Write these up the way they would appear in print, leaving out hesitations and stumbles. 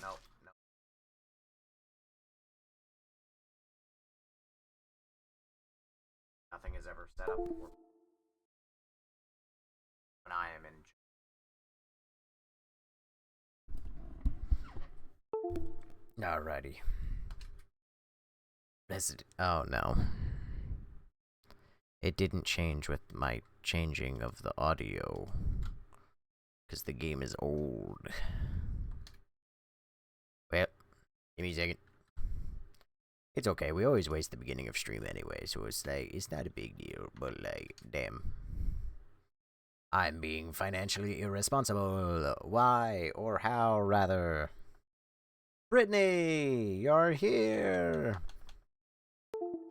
no, no. Nothing is ever set up when I am in. Alrighty. Oh no. It didn't change with my changing of the audio. Because the game is old. Well, give me a second. It's okay, we always waste the beginning of stream anyway, so it's like, it's not a big deal, but like, damn. I'm being financially irresponsible. Why, or how, rather. Brittany, you're here.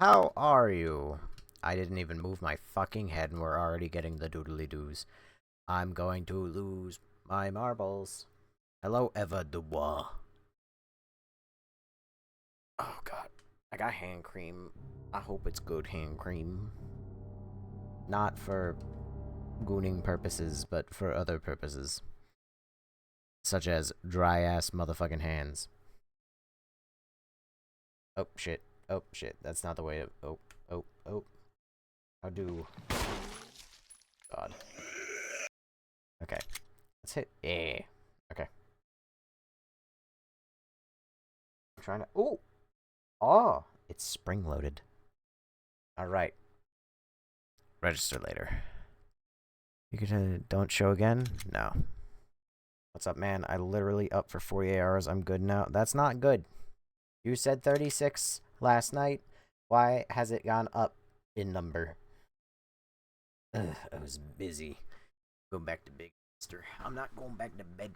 How are you? I didn't even move my fucking head and we're already getting the doodly-doos. I'm going to lose my marbles. Hello, Eva Dubois. Oh, God. I got hand cream. I hope it's good hand cream. Not for gooning purposes, but for other purposes. Such as dry-ass motherfucking hands. Oh, shit. Oh, shit. That's not the way to... Oh, oh, oh. How do... God. Okay. Let's hit A. Okay. I'm trying to... Oh! Oh! It's spring-loaded. Alright. Register later. You could don't show again? No. What's up, man? I literally up for 48 hours. I'm good now. That's not good. You said 36 last night. Why has it gone up in number? Ugh, I was busy. Go back to Big Sister. I'm not going back to bed.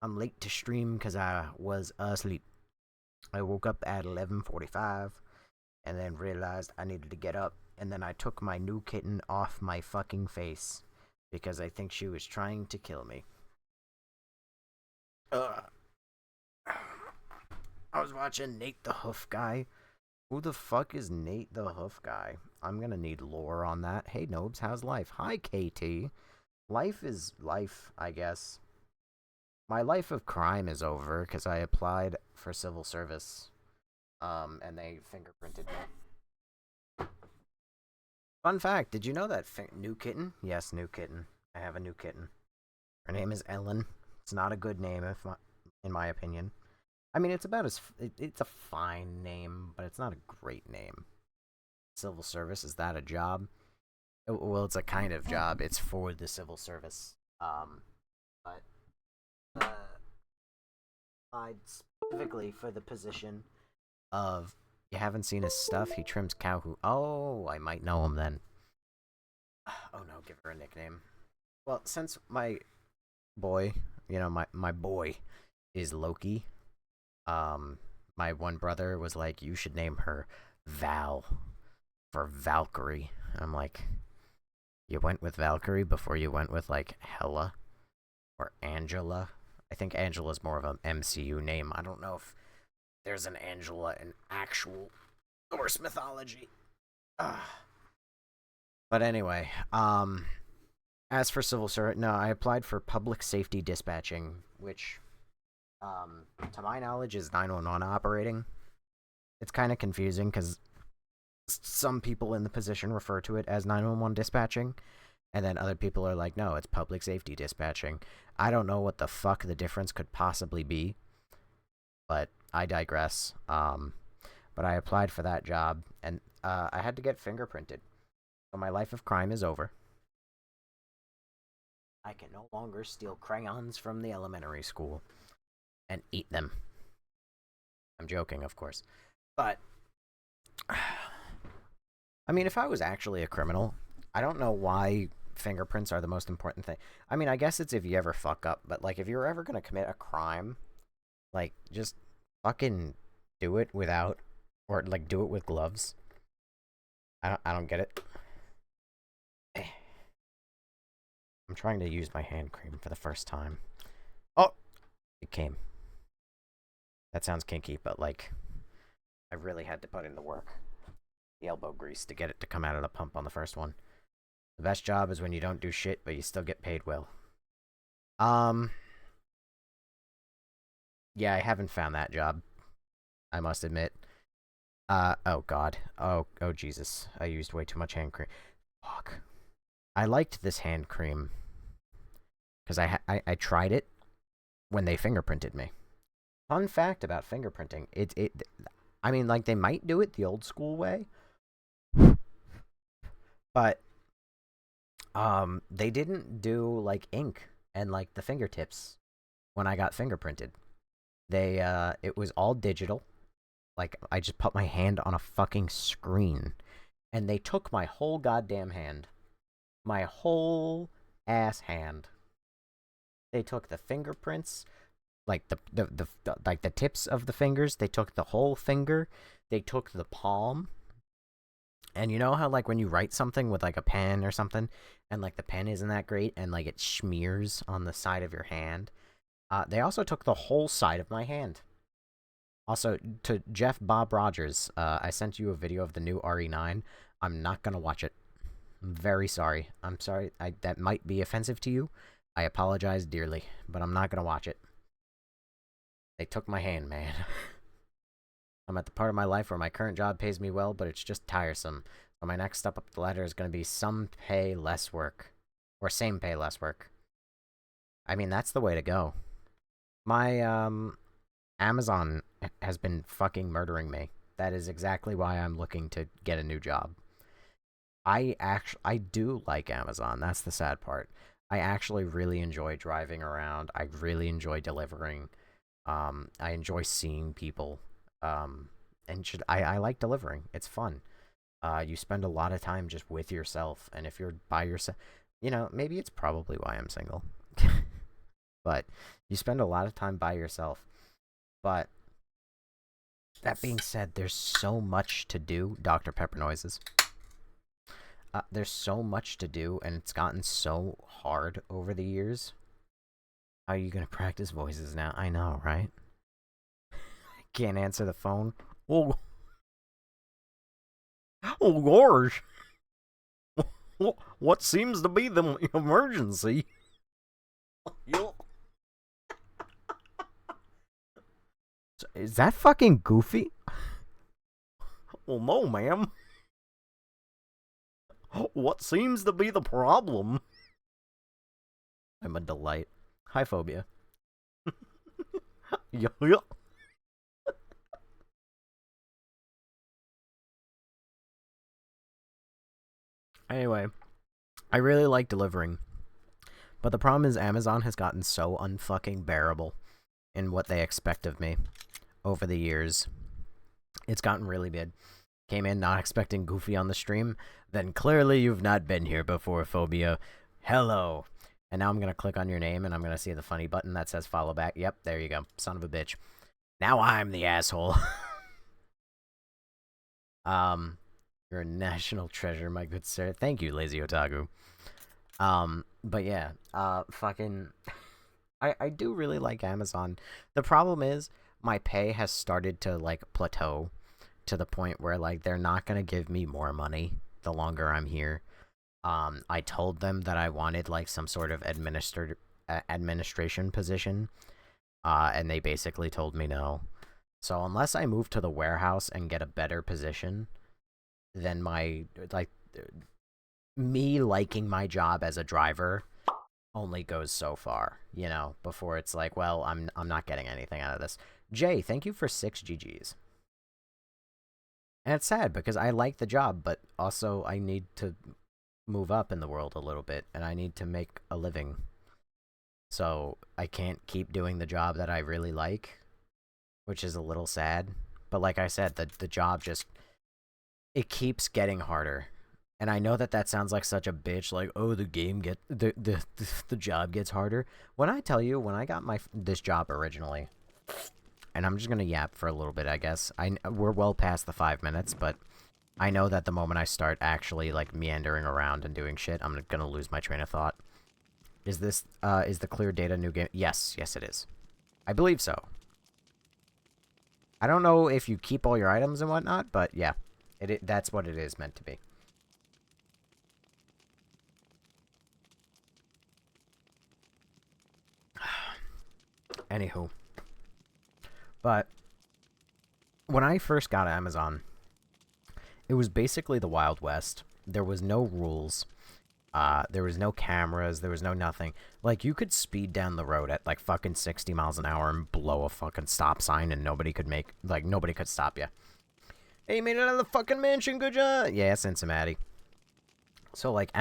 I'm late to stream because I was asleep. I woke up at 11:45 and then realized I needed to get up. And then I took my new kitten off my fucking face because I think she was trying to kill me. I was watching Nate the Hoof Guy. Who the fuck is Nate the Hoof Guy? I'm gonna need lore on that. Hey, Nobes, how's life? Hi, KT. Life is life, I guess. My life of crime is over because I applied for civil service. And they fingerprinted me. Fun fact, did you know that new kitten? Yes, new kitten. I have a new kitten. Her name is Ellen. It's not a good name, in my opinion. I mean, it's about as... It's a fine name, but it's not a great name. Civil service, is that a job? Well, it's a kind of job. It's for the civil service. But... applied specifically for the position of... You haven't seen his stuff? He trims cow who... Oh, I might know him then. Oh no, give her a nickname. Well, since my boy, my boy is Loki, my one brother was like, you should name her Val for Valkyrie. And I'm like, you went with Valkyrie before you went with, like, Hela or Angela? I think Angela's more of an MCU name. I don't know if there's an Angela in actual Norse mythology. But anyway, as for civil service, no, I applied for public safety dispatching, which, to my knowledge, is 911 operating. It's kind of confusing because some people in the position refer to it as 911 dispatching, and then other people are like, no, it's public safety dispatching. I don't know what the fuck the difference could possibly be, but I digress. But I applied for that job, and I had to get fingerprinted. So my life of crime is over. I can no longer steal crayons from the elementary school and eat them. I'm joking, of course. But, I mean, if I was actually a criminal, I don't know why fingerprints are the most important thing. I mean, I guess it's if you ever fuck up, but, like, if you're ever gonna commit a crime, like, just fucking do it without, or, like, do it with gloves. I don't get it. I'm trying to use my hand cream for the first time. Oh! It came. That sounds kinky, but, like, I really had to put in the work. The elbow grease to get it to come out of the pump on the first one. The best job is when you don't do shit, but you still get paid well. Yeah, I haven't found that job, I must admit. Oh god. Oh Jesus. I used way too much hand cream. Fuck. I liked this hand cream because I tried it when they fingerprinted me. Fun fact about fingerprinting: I mean, like they might do it the old school way, but they didn't do like ink and like the fingertips when I got fingerprinted. It was all digital. Like I just put my hand on a fucking screen, and they took my whole goddamn hand, my whole ass hand. They took the fingerprints, like like the tips of the fingers. They took the whole finger. They took the palm. And you know how like when you write something with like a pen or something, and like the pen isn't that great, and like it smears on the side of your hand. They also took the whole side of my hand. Also, to Jeff Bob Rogers, I sent you a video of the new RE9. I'm not gonna watch it. I'm very sorry. I'm sorry. That might be offensive to you. I apologize dearly, but I'm not gonna watch it. They took my hand, man. I'm at the part of my life where my current job pays me well, but it's just tiresome. So my next step up the ladder is going to be some pay, less work. Or same pay, less work. I mean, that's the way to go. My, Amazon has been fucking murdering me. That is exactly why I'm looking to get a new job. I do like Amazon. That's the sad part. I actually really enjoy driving around. I really enjoy delivering. I enjoy seeing people. I like delivering. It's fun. You spend a lot of time just with yourself, and if you're by yourself, you know, maybe it's probably why I'm single. But you spend a lot of time by yourself. But that being said, there's so much to do. Dr. Pepper noises. There's so much to do, and it's gotten so hard over the years. How are you gonna practice voices now? I know, right? Can't answer the phone. Oh, oh gosh. What seems to be the emergency? Is that fucking Goofy? Well, no, ma'am. What seems to be the problem? I'm a delight. Hi, Phobia. Yeah. Anyway, I really like delivering. But the problem is Amazon has gotten so unfucking bearable in what they expect of me over the years. It's gotten really bad. Came in not expecting Goofy on the stream, then clearly you've not been here before, Phobia. Hello. And now I'm going to click on your name, and I'm going to see the funny button that says follow back. Yep, there you go. Son of a bitch. Now I'm the asshole. You're a national treasure, my good sir. Thank you, Lazy Otaku. But yeah, fucking... I do really like Amazon. The problem is, my pay has started to, like, plateau to the point where, like, they're not gonna give me more money the longer I'm here. I told them that I wanted, like, some sort of administration position, and they basically told me no. So unless I move to the warehouse and get a better position, then my, like, me liking my job as a driver only goes so far, you know, before it's like, well, I'm not getting anything out of this. Jay, thank you for 6 GGs. And it's sad because I like the job, but also I need to move up in the world a little bit, and I need to make a living. So I can't keep doing the job that I really like, which is a little sad. But like I said, the job just, it keeps getting harder. And I know that that sounds like such a bitch, like, oh, the job gets harder. When I tell you, when I got this job originally, and I'm just gonna yap for a little bit, I guess. We're well past the 5 minutes, but I know that the moment I start actually, like, meandering around and doing shit, I'm gonna lose my train of thought. Is the clear data new game? Yes, yes it is. I believe so. I don't know if you keep all your items and whatnot, but yeah. That's what it is meant to be. Anywho. But when I first got Amazon, it was basically the Wild West. There was no rules. There was no cameras. There was no nothing. Like, you could speed down the road at, like, fucking 60 miles an hour and blow a fucking stop sign and nobody could nobody could stop you. Hey, you made it out of the fucking mansion, good job! Yeah, Cincinnati. So, like,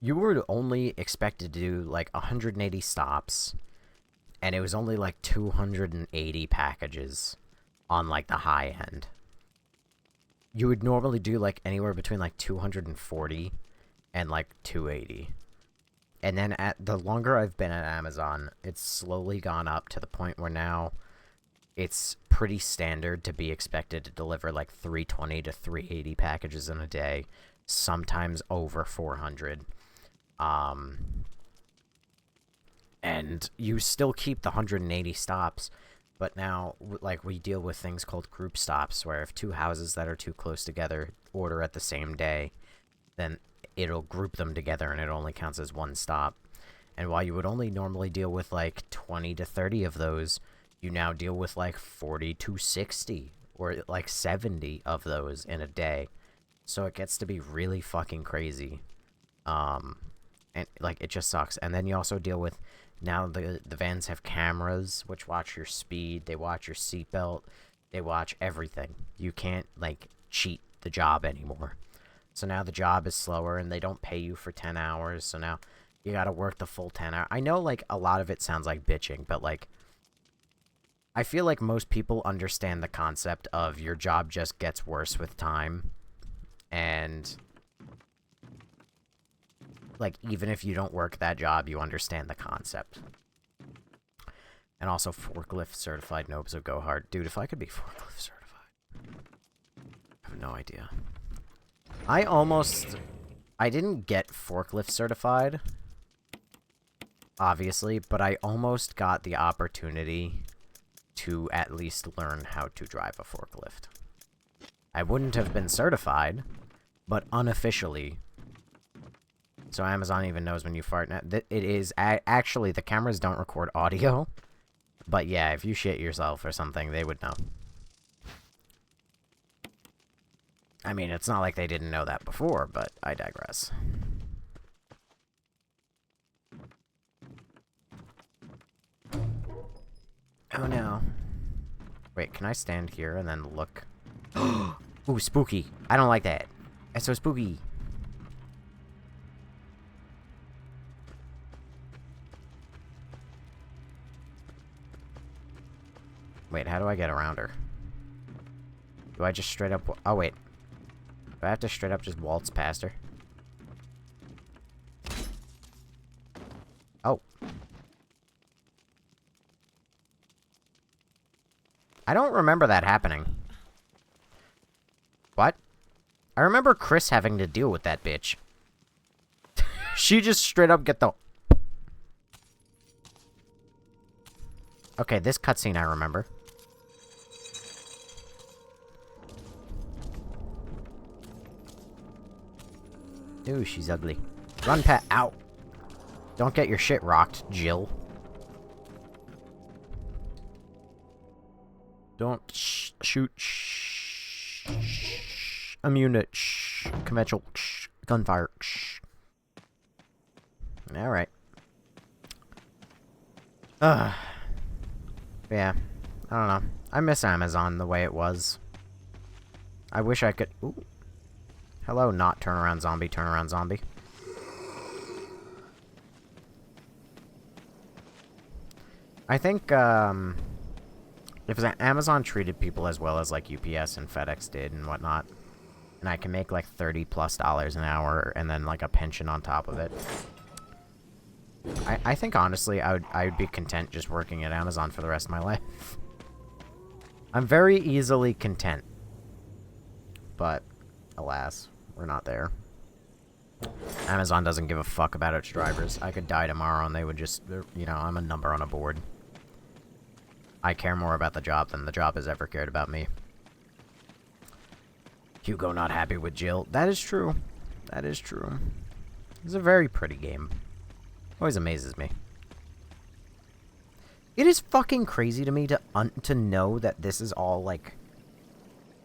you were only expected to do, like, 180 stops, and it was only, like, 280 packages on, like, the high end. You would normally do, like, anywhere between, like, 240 and, like, 280. And then the longer I've been at Amazon, it's slowly gone up to the point where now it's pretty standard to be expected to deliver, like, 320 to 380 packages in a day, sometimes over 400. And you still keep the 180 stops, but now, like, we deal with things called group stops, where if two houses that are too close together order at the same day, then it'll group them together and it only counts as one stop. And while you would only normally deal with, like, 20 to 30 of those, you now deal with, like, 40 to 60, or, like, 70 of those in a day. So it gets to be really fucking crazy. And, like, it just sucks. And then you also deal with, now the vans have cameras, which watch your speed, they watch your seatbelt, they watch everything. You can't, like, cheat the job anymore. So now the job is slower, and they don't pay you for 10 hours, so now you gotta work the full 10 hours. I know, like, a lot of it sounds like bitching, but, like, I feel like most people understand the concept of your job just gets worse with time, and, like, even if you don't work that job, you understand the concept. And also, forklift certified noobs will go hard. Dude, if I could be forklift certified, I have no idea. I didn't get forklift certified, obviously, but I almost got the opportunity to at least learn how to drive a forklift. I wouldn't have been certified, but unofficially. So Amazon even knows when you fart. Now, it is actually, the cameras don't record audio, but yeah, if you shit yourself or something, they would know. I mean, it's not like they didn't know that before, but I digress. Oh no. Wait, can I stand here and then look? Ooh, spooky. I don't like that. That's so spooky. Wait, how do I get around her? Do I just straight up... Oh, wait. Do I have to straight up just waltz past her? Oh. I don't remember that happening. What? I remember Chris having to deal with that bitch. She just straight up get the... Okay, this cutscene I remember. Ooh, she's ugly. Run, Pat. Ow. Don't get your shit rocked, Jill. Don't shoot. Immune it. Conventional. Gunfire. Alright. Yeah. I don't know. I miss Amazon the way it was. I wish I could... Ooh. Hello, not turnaround zombie, turnaround zombie. I think, if Amazon treated people as well as, like, UPS and FedEx did and whatnot, and I can make, like, $30+ an hour and then, like, a pension on top of it, I think, honestly, I would be content just working at Amazon for the rest of my life. I'm very easily content. But, alas, we're not there. Amazon doesn't give a fuck about its drivers. I could die tomorrow and they would just, you know, I'm a number on a board. I care more about the job than the job has ever cared about me. Hugo not happy with Jill. That is true. That is true. It's a very pretty game. Always amazes me. It is fucking crazy to me to know that this is all, like,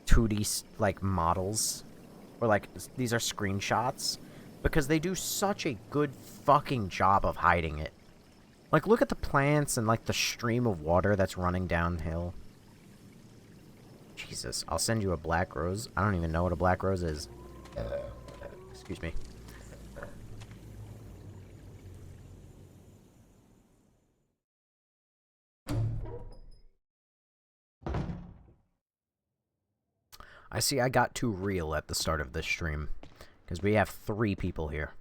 2D, like, models. Or, like, these are screenshots. Because they do such a good fucking job of hiding it. Like, look at the plants and, like, the stream of water that's running downhill. Jesus, I'll send you a black rose. I don't even know what a black rose is. Excuse me. I see I got too real at the start of this stream. Because we have 3 people here.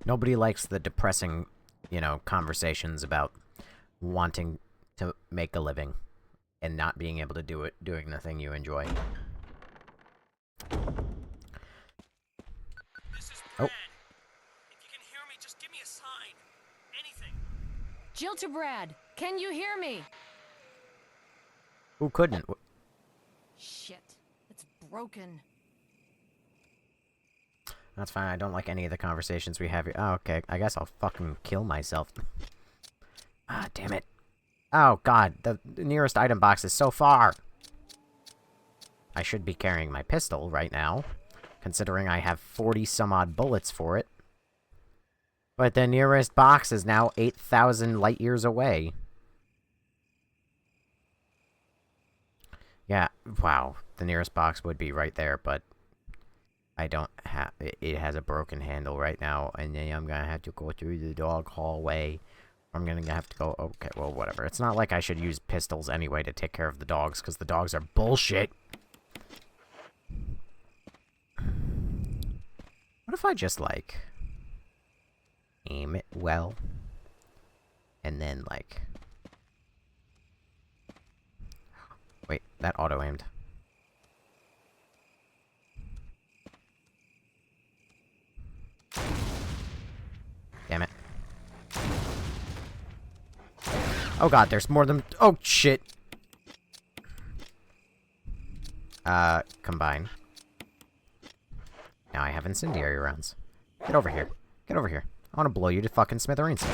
Nobody likes the depressing, you know, conversations about wanting to make a living. And not being able to do it, doing the thing you enjoy. This is Brad. If you can hear me, just give me a sign. Anything. Jill to Brad. Can you hear me? Who couldn't? Shit. It's broken. That's fine. I don't like any of the conversations we have here. Oh, okay. I guess I'll fucking kill myself. Ah, damn it. Oh, God. The nearest item box is so far. I should be carrying my pistol right now, considering I have 40-some-odd bullets for it. But the nearest box is now 8,000 light years away. Yeah, wow. The nearest box would be right there, but I don't have... It has a broken handle right now, and then I'm gonna have to go through the dog hallway. I'm gonna have to go... Okay, well, whatever. It's not like I should use pistols anyway to take care of the dogs, because the dogs are bullshit. What if I just, like... aim it well? And then, like... Wait, that auto-aimed. Damn it. Oh god, there's more than... Oh, shit! Combine. Now I have incendiary rounds. Get over here. Get over here. I want to blow you to fucking smithereens.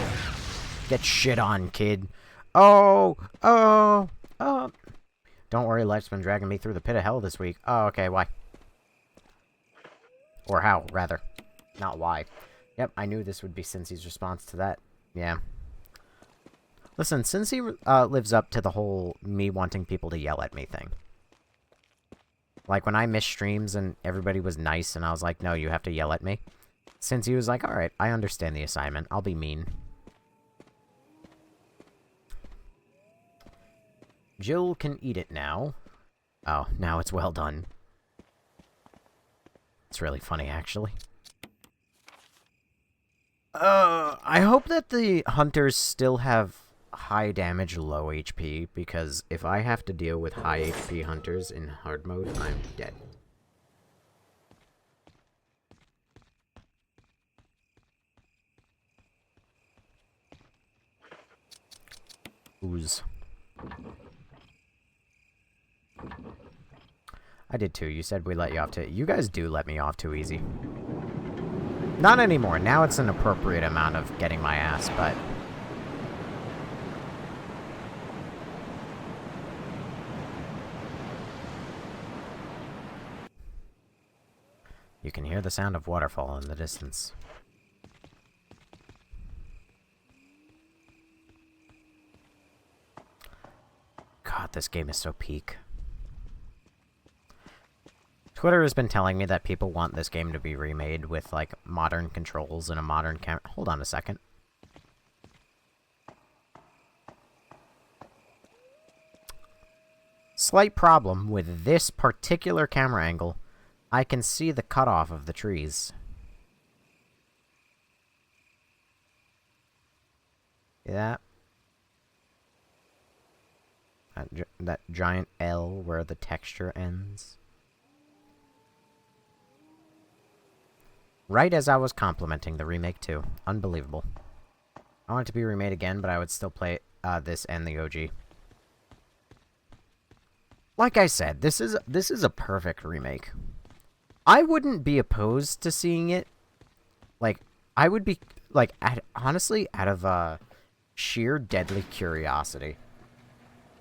Get shit on, kid. Oh! Oh! Oh! Don't worry, life's been dragging me through the pit of hell this week. Oh, okay, why? Or how, rather. Not why. Yep, I knew this would be Cincy's response to that. Yeah. Listen, Cincy lives up to the whole me wanting people to yell at me thing. Like, when I missed streams and everybody was nice and I was like, no, you have to yell at me. Cincy was like, alright, I understand the assignment. I'll be mean. Jill can eat it now. Oh, now it's well done. It's really funny, actually. I hope that the hunters still have high damage, low HP, because if I have to deal with high HP hunters in hard mode, I'm dead. Ooze. I did too. You said we let you off too. You guys do let me off too easy. Not anymore. Now it's an appropriate amount of getting my ass, but... You can hear the sound of waterfall in the distance. God, this game is so peak. Twitter has been telling me that people want this game to be remade with, like, modern controls and a modern camera. Hold on a second. Slight problem with this particular camera angle. I can see the cutoff of the trees. See that? That giant L where the texture ends. Right as I was complimenting the remake too. Unbelievable. I want it to be remade again, but I would still play this and the OG. Like I said, this is a perfect remake. I wouldn't be opposed to seeing it. Like, I would be like, honestly, out of sheer deadly curiosity.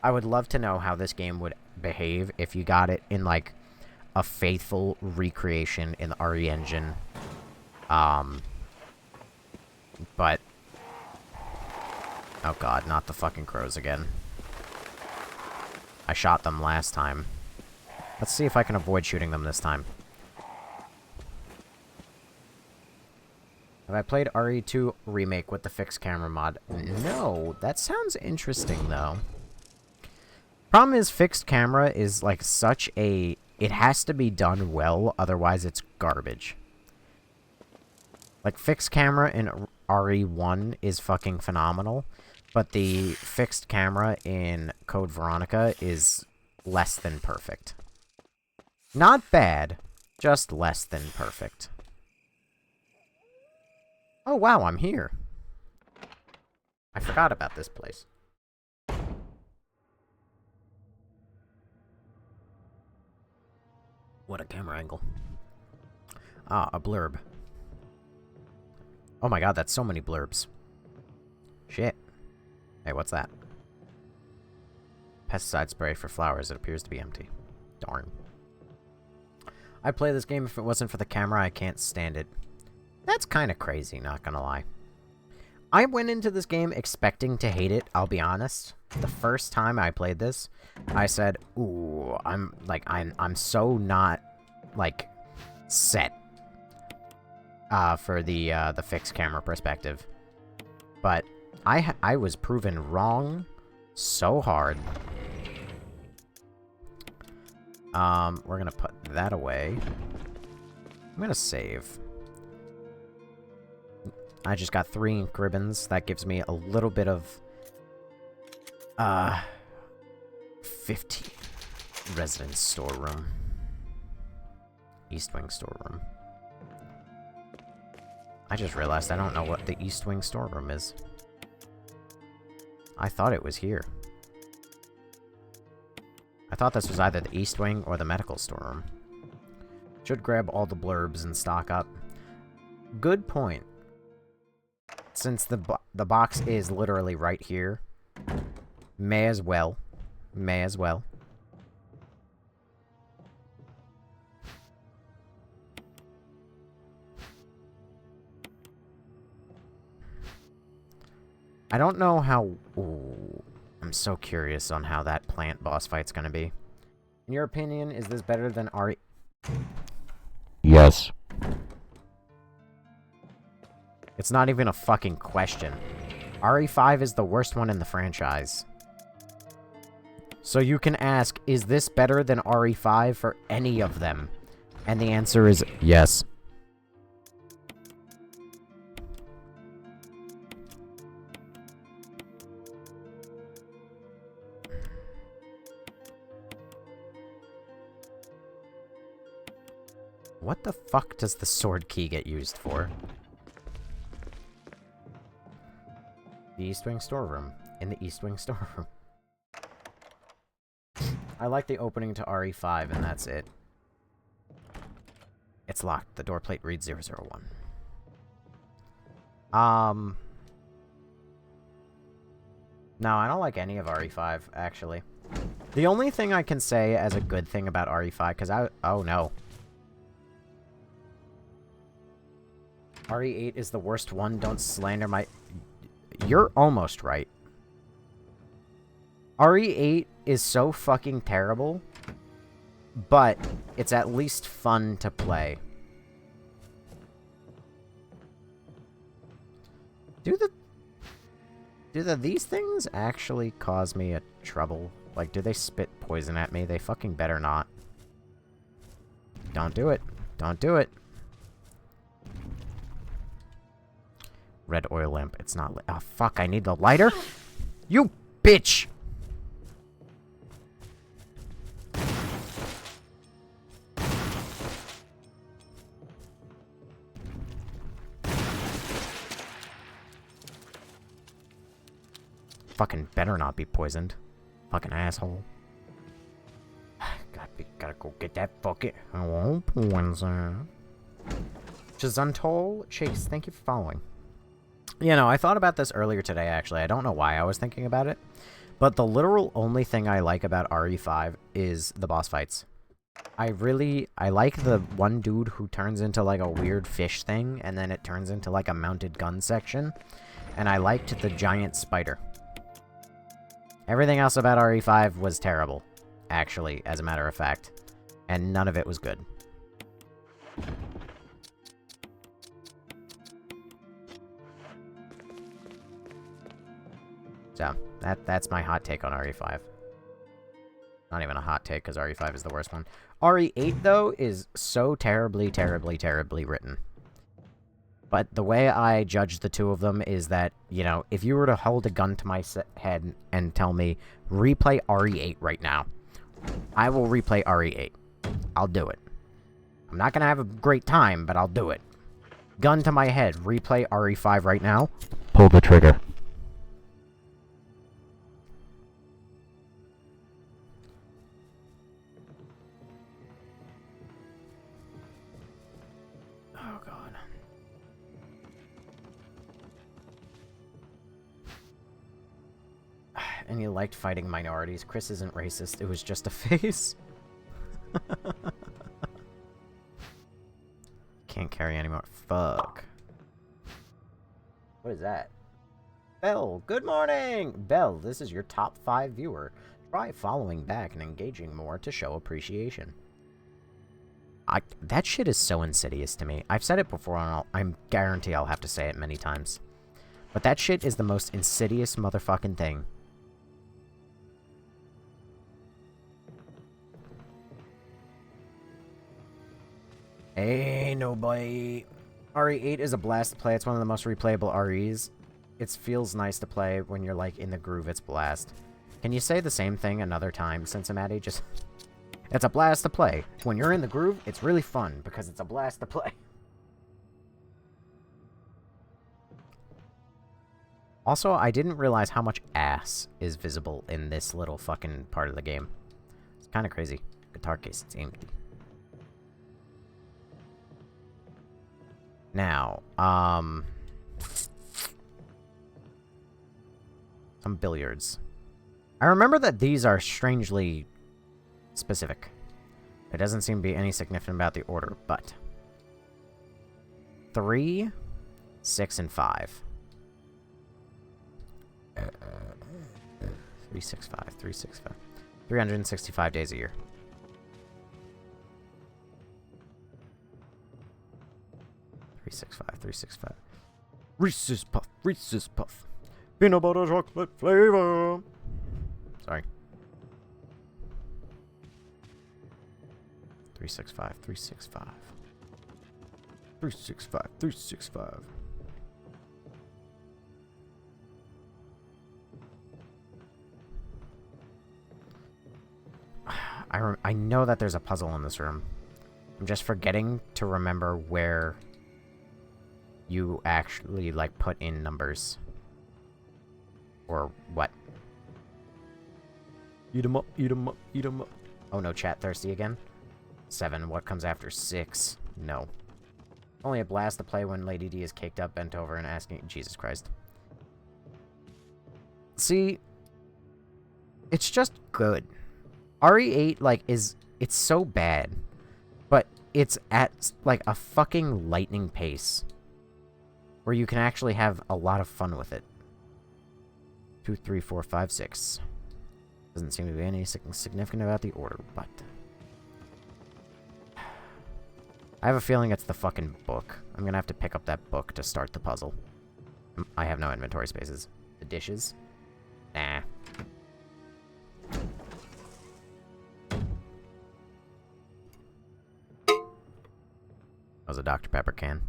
I would love to know how this game would behave if you got it in, like, a faithful recreation in the RE engine. But... oh god, not the fucking crows again. I shot them last time. Let's see if I can avoid shooting them this time. Have I played RE2 Remake with the fixed camera mod? No, that sounds interesting, though. Problem is, fixed camera is, like, such a... it has to be done well, otherwise it's garbage. Like, fixed camera in RE1 is fucking phenomenal, but the fixed camera in Code Veronica is less than perfect. Not bad, just less than perfect. Oh wow, I'm here. I forgot about this place. What a camera angle. Ah, a blurb. Oh my god, that's so many blurbs. Shit. Hey, what's that? Pesticide spray for flowers. It appears to be empty. Darn. I'd play this game if it wasn't for the camera. I can't stand it. That's kind of crazy, not gonna lie. I went into this game expecting to hate it, I'll be honest. The first time I played this, I said, ooh, I'm so not, like, set for the fixed camera perspective. But I was proven wrong so hard. We're gonna put that away. I'm gonna save. I just got 3 ink ribbons. That gives me a little bit of 50 residence storeroom. East Wing storeroom. I just realized I don't know what the East Wing storeroom is. I thought it was here. I thought this was either the East Wing or the medical storeroom. Should grab all the blurbs and stock up. Good point. Since the box is literally right here, may as well. May as well. I don't know how... ooh, I'm so curious on how that plant boss fight's gonna be. In your opinion, is this better than RE... Yes. It's not even a fucking question. RE5 is the worst one in the franchise. So you can ask, is this better than RE5 for any of them? And the answer is yes. What the fuck does the sword key get used for? The East Wing storeroom. In the East Wing storeroom. I like the opening to RE5, and that's it. It's locked. The door plate reads 001. No, I don't like any of RE5, actually. The only thing I can say as a good thing about RE5, because oh no. RE8 is the worst one. Don't slander my... You're almost right. RE8 is so fucking terrible, but it's at least fun to play. Do these things actually cause me a trouble? Like, do they spit poison at me? They fucking better not. Don't do it. Don't do it. Red oil lamp. It's not lit. Oh, fuck. I need the lighter. You bitch! Fucking better not be poisoned. Fucking asshole. Gotta go get that bucket. I won't poison. Chazantol Chase, thank you for following. You know, I thought about this earlier today, actually. I don't know why I was thinking about it. But the literal only thing I like about RE5 is the boss fights. I like the one dude who turns into, like, a weird fish thing, and then it turns into, like, a mounted gun section. And I liked the giant spider. Everything else about RE5 was terrible, actually, as a matter of fact. And none of it was good. So, that's my hot take on RE5. Not even a hot take, because RE5 is the worst one. RE8, though, is so terribly, terribly, terribly written. But the way I judge the two of them is that, you know, if you were to hold a gun to my head and tell me, replay RE8 right now, I will replay RE8. I'll do it. I'm not gonna have a great time, but I'll do it. Gun to my head, replay RE5 right now, pull the trigger. Oh, God. And you liked fighting minorities. Chris isn't racist, it was just a face. Can't carry anymore. Fuck. What is that? Belle, good morning! Belle, this is your top 5 viewer. Try following back and engaging more to show appreciation. That shit is so insidious to me. I've said it before, and I guarantee I'll have to say it many times. But that shit is the most insidious motherfucking thing. Hey, nobody. RE8 is a blast to play. It's one of the most replayable REs. It feels nice to play when you're, like, in the groove. It's blast. Can you say the same thing another time, Cincinnati? Just... It's a blast to play. When you're in the groove, it's really fun, because it's a blast to play. Also, I didn't realize how much ass is visible in this little fucking part of the game. It's kind of crazy. Guitar case, it's empty. Now, some billiards. I remember that these are strangely specific. There doesn't seem to be any significant about the order, but 3, 6, and 5. 365, 365. 365 days a year. 365, 365. Reese's Puff, Reese's Puff. Peanut butter chocolate flavor. Sorry. 365, 365. 365, 365. I know that there's a puzzle in this room. I'm just forgetting to remember where you actually, like, put in numbers. Or what? Eat 'em up, eat 'em up, eat 'em up. Oh no, chat thirsty again? 7, what comes after 6? No. Only a blast to play when Lady D is caked up, bent over, and asking... Jesus Christ. See? It's just good. RE8, like, it's so bad. But it's at, like, a fucking lightning pace. Where you can actually have a lot of fun with it. 2, 3, 4, 5, 6. Doesn't seem to be anything significant about the order, but... I have a feeling it's the fucking book. I'm gonna have to pick up that book to start the puzzle. I have no inventory spaces. The dishes? Nah. That was a Dr. Pepper can.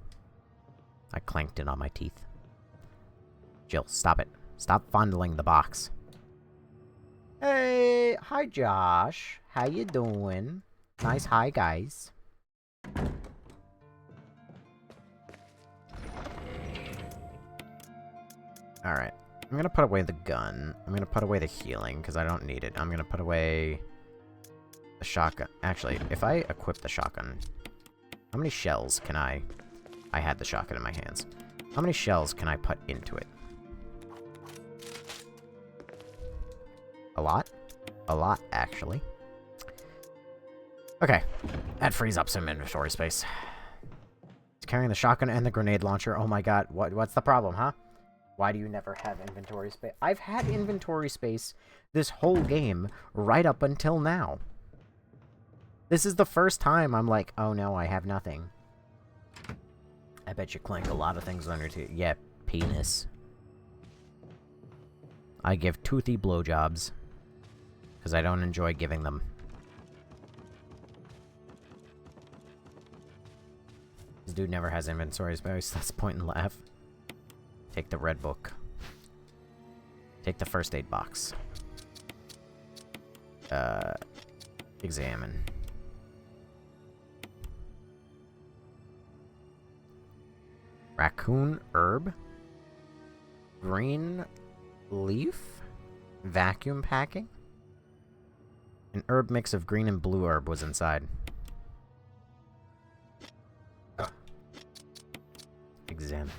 I clanked it on my teeth. Jill, stop it. Stop fondling the box. Hey, hi Josh. How you doing? Nice hi, guys. Alright. I'm gonna put away the gun. I'm gonna put away the healing, because I don't need it. I'm gonna put away the shotgun. Actually, if I equip the shotgun... How many shells can I... I had the shotgun in my hands. How many shells can I put into it? A lot? A lot, actually. Okay. That frees up some inventory space. It's carrying the shotgun and the grenade launcher. Oh my god. What's the problem, huh? Why do you never have inventory space? I've had inventory space this whole game right up until now. This is the first time I'm like, oh no, I have nothing. I bet you clank a lot of things under to... Yeah, penis. I give toothy blowjobs. Because I don't enjoy giving them. This dude never has inventory space. That's point and laugh. Take the red book. Take the first aid box. Examine. Raccoon herb. Green leaf. Vacuum packing. An herb mix of green and blue herb was inside. Examine.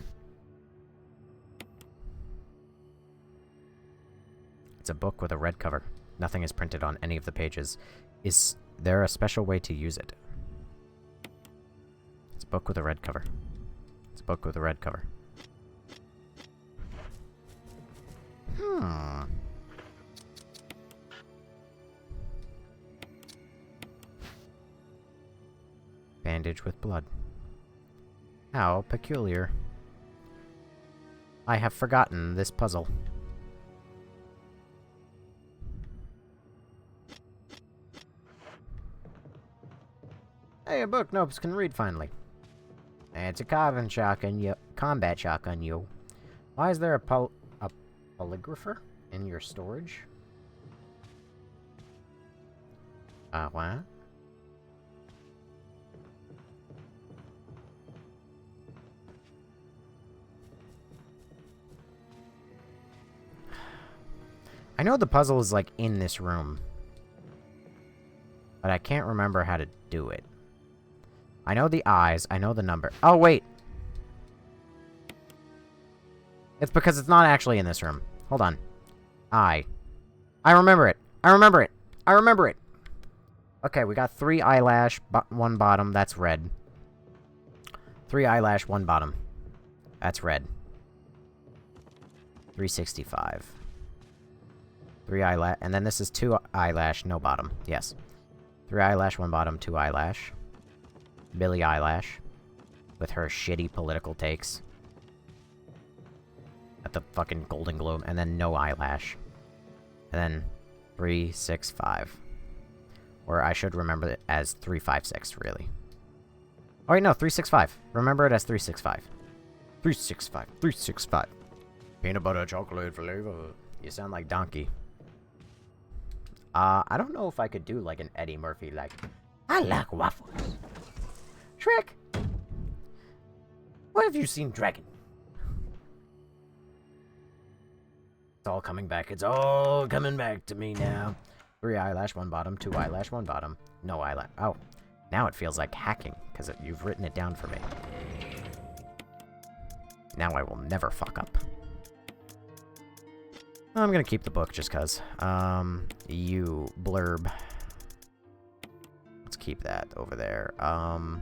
It's a book with a red cover. Nothing is printed on any of the pages. Is there a special way to use it? It's a book with a red cover. It's a book with a red cover. Bandage with blood. How peculiar. I have forgotten this puzzle. Hey, a book Nopes can read finally. It's a combat shotgun, yo. Why is there a polygrapher in your storage? What? I know the puzzle is, like, in this room. But I can't remember how to do it. I know the eyes. I know the number. Oh, wait! It's because it's not actually in this room. Hold on. I remember it! I remember it! I remember it! Okay, we got 3 eyelash, 1 bottom. That's red. 3 eyelash, 1 bottom. That's red. 365. 3 eyelash, and then this is 2 eyelash, no bottom. Yes. 3 eyelash, 1 bottom, 2 eyelash. Billie Eyelash. With her shitty political takes. At the fucking Golden Globe. And then no eyelash. And then 365. Or I should remember it as 356, really. Oh wait, no, 365. Remember it as 365. 365. 365. Peanut butter chocolate flavor. You sound like Donkey. I don't know if I could do, like, an Eddie Murphy, like, I like waffles. Shrek! What have you seen, Dragon? It's all coming back. It's all coming back to me now. 3 eyelash, 1 bottom, 2 eyelash, 1 bottom. No eyelash. Oh, now it feels like hacking, because you've written it down for me. Now I will never fuck up. I'm gonna keep the book just cuz. You blurb. Let's keep that over there. Am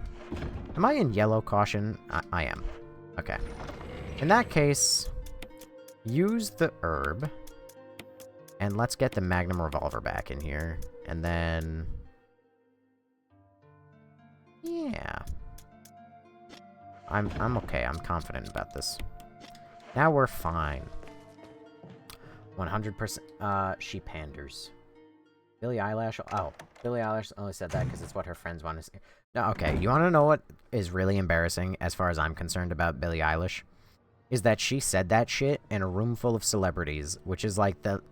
I in yellow caution? I am. Okay. In that case, use the herb. And let's get the Magnum revolver back in here. And then... yeah. I'm okay. I'm confident about this. Now we're fine. 100%. She panders. Billie Eyelash. Oh, Billie Eyelash only said that because it's what her friends want to say. No, okay. You want to know what is really embarrassing, as far as I'm concerned about Billie Eilish? Is that she said that shit in a room full of celebrities, which is like the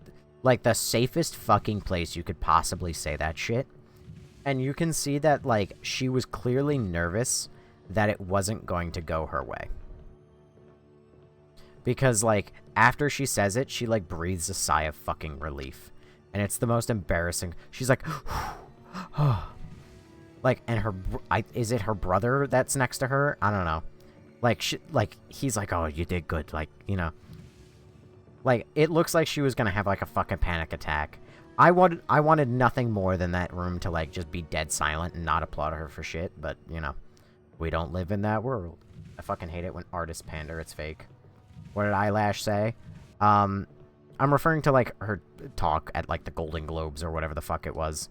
safest fucking place you could possibly say that shit. And you can see that, like, she was clearly nervous that it wasn't going to go her way. Because, like, after she says it, she, like, breathes a sigh of fucking relief. And it's the most embarrassing. She's like, like, and is it her brother that's next to her? I don't know. Like, he's like, oh, you did good. Like, you know. Like, it looks like she was gonna have, like, a fucking panic attack. I wanted nothing more than that room to, like, just be dead silent and not applaud her for shit, but, you know. We don't live in that world. I fucking hate it when artists pander. It's fake. What did Eyelash say? I'm referring to, like, her talk at, like, the Golden Globes or whatever the fuck it was.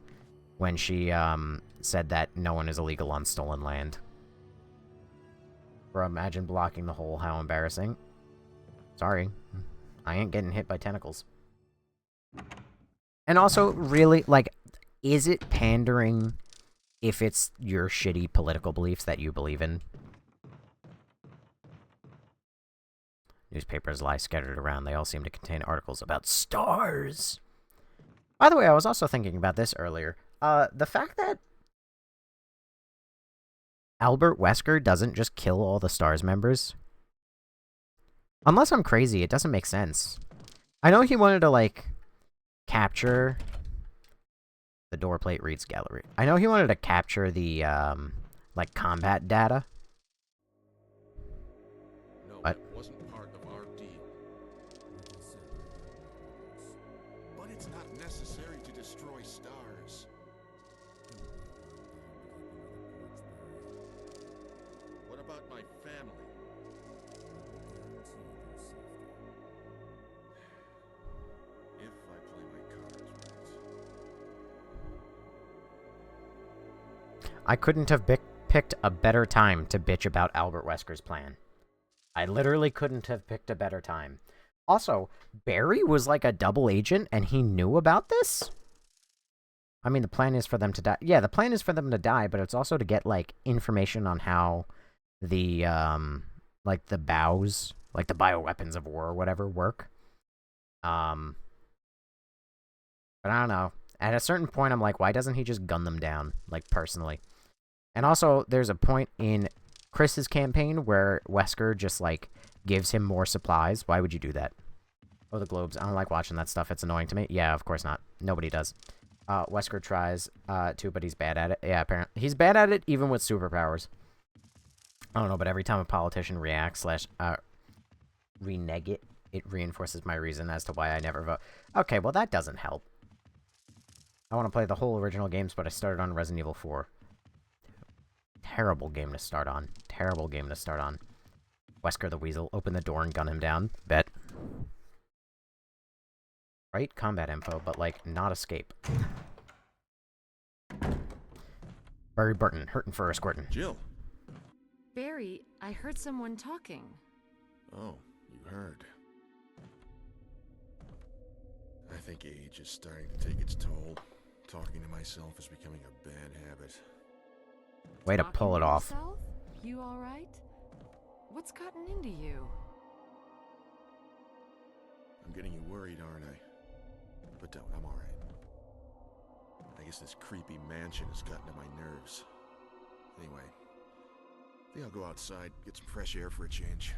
When she, said that no one is illegal on stolen land. Bro, imagine blocking the hole. How embarrassing. Sorry. I ain't getting hit by tentacles. And also, really, like, is it pandering if it's your shitty political beliefs that you believe in? Newspapers lie scattered around. They all seem to contain articles about stars. By the way, I was also thinking about this earlier. The fact that Albert Wesker doesn't just kill all the STARS members. Unless I'm crazy, it doesn't make sense. I know he wanted to, like, capture... The door plate reads gallery. I know he wanted to capture the, like, combat data. No, But that wasn't part of our deal. But it's not necessary to destroy stars. What about my family? If I play my cards right. I couldn't have picked a better time to bitch about Albert Wesker's plan. I literally couldn't have picked a better time. Also, Barry was like a double agent and he knew about this? I mean, the plan is for them to die. Yeah, the plan is for them to die, but it's also to get, like, information on how the, like, the BOWs, like the bioweapons of war or whatever, work. But I don't know. At a certain point, I'm like, why doesn't he just gun them down, like, personally? And also, there's a point in Chris's campaign where Wesker just, like, gives him more supplies. Why would you do that? Oh, the globes. I don't like watching that stuff. It's annoying to me. Yeah, of course not. Nobody does. Wesker tries to, but he's bad at it. Yeah, apparently. He's bad at it even with superpowers. I don't know, but every time a politician reacts / renege it reinforces my reason as to why I never vote. Okay, well, that doesn't help. I want to play the whole original games, but I started on Resident Evil 4. Terrible game to start on. Terrible game to start on. Wesker the Weasel. Open the door and gun him down. Bet. Right? Combat info, but, like, not escape. Barry Burton. Hurtin' for a squirtin'. Jill. Barry, I heard someone talking. Oh, you heard. I think age is starting to take its toll. Talking to myself is becoming a bad habit. Way to Talking pull it off. yourself? You all right? What's gotten into you? I'm getting you worried, aren't I? But don't, I'm alright. I guess this creepy mansion has gotten to my nerves. Anyway, I think I'll go outside, get some fresh air for a change.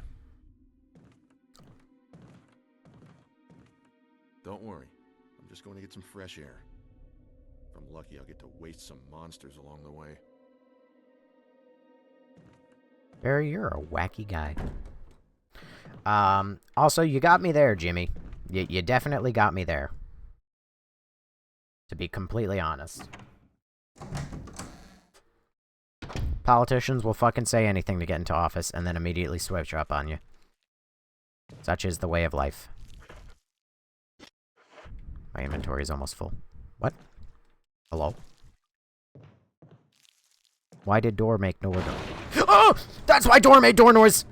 Don't worry, I'm just going to get some fresh air. If I'm lucky, I'll get to waste some monsters along the way. Barry, you're a wacky guy. Also, you got me there, Jimmy. You definitely got me there. To be completely honest. Politicians will fucking say anything to get into office and then immediately switch up on you. Such is the way of life. My inventory is almost full. What? Hello? Why did door make no noise? Oh! That's why door made door noise!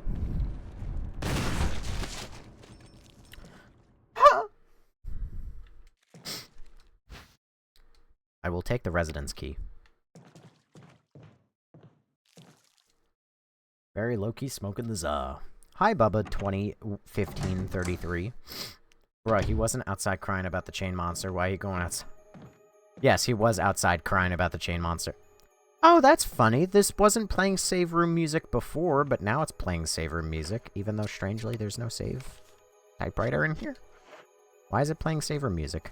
I will take the residence key. Very low-key smoking the za. Hi, Bubba 201533. Bruh, he wasn't outside crying about the chain monster. Why are you going outside? Yes, he was outside crying about the chain monster. Oh, that's funny. This wasn't playing save room music before, but now it's playing save room music, even though, strangely, there's no save typewriter in here. Why is it playing save room music?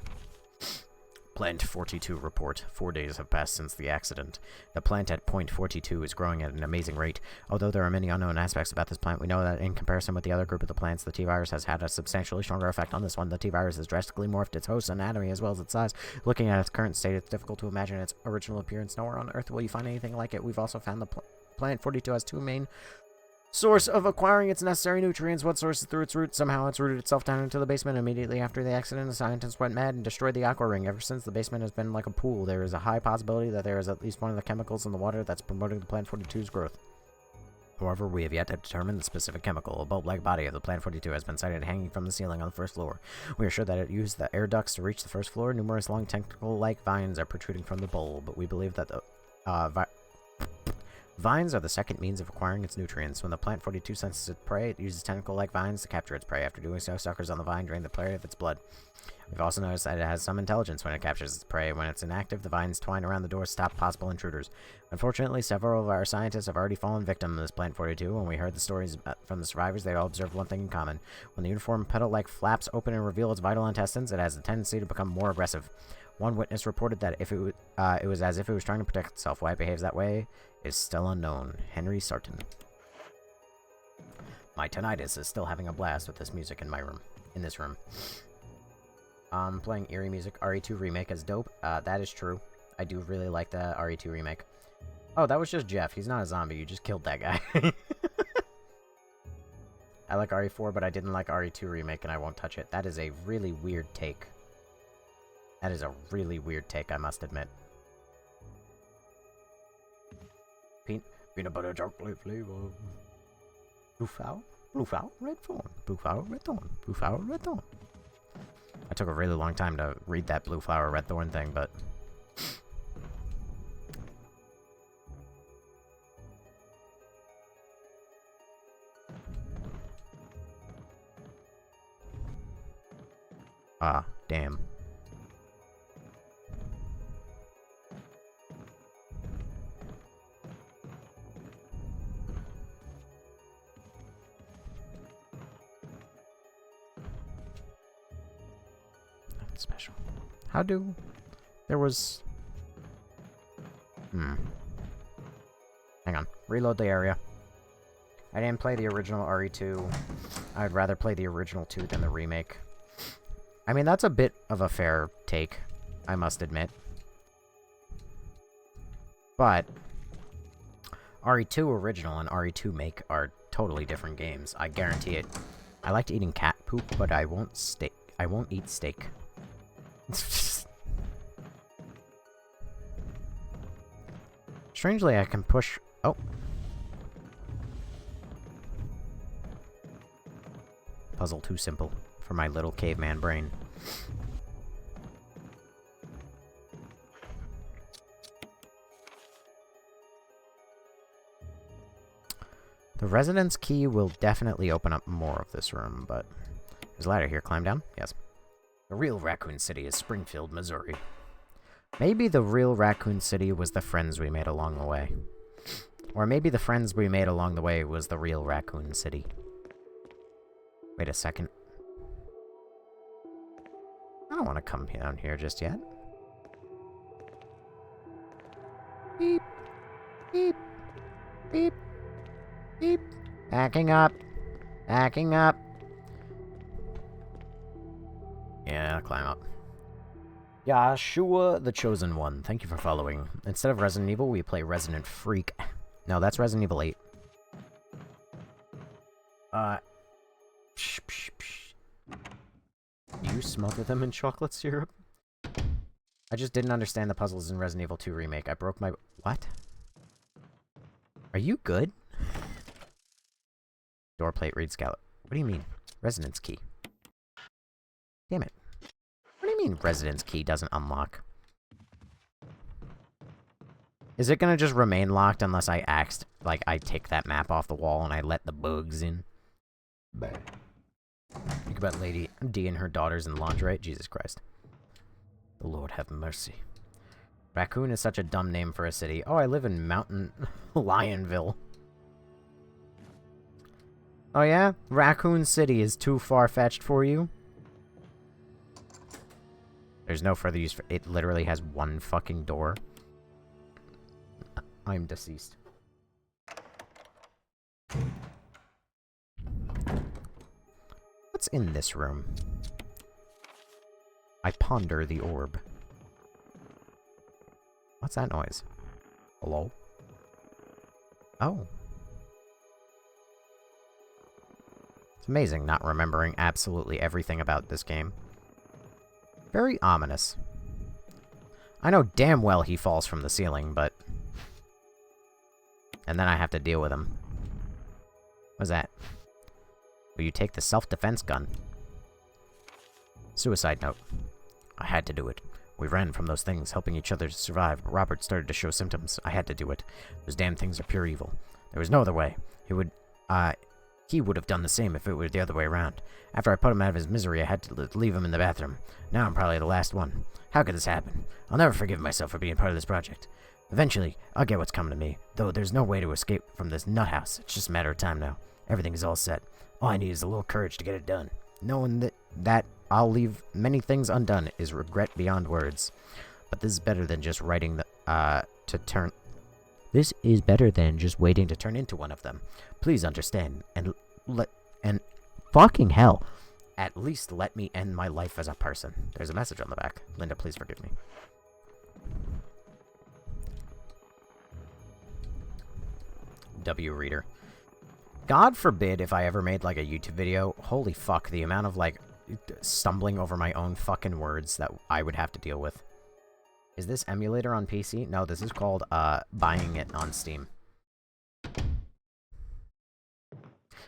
Plant 42 report. 4 days have passed since the accident. The plant at point 42 is growing at an amazing rate. Although there are many unknown aspects about this plant, we know that in comparison with the other group of the plants, the T-virus has had a substantially stronger effect on this one. The T-virus has drastically morphed its host anatomy as well as its size. Looking at its current state, it's difficult to imagine its original appearance. Nowhere on Earth will you find anything like it. We've also found the plant 42 has two main source of acquiring its necessary nutrients. One source is through its roots. Somehow it's rooted itself down into the basement. Immediately after the accident, the scientists went mad and destroyed the aqua ring. Ever since, the basement has been like a pool. There is a high possibility that there is at least one of the chemicals in the water that's promoting the plant 42's growth. However, we have yet to determine the specific chemical. A bulb-like body of the plant 42 has been sighted hanging from the ceiling on the first floor. We are sure that it used the air ducts to reach the first floor. Numerous long tentacle-like vines are protruding from the bulb, but we believe that the vines are the second means of acquiring its nutrients. When the plant 42 senses its prey, it uses tentacle-like vines to capture its prey. After doing so, suckers on the vine drain the prey of its blood. We've also noticed that it has some intelligence when it captures its prey. When it's inactive, the vines twine around the door to stop possible intruders. Unfortunately, several of our scientists have already fallen victim to this plant 42. When we heard the stories from the survivors, they all observed one thing in common. When the uniform petal-like flaps open and reveal its vital intestines, it has a tendency to become more aggressive. One witness reported that if it was as if it was trying to protect itself. Why it behaves that way is still unknown. Henry Sarton. My tinnitus is still having a blast with this music in this room. Playing eerie music. RE2 remake is dope. That is true. I do really like the RE2 remake. Oh, that was just Jeff. He's not a zombie. You just killed that guy. I like RE4, but I didn't like RE2 remake, and I won't touch it. That is a really weird take. That is a really weird take, I must admit. Peanut butter chocolate flavor. Blue flower, red thorn. Blue flower, red thorn. Blue flower, red thorn. I took a really long time to read that blue flower, red thorn thing, but... Ah, damn. Special. How do... There was... Hang on. Reload the area. I didn't play the original RE2. I'd rather play the original 2 than the remake. I mean, that's a bit of a fair take, I must admit. But... RE2 original and RE2 make are totally different games. I guarantee it. I liked eating cat poop, but I won't eat steak. Strangely, I can push... Oh. Puzzle too simple for my little caveman brain. The residence key will definitely open up more of this room, but... There's a ladder here. Climb down? Yes. The real Raccoon City is Springfield, Missouri. Maybe the real Raccoon City was the friends we made along the way. Or maybe the friends we made along the way was the real Raccoon City. Wait a second. I don't want to come down here just yet. Beep. Beep. Beep. Beep. Backing up. Backing up. Yeah, climb up. Yeshua the Chosen One. Thank you for following. Instead of Resident Evil, we play Resident Freak. No, that's Resident Evil 8. Do you smother them in chocolate syrup? I just didn't understand the puzzles in Resident Evil 2 Remake. I broke my... What? Are you good? Door plate reads Scout. What do you mean? Residence key. Damn it. What do you mean residence key doesn't unlock? Is it gonna just remain locked unless I I take that map off the wall and I let the bugs in? Bad. Think about Lady D and her daughters in lingerie. Jesus Christ. The Lord have mercy. Raccoon is such a dumb name for a city. Oh, I live in Mountain Lionville. Oh yeah? Raccoon City is too far-fetched for you? There's no further use for it. Literally has one fucking door. I'm deceased. What's in this room? I ponder the orb. What's that noise? Hello? Oh. It's amazing not remembering absolutely everything about this game. Very ominous. I know damn well he falls from the ceiling, but... And then I have to deal with him. What's that? Will you take the self-defense gun? Suicide note. I had to do it. We ran from those things, helping each other to survive, but Robert started to show symptoms. I had to do it. Those damn things are pure evil. There was no other way. He would have done the same if it were the other way around. After I put him out of his misery, I had to leave him in the bathroom. Now I'm probably the last one. How could this happen? I'll never forgive myself for being part of this project. Eventually, I'll get what's coming to me, though there's no way to escape from this nut house. It's just a matter of time now. Everything is all set. All I need is a little courage to get it done. Knowing that I'll leave many things undone is regret beyond words. But this is better than just writing This is better than just waiting to turn into one of them. Please understand, and fucking hell, at least let me end my life as a person. There's a message on the back. Linda, please forgive me. W reader. God forbid if I ever made, like, a YouTube video. Holy fuck, the amount of, like, stumbling over my own fucking words that I would have to deal with. Is this emulator on PC? No, this is called, buying it on Steam.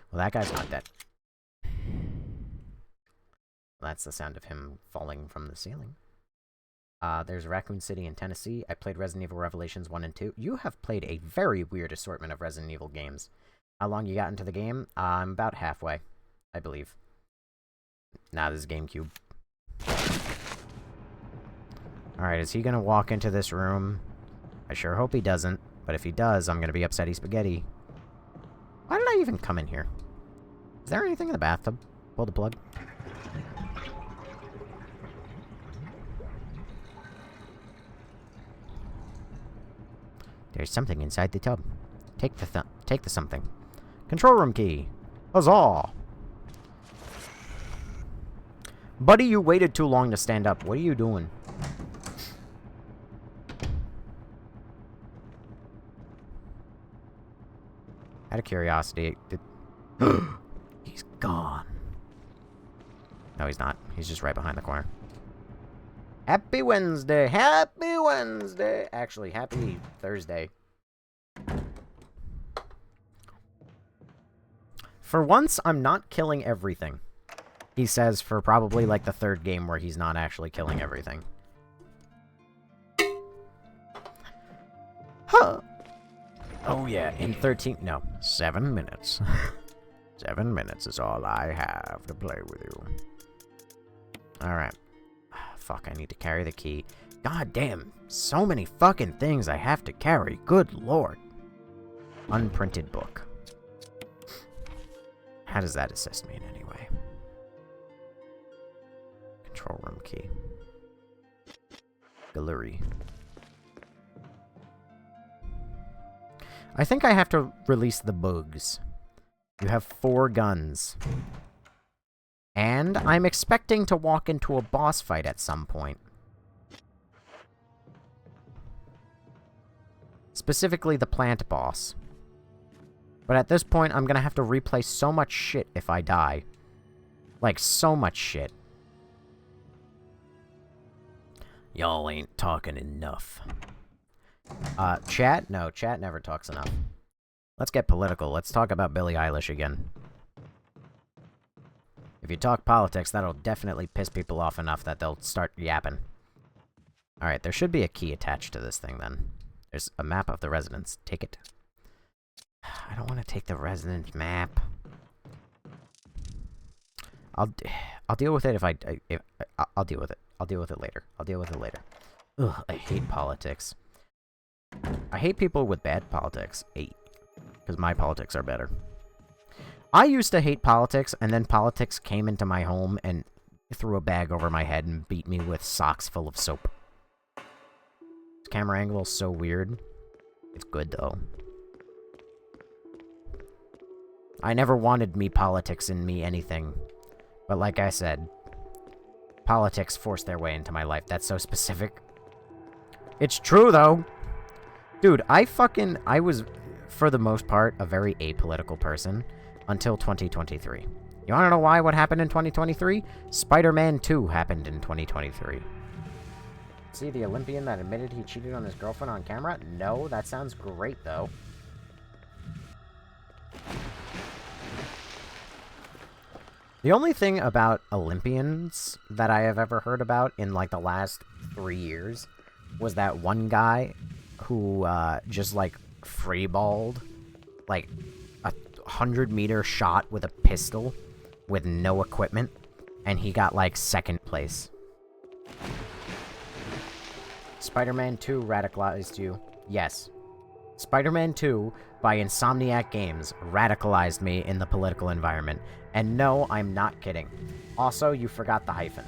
Well, that guy's not dead. That's the sound of him falling from the ceiling. There's Raccoon City in Tennessee. I played Resident Evil Revelations 1 and 2. You have played a very weird assortment of Resident Evil games. How long you got into the game? I'm about halfway, I believe. Nah, this is GameCube. Alright, is he gonna walk into this room? I sure hope he doesn't, but if he does, I'm gonna be upsetty spaghetti. Why did I even come in here? Is there anything in the bathtub? Pull the plug. There's something inside the tub. Take the something. Control room key. Huzzah! Buddy, you waited too long to stand up. What are you doing? Out of curiosity, he's gone. No, he's not. He's just right behind the corner. Happy Wednesday! Happy Wednesday! Actually, happy Thursday. For once, I'm not killing everything. He says for probably like the third game where he's not actually killing everything. Huh. Oh yeah, in 7 minutes. 7 minutes is all I have to play with you. Alright. Fuck, I need to carry the key. God damn, so many fucking things I have to carry. Good lord. Unprinted book. How does that assist me in any way? Control room key. Gallery. I think I have to release the bugs. You have 4 guns. And I'm expecting to walk into a boss fight at some point. Specifically the plant boss. But at this point, I'm gonna have to replay so much shit if I die. Like, so much shit. Y'all ain't talking enough. Chat? No, chat never talks enough. Let's get political. Let's talk about Billie Eilish again. If you talk politics, that'll definitely piss people off enough that they'll start yapping. Alright, there should be a key attached to this thing, then. There's a map of the residence. Take it. I don't want to take the residence map. I'll deal with it if I'll deal with it. I'll deal with it later. I'll deal with it later. Ugh, I hate politics. I hate people with bad politics. Because my politics are better. I used to hate politics, and then politics came into my home and He threw a bag over my head and beat me with socks full of soap. This camera angle is so weird. It's good, though. I never wanted me politics in me anything. But like I said, politics forced their way into my life. That's so specific. It's true, though. Dude, I was, for the most part, a very apolitical person until 2023. You wanna know why? What happened in 2023? Spider-Man 2 happened in 2023. See the Olympian that admitted he cheated on his girlfriend on camera? No, that sounds great, though. The only thing about Olympians that I have ever heard about in, like, the last 3 years was that one guy who, just, like, freeballed, like, a 100-meter shot with a pistol with no equipment, and he got, like, 2nd place. Spider-Man 2 radicalized you. Yes. Spider-Man 2, by Insomniac Games, radicalized me in the political environment. And no, I'm not kidding. Also, you forgot the hyphen.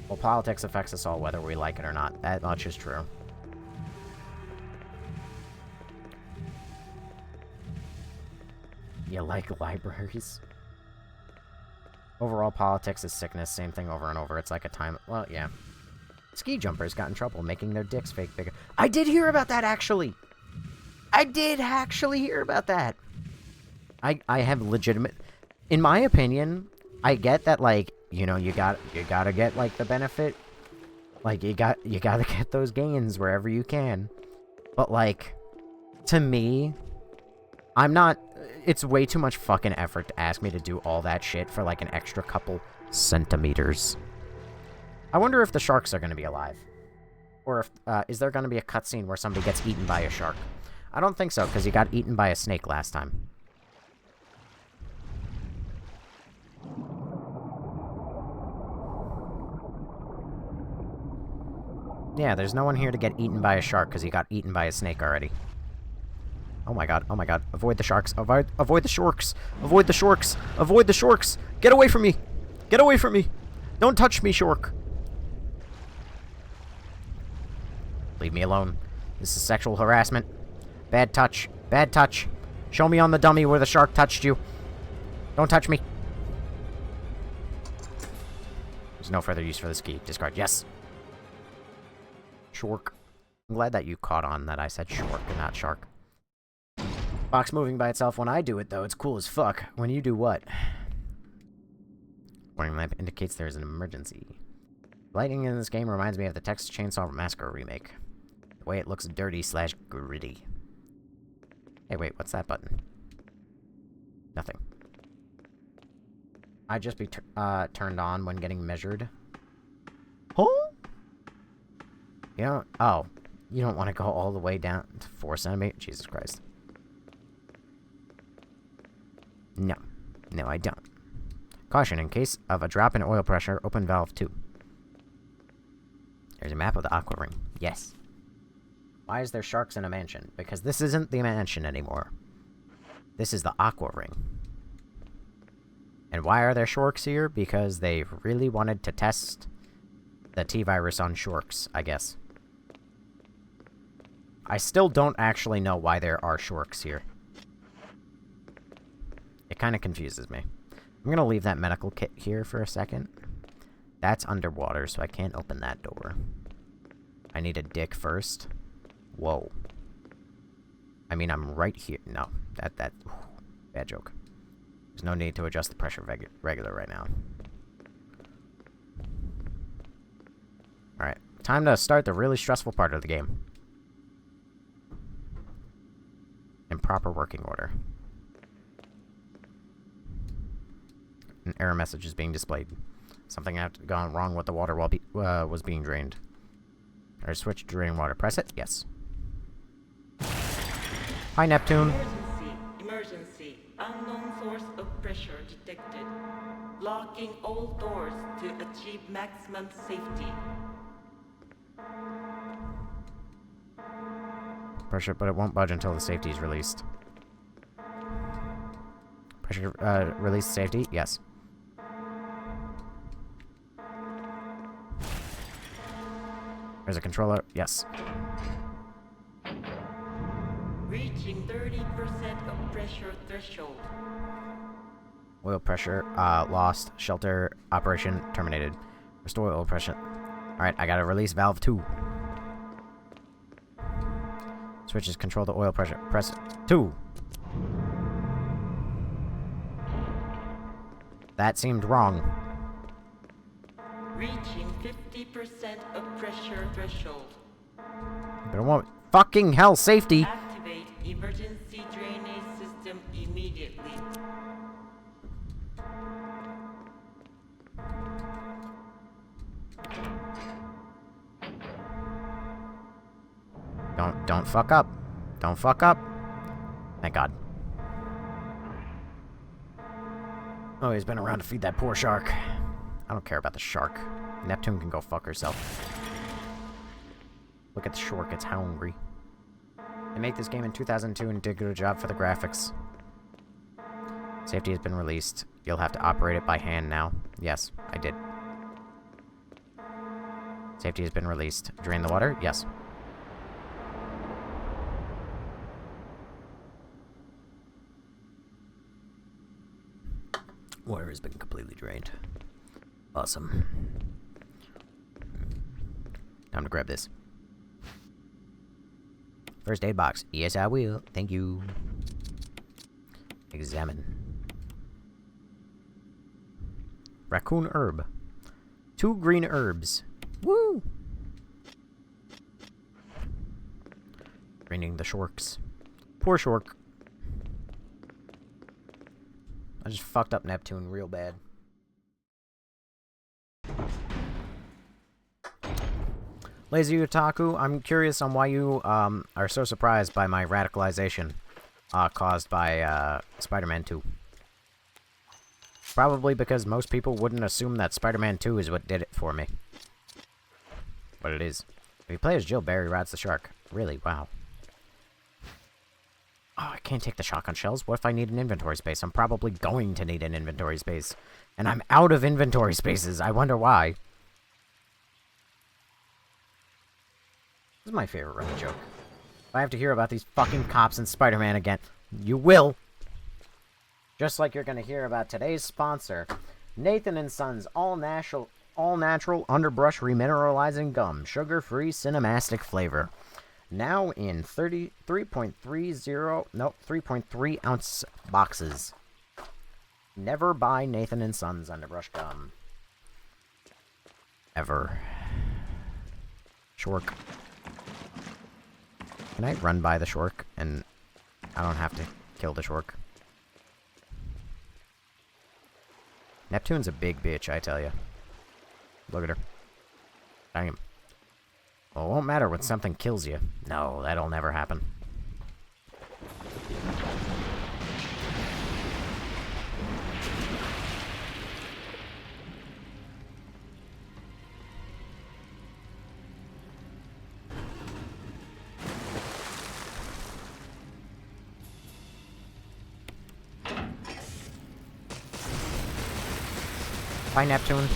Well, politics affects us all whether we like it or not. That much is true. You like libraries? Overall, politics is sickness. Same thing over and over. It's like a time... Well, yeah. Ski jumpers got in trouble making their dicks fake bigger. I did hear about that, actually! I did actually hear about that! I have legitimate... In my opinion, I get that, like, you know, you gotta get, like, the benefit. Like, you gotta get those gains wherever you can. But, like, to me, I'm not... It's way too much fucking effort to ask me to do all that shit for, like, an extra couple centimeters. I wonder if the sharks are gonna be alive. Or if, is there gonna be a cutscene where somebody gets eaten by a shark? I don't think so, because he got eaten by a snake last time. Yeah, there's no one here to get eaten by a shark because he got eaten by a snake already. Oh my god, oh my god. Avoid the sharks. Avoid the sharks. Avoid the sharks. Avoid the sharks. Get away from me. Get away from me. Don't touch me, shark. Leave me alone. This is sexual harassment. Bad touch. Bad touch. Show me on the dummy where the shark touched you. Don't touch me. There's no further use for this key. Discard. Yes. Shark. I'm glad that you caught on that I said shark and not shark. Box moving by itself when I do it, though. It's cool as fuck. When you do what? Warning lamp indicates there is an emergency. Lighting in this game reminds me of the Texas Chainsaw Massacre remake. The way it looks dirty/gritty. Hey, wait, what's that button? Nothing. I'd just be turned on when getting measured. Huh? You don't... Oh. You don't want to go all the way down to 4 centimeters? Jesus Christ. No. No, I don't. Caution, in case of a drop in oil pressure, open valve 2. There's a map of the aqua ring. Yes. Why is there sharks in a mansion? Because this isn't the mansion anymore. This is the aqua ring. And why are there sharks here? Because they really wanted to test the T-virus on sharks, I guess. I still don't actually know why there are sharks here. It kind of confuses me. I'm gonna leave that medical kit here for a second. That's underwater, so I can't open that door. I need a dick first. Whoa. I mean, I'm right here. No, that bad joke. There's no need to adjust the pressure regular right now. Alright, time to start the really stressful part of the game. In proper working order. An error message is being displayed. Something had gone wrong with the water while was being drained. Or switch to drain water. Press it? Yes. Hi, Neptune. Emergency. Unknown source of pressure detected. Locking all doors to achieve maximum safety. Pressure, but it won't budge until the safety is released. Pressure, release safety? Yes. There's a controller. Yes. Reaching 30% of pressure threshold. Oil pressure, lost. Shelter operation terminated. Restore oil pressure. Alright, I gotta release valve 2. Switches control the oil pressure. Press 2. That seemed wrong. Reaching 50% of pressure threshold. But it won't. Fucking hell, safety! Activate emergency drainage system immediately. Don't fuck up. Don't fuck up. Thank God. Oh, he's been around to feed that poor shark. I don't care about the shark. Neptune can go fuck herself. Look at the shark, it's hungry. They made this game in 2002 and did a good job for the graphics. Safety has been released. You'll have to operate it by hand now. Yes, I did. Safety has been released. Drain the water? Yes. Water has been completely drained. Awesome. Time to grab this. First aid box. Yes, I will. Thank you. Examine. Raccoon herb. 2 green herbs. Woo! Draining the shorks. Poor shork. I just fucked up Neptune real bad. Lazy Otaku, I'm curious on why you are so surprised by my radicalization caused by Spider-Man 2. Probably because most people wouldn't assume that Spider-Man 2 is what did it for me. But it is. If you play as Jill, Barry rides the shark. Really? Wow. Oh, I can't take the shotgun shells. What if I need an inventory space? I'm probably going to need an inventory space. And I'm out of inventory spaces. I wonder why. This is my favorite running joke. If I have to hear about these fucking cops and Spider-Man again, you will. Just like you're going to hear about today's sponsor, Nathan & Sons all-natural underbrush remineralizing gum, sugar-free cinemastic flavor. Now in 3.3 ounce boxes. Never buy Nathan & Sons underbrush gum. Ever. Shork. Can I run by the shork and I don't have to kill the shork? Neptune's a big bitch, I tell ya. Look at her. Damn. Well, it won't matter when something kills you. No, that'll never happen. Bye, Neptune.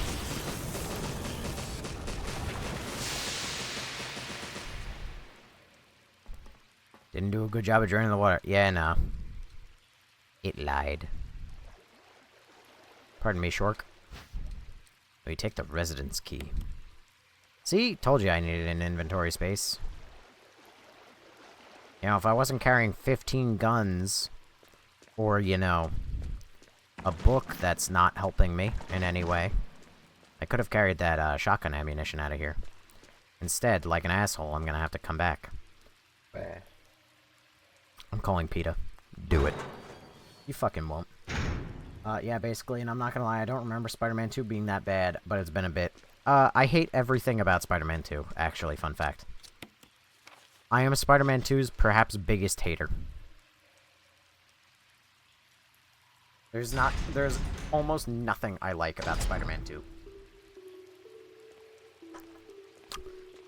Didn't do a good job of draining the water. Yeah, no. It lied. Pardon me, Shork. We take the residence key. See? Told you I needed an inventory space. You know, if I wasn't carrying 15 guns, or, you know, a book that's not helping me in any way, I could have carried that shotgun ammunition out of here. Instead, like an asshole, I'm gonna have to come back. I'm calling PETA. Do it. You fucking won't. Yeah, basically, and I'm not gonna lie, I don't remember Spider-Man 2 being that bad, but it's been a bit. I hate everything about Spider-Man 2, actually, fun fact. I am Spider-Man 2's perhaps biggest hater. There's almost nothing I like about Spider-Man 2.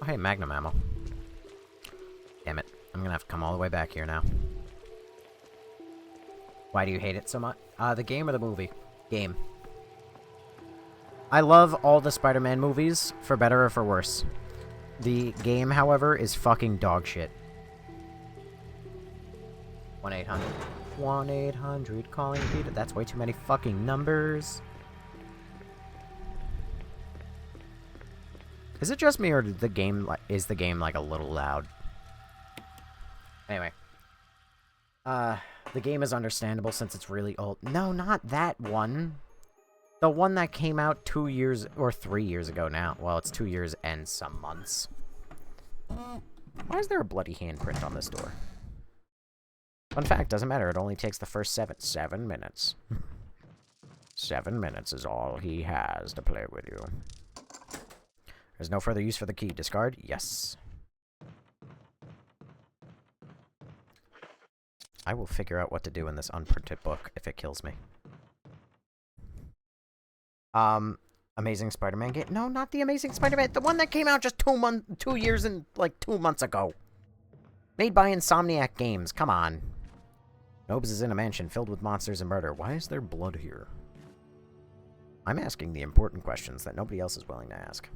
Oh, hey, Magnum ammo. Damn it. I'm gonna have to come all the way back here now. Why do you hate it so much? The game or the movie? Game. I love all the Spider-Man movies, for better or for worse. The game, however, is fucking dog shit. 1-800. 1-800 calling Peter. That's way too many fucking numbers. Is it just me, or did the game is the game like a little loud? Anyway. The game is understandable since it's really old. No, not that one. The one that came out 2 years or 3 years ago now. Well, it's 2 years and some months. Why is there a bloody handprint on this door? Fun fact, doesn't matter. It only takes the first 7 minutes. 7 minutes is all he has to play with you. There's no further use for the key. Discard? Yes. I will figure out what to do in this unprinted book if it kills me. Amazing Spider-Man game? No, not the Amazing Spider-Man. The one that came out just 2 years and, like, 2 months ago. Made by Insomniac Games. Come on. Nobes is in a mansion filled with monsters and murder. Why is there blood here? I'm asking the important questions that nobody else is willing to ask.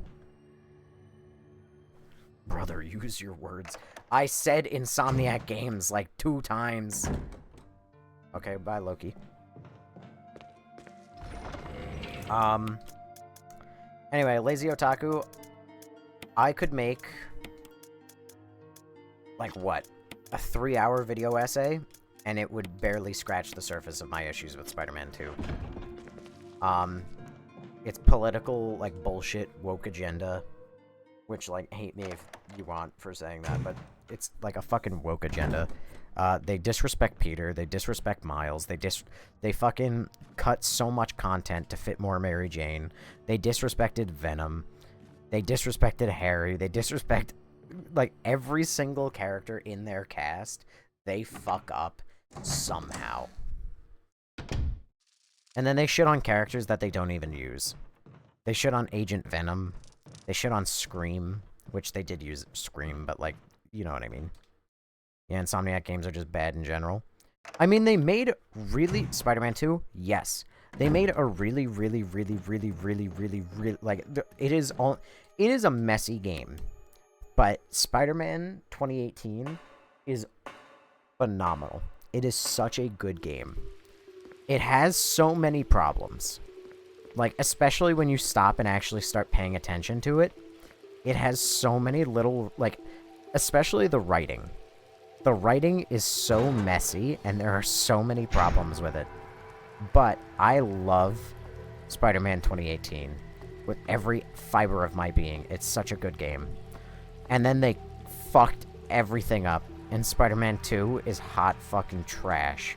Brother, use your words. I said Insomniac Games like 2 times. Okay, bye, Loki. Anyway, Lazy Otaku. I could make, like, what? A 3-hour video essay, and it would barely scratch the surface of my issues with Spider-Man 2. It's political, like, bullshit, woke agenda. Which, like, hate me if you want for saying that, but it's like a fucking woke agenda. They disrespect Peter, they disrespect Miles, they fucking cut so much content to fit more Mary Jane. They disrespected Venom. They disrespected Harry. They disrespect, like, every single character in their cast. They fuck up somehow. And then they shit on characters that they don't even use. They shit on Agent Venom. They shit on Scream, which they did use Scream, but, like, you know what I mean. Yeah, Insomniac Games are just bad in general. I mean, they made really... Spider-Man 2? Yes. They made a really, like, it is a messy game. But Spider-Man 2018 is phenomenal. It is such a good game. It has so many problems. Like, especially when you stop and actually start paying attention to it. It has so many little, like, especially the writing. The writing is so messy, and there are so many problems with it. But I love Spider-Man 2018 with every fiber of my being. It's such a good game. And then they fucked everything up, and Spider-Man 2 is hot fucking trash.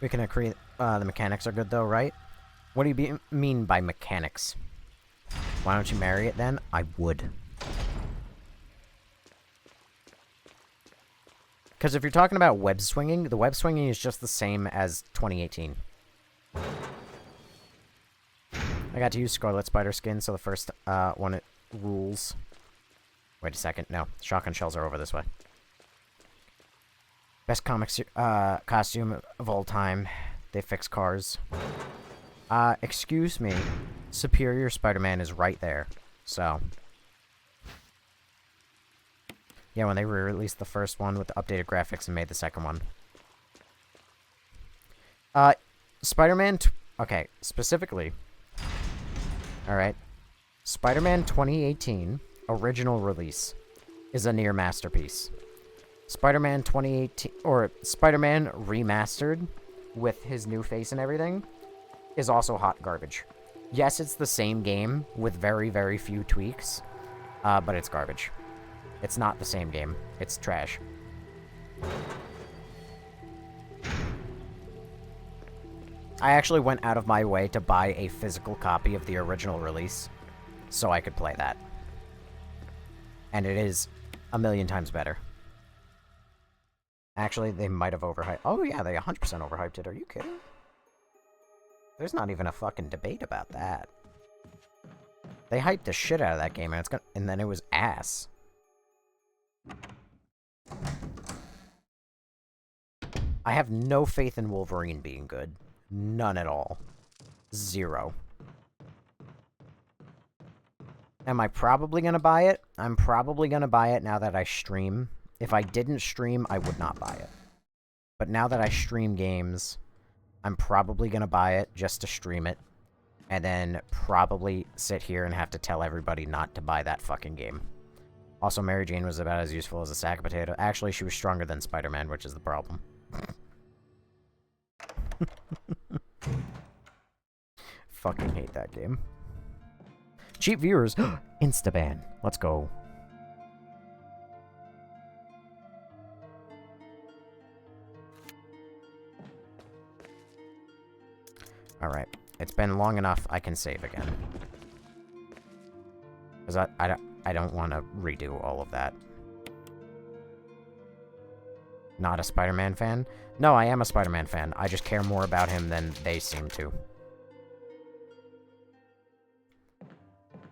We can agree the mechanics are good, though, right? What do you mean by mechanics? Why don't you marry it, then? I would. Because if you're talking about web swinging, the web swinging is just the same as 2018. I got to use Scarlet Spider skin, so the first one, it rules. Wait a second. No, shotgun shells are over this way. Best comics costume of all time. They fix cars. Excuse me. Superior Spider-Man is right there. So. Yeah, when they re-released the first one with the updated graphics and made the second one. Spider-Man... Okay, specifically. Alright. Spider-Man 2018, original release, is a near masterpiece. Spider-Man 2018, or Spider-Man Remastered, with his new face and everything, is also hot garbage. Yes, it's the same game, with very, very few tweaks, but it's garbage. It's not the same game. It's trash. I actually went out of my way to buy a physical copy of the original release, so I could play that. And it is a million times better. Actually, they might have overhyped. Oh, yeah, they 100% overhyped it. Are you kidding? There's not even a fucking debate about that. They hyped the shit out of that game, and then it was ass. I have no faith in Wolverine being good. None at all. Zero. Am I probably gonna buy it? I'm probably gonna buy it now that I stream. If I didn't stream, I would not buy it. But now that I stream games, I'm probably gonna buy it just to stream it. And then probably sit here and have to tell everybody not to buy that fucking game. Also, Mary Jane was about as useful as a sack of potato. Actually, she was stronger than Spider-Man, which is the problem. Fucking hate that game. Cheap viewers. Instaban. Let's go. Alright. It's been long enough, I can save again. Because I don't want to redo all of that. Not a Spider-Man fan? No, I am a Spider-Man fan. I just care more about him than they seem to.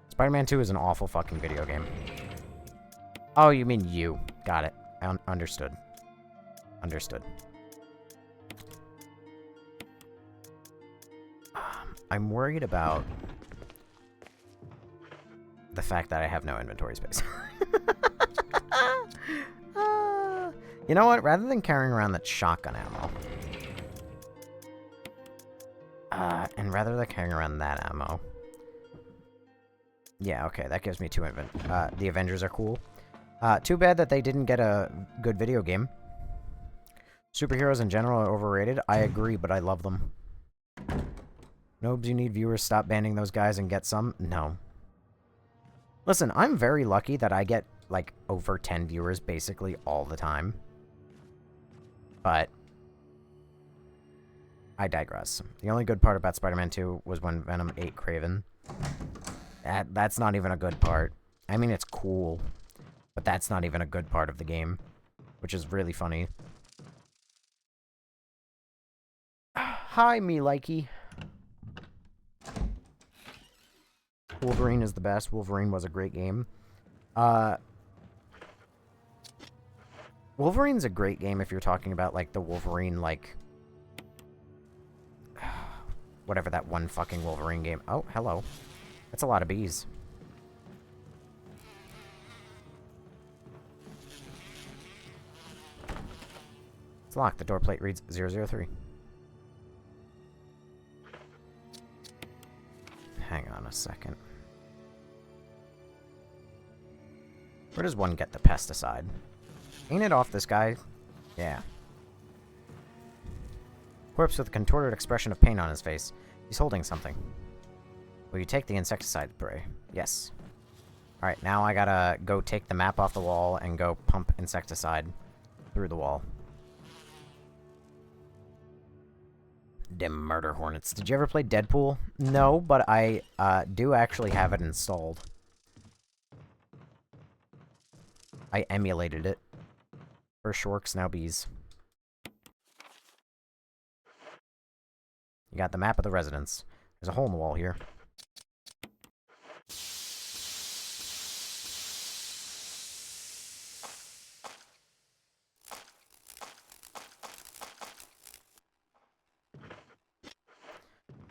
Spider-Man 2 is an awful fucking video game. Oh, you mean you. Got it. Understood. Understood. I'm worried about the fact that I have no inventory space. You know what? Rather than carrying around that shotgun ammo, and rather than carrying around that ammo, yeah, okay, that gives me 2 the Avengers are cool. Too bad that they didn't get a good video game. Superheroes in general are overrated. I agree, but I love them. Nobes, you need viewers. Stop banning those guys and get some? No. Listen, I'm very lucky that I get, like, over 10 viewers basically all the time. But I digress. The only good part about Spider-Man 2 was when Venom ate Kraven. That's not even a good part. I mean, it's cool, but that's not even a good part of the game, which is really funny. Hi, me likey. Wolverine is the best. Wolverine was a great game. Wolverine's a great game if you're talking about, like, the Wolverine, like... whatever that one fucking Wolverine game... Oh, hello. That's a lot of bees. It's locked. The door plate reads 003. Hang on a second. Where does one get the pesticide? Ain't it off this guy? Yeah. Corpse with a contorted expression of pain on his face. He's holding something. Will you take the insecticide spray? Yes. Alright, now I gotta go take the map off the wall and go pump insecticide through the wall. Dim murder hornets. Did you ever play Deadpool? No, but I do actually have it installed. I emulated it. First Schwarks, now bees. You got the map of the residence. There's a hole in the wall here.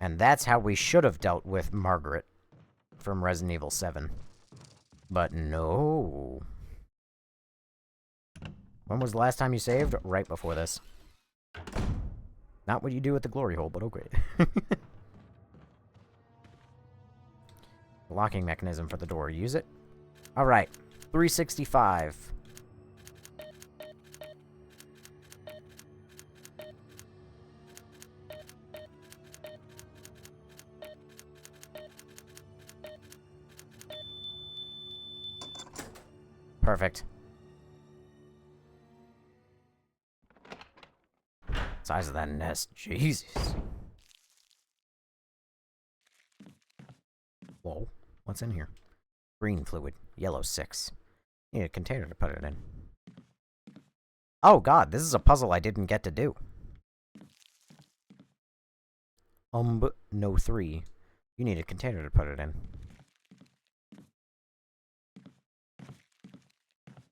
And that's how we should have dealt with Margaret from Resident Evil 7. But no. When was the last time you saved? Right before this. Not what you do with the glory hole, but okay. Locking mechanism for the door. Use it. Alright. 365. Perfect. Size of that nest. Jesus. Whoa. What's in here? Green fluid. Yellow 6. Need a container to put it in. Oh god, this is a puzzle I didn't get to do. No 3. You need a container to put it in.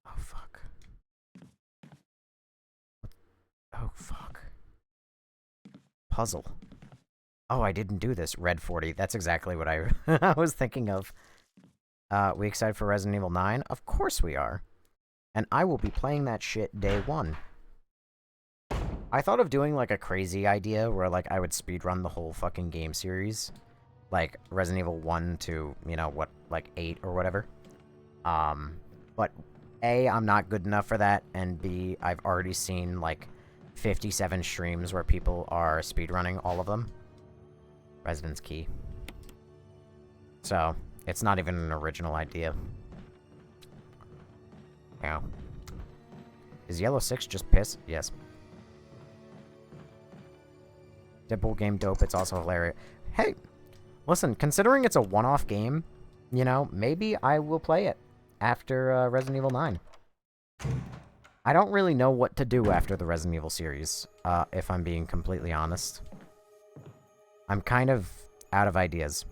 Oh fuck. Oh fuck. Puzzle. Oh, I didn't do this. Red 40. That's exactly what I was thinking of. We excited for Resident Evil 9? Of course we are. And I will be playing that shit day one. I thought of doing, like, a crazy idea where, like, I would speedrun the whole fucking game series. Like, Resident Evil 1 to, you know, what, like, 8 or whatever. But A, I'm not good enough for that, and B, I've already seen, like, 57 streams where people are speedrunning all of them. Residence Key. So, it's not even an original idea. Yeah. Is Yellow 6 just piss? Yes. Deadpool game dope, it's also hilarious. Hey! Listen, considering it's a one-off game, you know, maybe I will play it after Resident Evil 9. I don't really know what to do after the Resident Evil series, if I'm being completely honest. I'm kind of out of ideas.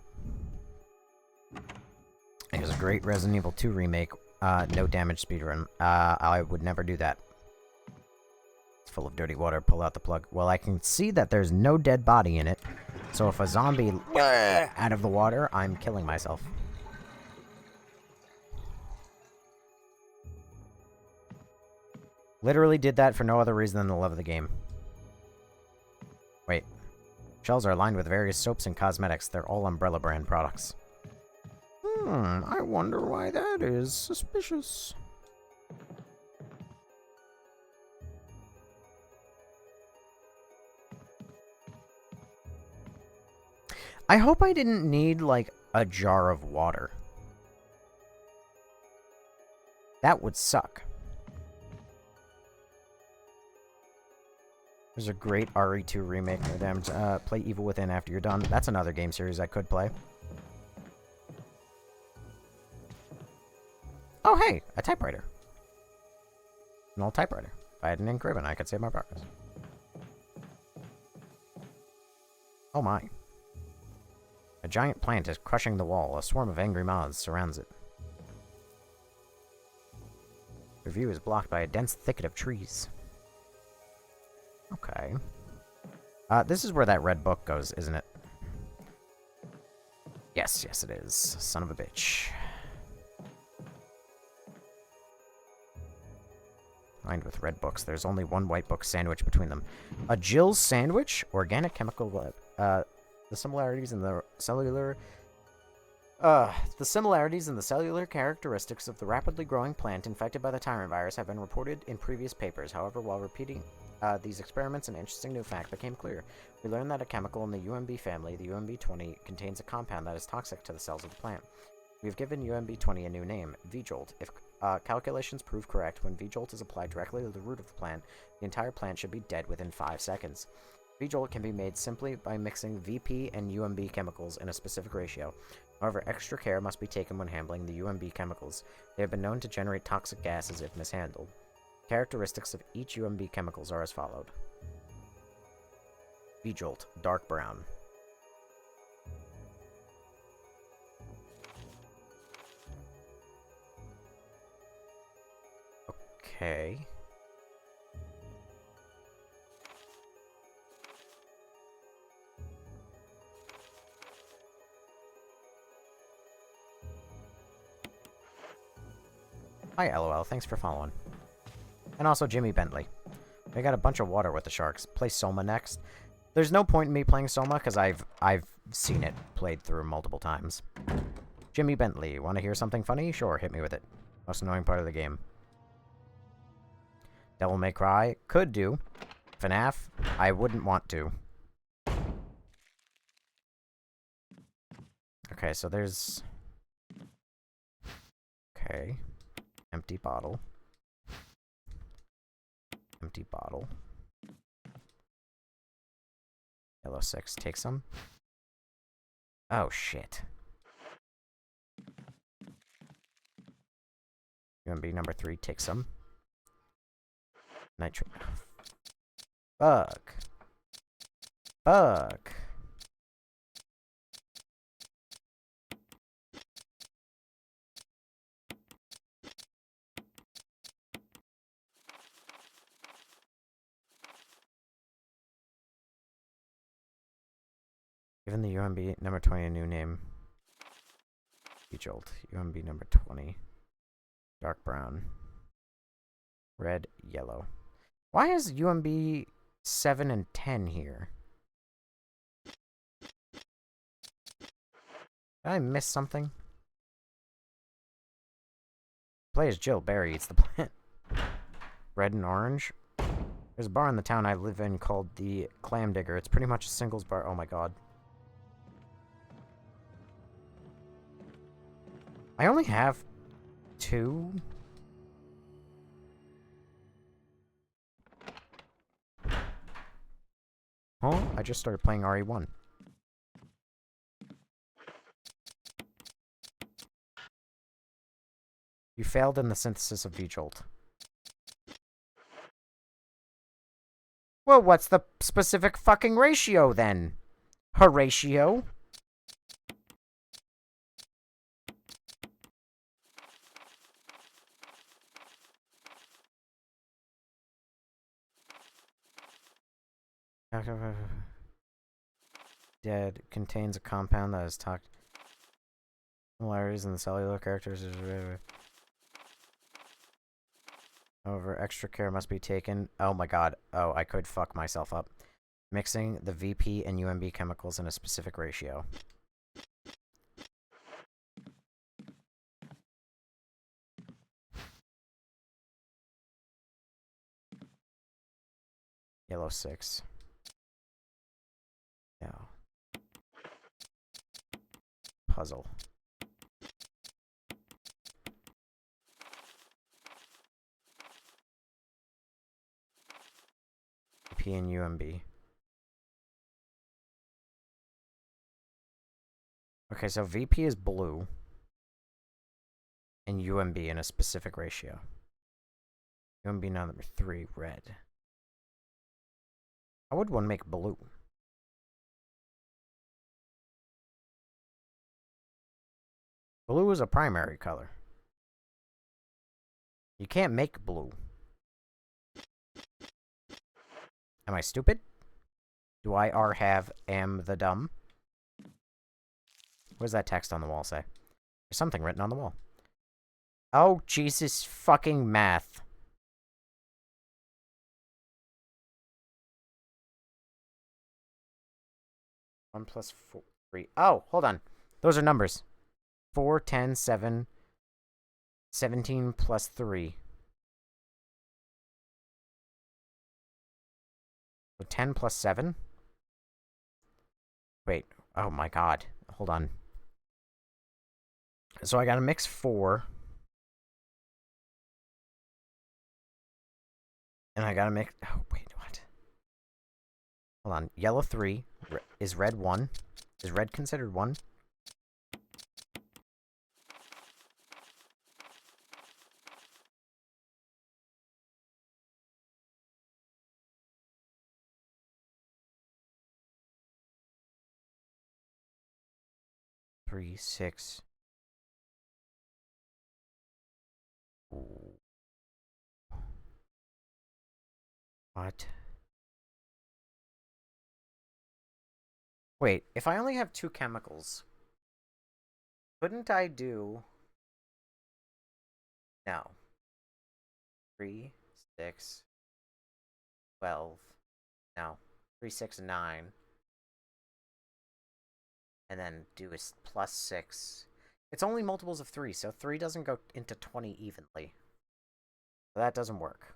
It was a great Resident Evil 2 remake, no damage speedrun. I would never do that. It's full of dirty water, pull out the plug. Well, I can see that there's no dead body in it, so if a zombie out of the water, I'm killing myself. Literally did that for no other reason than the love of the game. Wait. Shelves are lined with various soaps and cosmetics. They're all Umbrella brand products. I wonder why that is suspicious. I hope I didn't need, like, a jar of water. That would suck. There's a great RE2 remake. No damage. Play Evil Within after you're done. That's another game series I could play. Oh, hey! A typewriter. An old typewriter. If I had an ink ribbon, I could save my progress. Oh my. A giant plant is crushing the wall. A swarm of angry moths surrounds it. The view is blocked by a dense thicket of trees. Okay. This is where that red book goes, isn't it? Yes, yes it is. Son of a bitch. Lined with red books. There's only one white book sandwiched between them. A Jill's sandwich? Organic chemical web. The similarities in the cellular characteristics of the rapidly growing plant infected by the tyrant virus have been reported in previous papers. However, while repeating these experiments, an interesting new fact became clear. We learned that a chemical in the UMB family, the UMB20, contains a compound that is toxic to the cells of the plant. We've given UMB20 a new name, V-Jolt. If calculations prove correct, when V-Jolt is applied directly to the root of the plant, the entire plant should be dead within 5 seconds. V-Jolt can be made simply by mixing VP and UMB chemicals in a specific ratio. However, extra care must be taken when handling the UMB chemicals. They have been known to generate toxic gases if mishandled. Characteristics of each UMB chemicals are as followed. V-Jolt, dark brown. Okay. Hi, LOL. Thanks for following. And also Jimmy Bentley. I got a bunch of water with the sharks. Play Soma next. There's no point in me playing Soma because I've seen it played through multiple times. Jimmy Bentley, want to hear something funny? Sure, hit me with it. Most annoying part of the game. Devil May Cry, could do. FNAF, I wouldn't want to. Okay, so there's... Okay. Empty bottle. Empty bottle. Yellow 6, take some. Oh, shit. UMB number 3, take some. Nitro. Fuck. Fuck. Given the UMB number 20 a new name. Jolt. UMB number 20. Dark brown. Red, yellow. Why is UMB 7 and 10 here? Did I miss something? Play as Jill. Barry eats the plant. Red and orange. There's a bar in the town I live in called the Clam Digger. It's pretty much a singles bar. Oh my god. I only have 2. Oh, I just started playing RE1. You failed in the synthesis of V-Jolt. Well, what's the specific fucking ratio, then? Horatio? Dead contains a compound that is toxic. Similarities in the cellular characters is... However, extra care must be taken. Oh my god. Oh, I could fuck myself up. Mixing the VP and UMB chemicals in a specific ratio. Yellow 6. Yeah. Puzzle. VP and UMB. Okay, so VP is blue. And UMB in a specific ratio. UMB now number 3, red. How would one make blue? Blue is a primary color. You can't make blue. Am I stupid? Do I have am the dumb? What does that text on the wall say? There's something written on the wall. Oh, Jesus fucking math. One plus 4, 3. Oh, hold on. Those are numbers. 4, 10, 7, 17 plus 3. So 10 plus 7? Wait. Oh my god. Hold on. So I gotta mix 4. And I gotta mix... Oh, wait, what? Hold on. Yellow 3. Is red 1? Is red considered 1? Three, 6. Ooh. What? Wait, if I only have 2 chemicals, couldn't I do... No. 3, 6, 12. No. 3, 6, 9. And then do a plus 6. It's only multiples of 3, so 3 doesn't go into 20 evenly. So that doesn't work.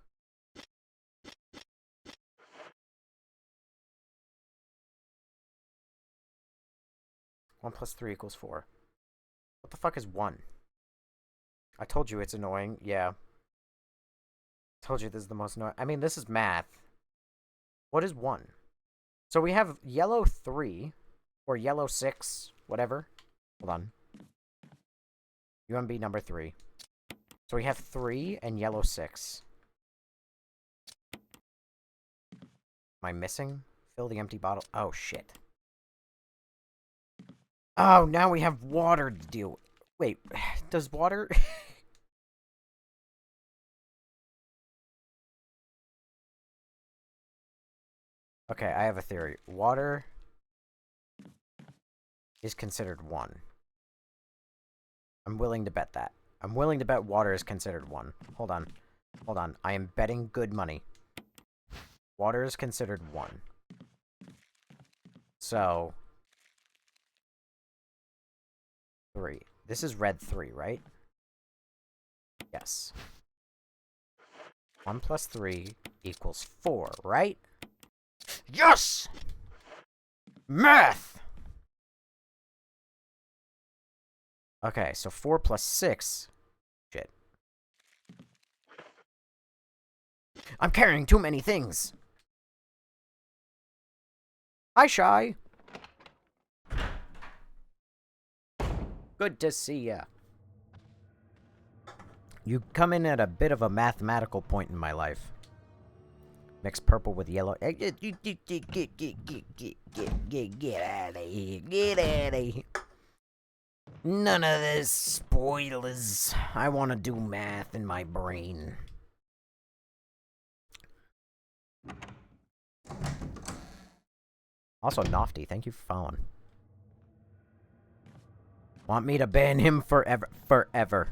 One plus 3 equals 4. What the fuck is 1? I told you it's annoying. Yeah. I told you this is the most annoying. I mean, this is math. What is 1? So we have yellow 3, or yellow 6, whatever. Hold on. UMB number 3. So we have 3 and yellow 6. Am I missing? Fill the empty bottle. Oh, shit. Oh, now we have water to deal with. Wait, does water... Okay, I have a theory. Water is considered 1. I'm willing to bet that. I'm willing to bet water is considered 1. Hold on. Hold on. I am betting good money. Water is considered 1. So... 3. This is red 3, right? Yes. 1 plus 3 equals 4, right? Yes! Math! Okay, so 4 plus 6... Shit. I'm carrying too many things! Hi, Shy! Good to see ya. You come in at a bit of a mathematical point in my life. Mix purple with yellow. Get out of here. Get out of here. None of this spoilers. I want to do math in my brain. Also, Nofty, thank you for following. Want me to ban him forever? Forever.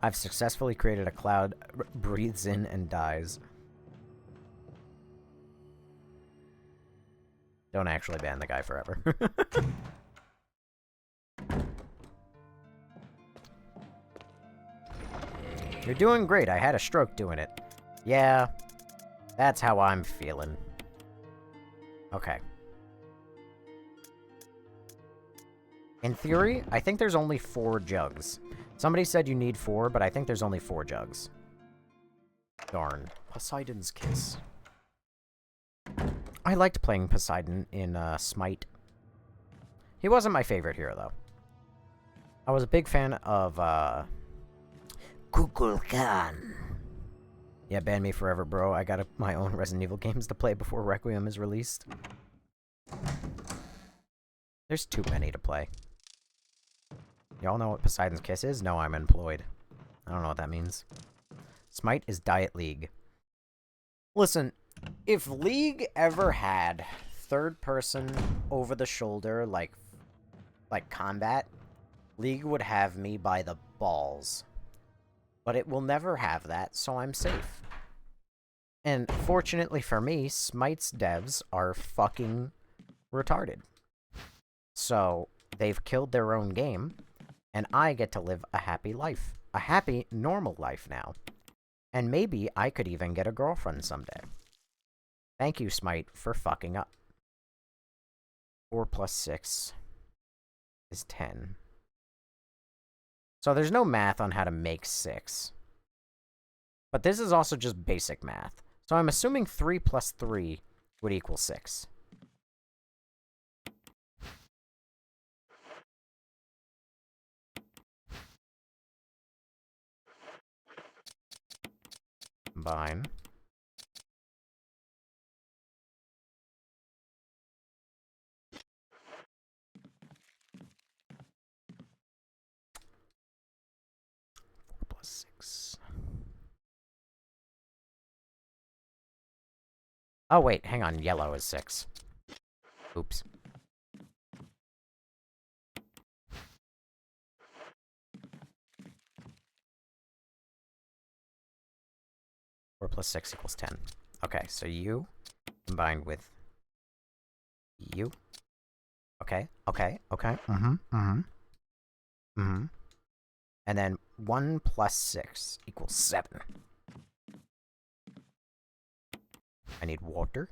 I've successfully created a cloud, breathes in and dies. Don't actually ban the guy forever. You're doing great. I had a stroke doing it. Yeah, that's how I'm feeling. Okay. In theory, I think there's only 4 jugs. Somebody said you need 4, but I think there's only 4 jugs. Darn. Poseidon's Kiss. I liked playing Poseidon in Smite. He wasn't my favorite hero, though. I was a big fan of, Kukulkan. Yeah, ban me forever, bro. I got my own Resident Evil games to play before Requiem is released. There's too many to play. Y'all know what Poseidon's Kiss is? No, I'm employed. I don't know what that means. Smite is Diet League. Listen, if League ever had third-person, over-the-shoulder, like combat, League would have me by the balls. But it will never have that, so I'm safe. And fortunately for me, Smite's devs are fucking retarded. So, they've killed their own game, and I get to live a happy life. A happy, normal life now. And maybe I could even get a girlfriend someday. Thank you, Smite, for fucking up. 4 plus 6 is 10. So there's no math on how to make 6. But this is also just basic math. So I'm assuming 3 plus 3 would equal 6. Combine. Plus 6. Oh, wait, hang on. Yellow is 6. Oops. Four plus 6 equals 10. Okay, so you combined with you. Okay. And then 1 plus 6 equals 7. I need water.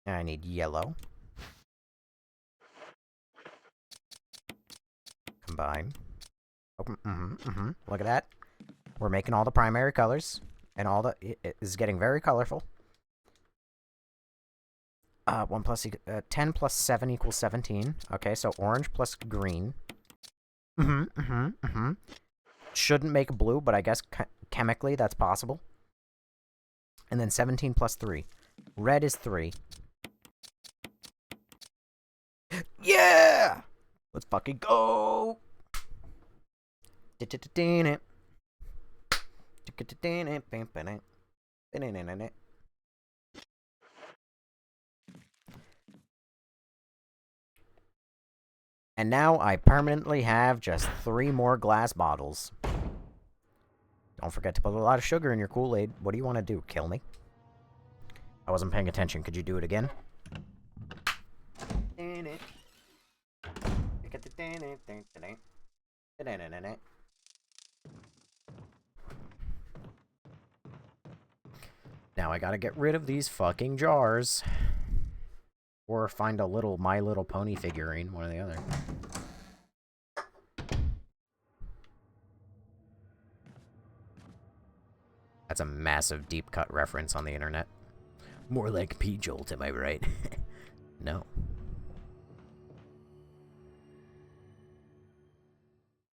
And I need yellow. Combine. Look at that. We're making all the primary colors. And all the... It is getting very colorful. 10 plus 7 equals 17. Okay, so orange plus green. Shouldn't make blue, but I guess chemically that's possible. And then 17 plus 3. Red is 3. Yeah! Let's fucking go! And now I permanently have just 3 more glass bottles. Don't forget to put a lot of sugar in your Kool-Aid. What do you want to do? Kill me? I wasn't paying attention. Could you do it again? Now I gotta get rid of these fucking jars. Or find a little My Little Pony figurine, one or the other. That's a massive deep cut reference on the internet. More like P-Jolt, am I right? No.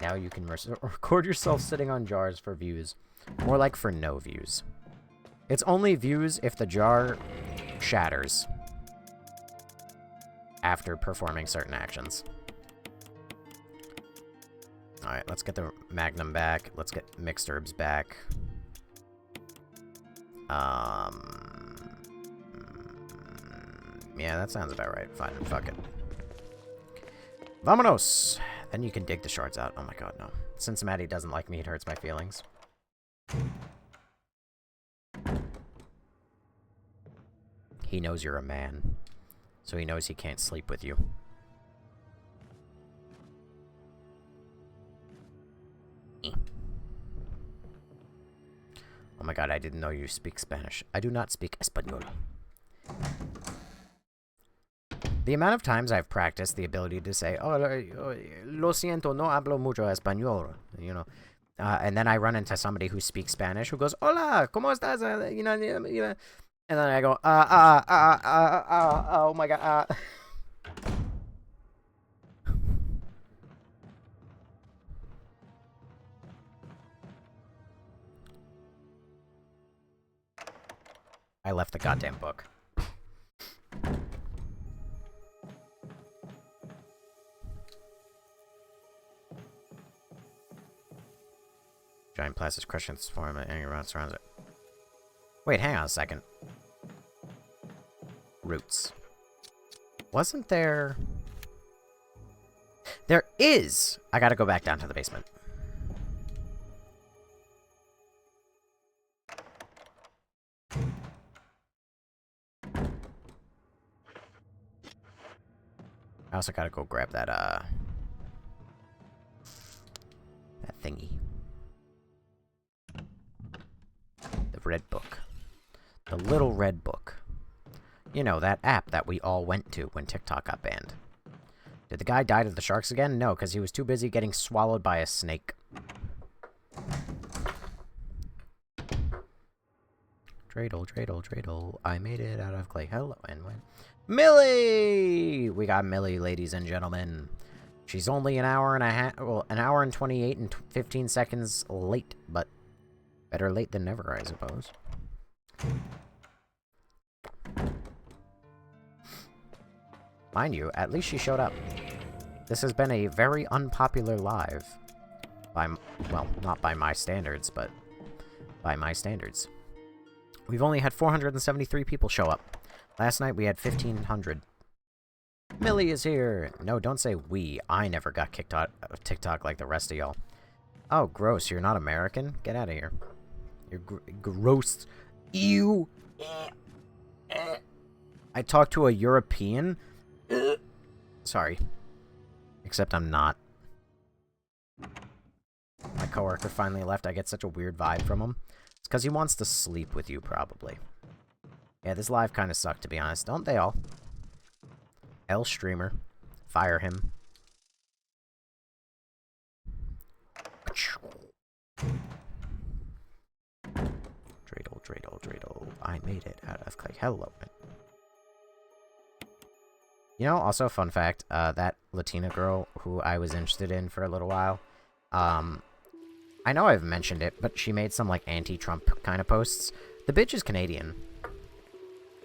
Now you can record yourself sitting on jars for views. More like for no views. It's only views if the jar shatters after performing certain actions. Alright, let's get the Magnum back. Let's get mixed herbs back. Yeah, that sounds about right. Fine, fuck it. Vamonos! Then you can dig the shards out. Oh my god, no. Cincinnati doesn't like me, it hurts my feelings. He knows you're a man. So he knows he can't sleep with you. Oh my god, I didn't know you speak Spanish. I do not speak Español. The amount of times I've practiced the ability to say, oh, lo siento, no hablo mucho español, you know. And then I run into somebody who speaks Spanish who goes, hola, ¿cómo estás? You know, and then I go, oh my god, I left the goddamn book. Giant plastic questions form and around surrounds it. Wait, hang on a second. Roots. Wasn't there... There is! I gotta go back down to the basement. I also gotta go grab that, that thingy. The red book. The little red book. You know, that app that we all went to when TikTok got banned. Did the guy die to the sharks again? No, because he was too busy getting swallowed by a snake. Dreidel, dreidel, dreidel. I made it out of clay. Hello, and when... Millie! We got Millie, ladies and gentlemen. She's only an hour and a half... Well, an hour and 28 and 15 seconds late, but... Better late than never, I suppose. Mind you, at least she showed up. This has been a very unpopular live. By... Well, not by my standards, but... By my standards. We've only had 473 people show up. Last night we had 1,500. Millie is here! No, don't say we. I never got kicked out of TikTok like the rest of y'all. Oh, gross. You're not American? Get out of here. You're gross. Ew! I talked to a European? Sorry. Except I'm not. My coworker finally left. I get such a weird vibe from him. It's because he wants to sleep with you, probably. Yeah, this live kind of sucked, to be honest. Don't they all? L streamer. Fire him. Dreidel, dreidel, dreidel. I made it out of clay. Hello. You know, also fun fact, that Latina girl who I was interested in for a little while, I know I've mentioned it, but she made some, like, anti-Trump kind of posts. The bitch is Canadian.